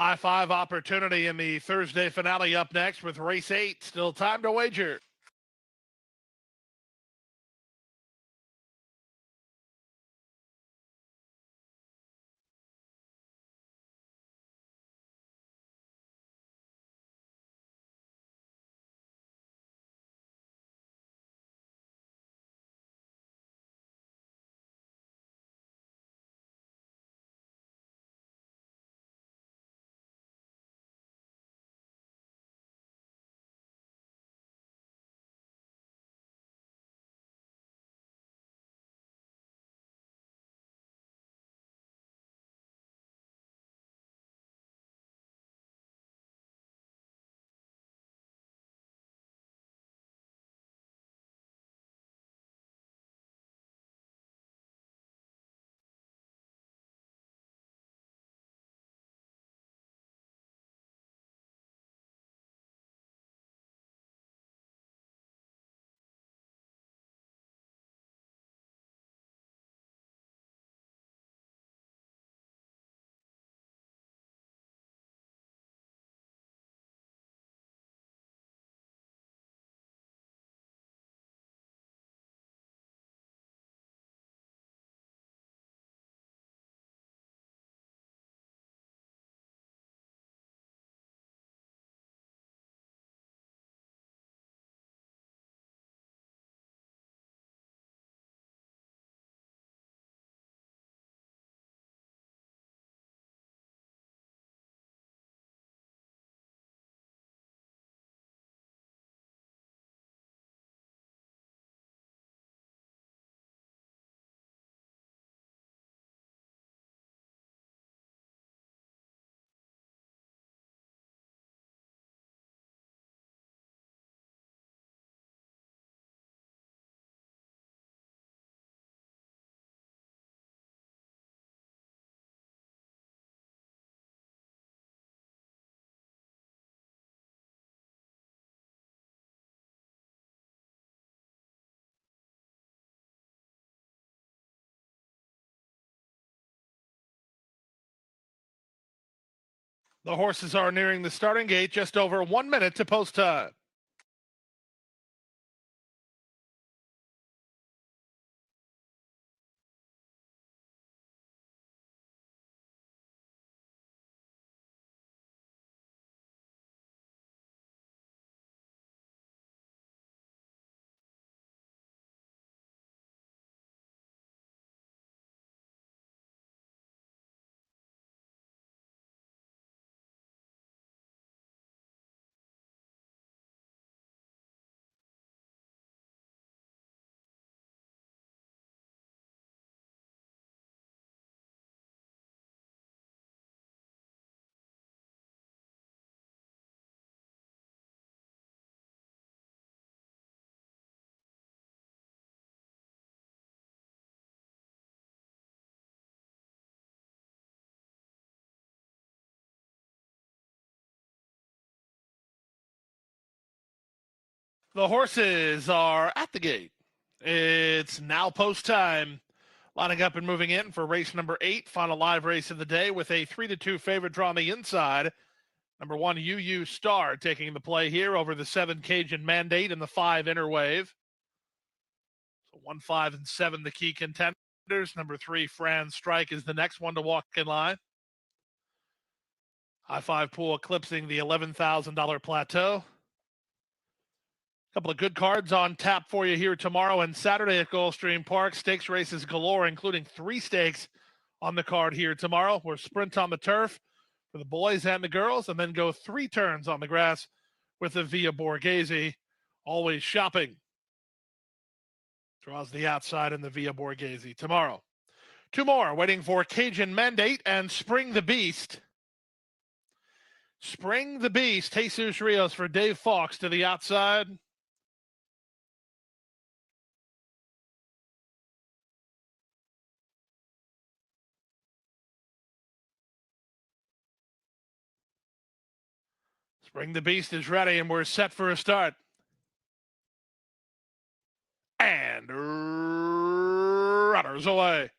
High five opportunity in the Thursday finale up next with race 8. Still time to wager. The horses are nearing the starting gate, just over 1 minute to post time. The horses are at the gate. It's now post time. Lining up and moving in for race number 8, final live race of the day with a 3-2 favorite draw on the inside. Number 1, UU Star taking the play here over the 7 Cajun Mandate and the 5 Inner Wave. So 1, 5, and 7 the key contenders. Number 3, Fran Strike is the next one to walk in line. High Five Pool eclipsing the $11,000 plateau. Couple of good cards on tap for you here tomorrow and Saturday at Gulfstream Park. Stakes races galore, including 3 stakes on the card here tomorrow. We're sprint on the turf for the boys and the girls, and then go 3 turns on the grass with the Via Borghese. Always shopping. Draws the outside in the Via Borghese tomorrow. 2 more waiting for Cajun Mandate and Spring the Beast. Spring the Beast, Jesus Rios for Dave Fawkes to the outside. Spring the Beast is ready, and we're set for a start. And runners away.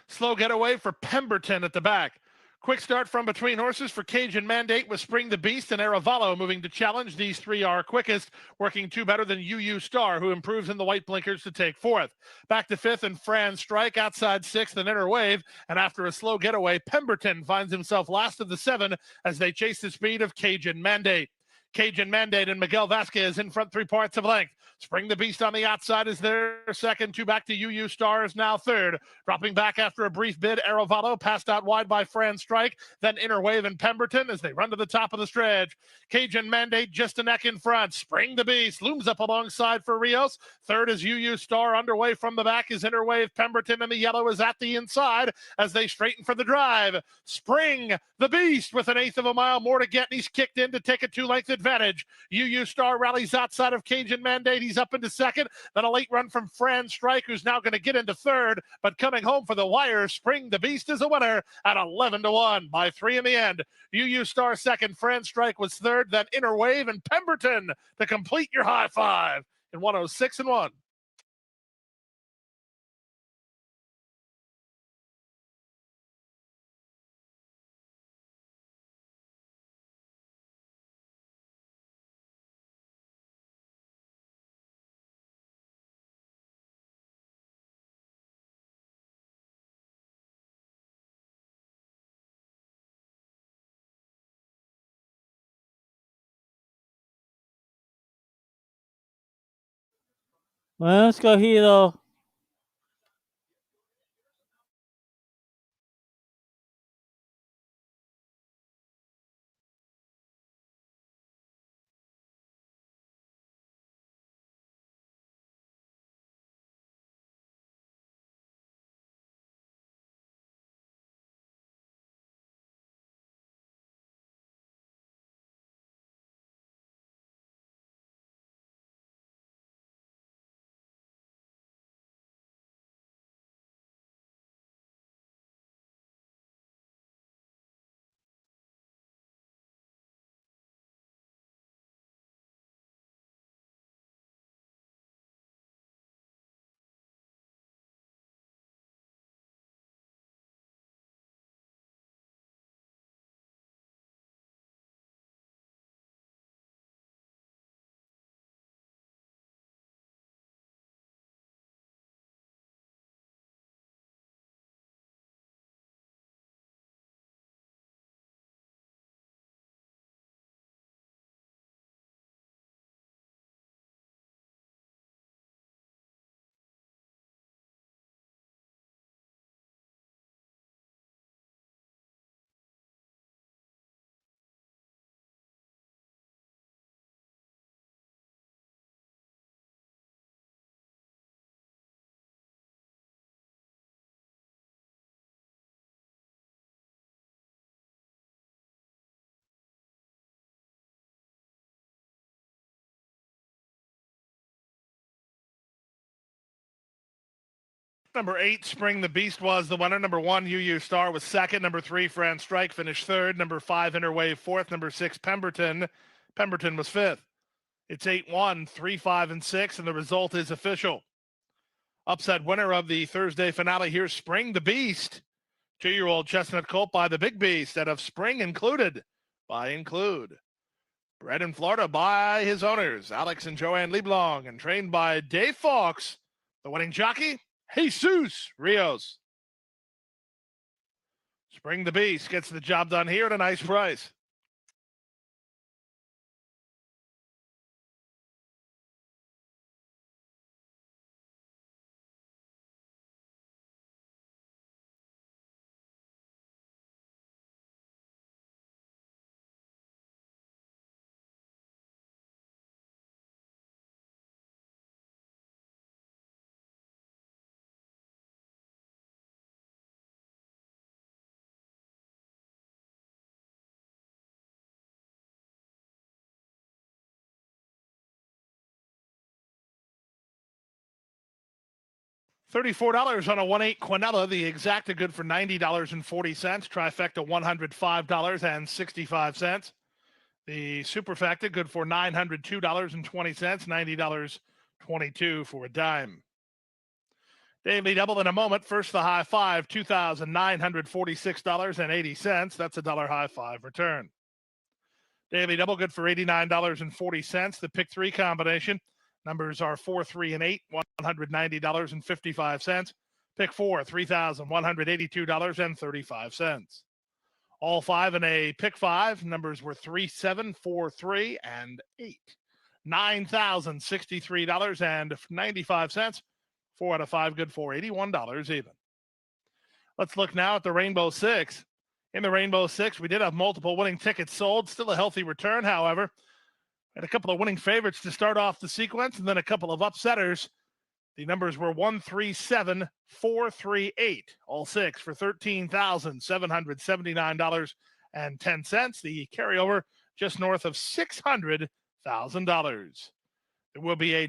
Slow getaway for Pemberton at the back. Quick start from between horses for Cajun Mandate with Spring the Beast and Aravalo moving to challenge. These three are quickest, working two better than UU Star, who improves in the white blinkers to take fourth. Back to fifth and Fran Strike, outside sixth and Inner Wave. And after a slow getaway, Pemberton finds himself last of the seven as they chase the speed of Cajun Mandate. Cajun Mandate and Miguel Vasquez in front 3/4 of length. Spring the Beast on the outside is their second. Two back to UU Stars, now third. Dropping back after a brief bid, Aravalo passed out wide by Fran Strike, then Inner Wave and Pemberton as they run to the top of the stretch. Cajun Mandate just a neck in front. Spring the Beast looms up alongside for Rios. Third is UU Star. Underway from the back is Inner Wave. Pemberton and the yellow is at the inside as they straighten for the drive. Spring the Beast with an eighth of a mile more to get, and he's kicked in to take a 2-length advantage. UU Star rallies outside of Cajun Mandate. He's up into second. Then a late run from Fran Strike, who's now going to get into third, but coming home for the wire, Spring the Beast is a winner at 11-1 by 3 in the end. UU Star second, Fran Strike was third, then Inner Wave and Pemberton to complete your high five in 106-1. Bueno escogido. Number 8, Spring the Beast was the winner. Number 1, UU Star was second. Number 3, Fran Strike finished third. Number 5, Inner Wave fourth. Number 6, Pemberton was fifth. It's 8-1, 3, 5, and 6, and the result is official. Upset winner of the Thursday finale, here's Spring the Beast. 2-year-old chestnut colt by the Big Beast out of Spring Included by Include. Bred in Florida by his owners, Alex and Joanne Leblong, and trained by Dave Fawkes. The winning jockey, Jesus Rios. Spring the Beast gets the job done here at a nice price. $34 on a 1/8 Quinella. The exacta good for $90.40. Trifecta $105.65. The superfecta good for $902.20. $90.22 for a dime. Daily double in a moment. First, the high five, $2,946.80. That's a dollar high five return. Daily double good for $89.40. The pick three combination. Numbers are 4, 3, and 8, $190.55. Pick four, $3,182.35. All five in a pick five. Numbers were 3, 7, 4, 3, and 8. $9,063.95. 4 out of 5 good for $81 even. Let's look now at the Rainbow Six. In the Rainbow Six, we did have multiple winning tickets sold. Still a healthy return, however. Had a couple of winning favorites to start off the sequence, and then a couple of upsetters. The numbers were 1, 3, 7, 4, 3, 8. All six for $13,779.10. The carryover just north of $600,000. There will be a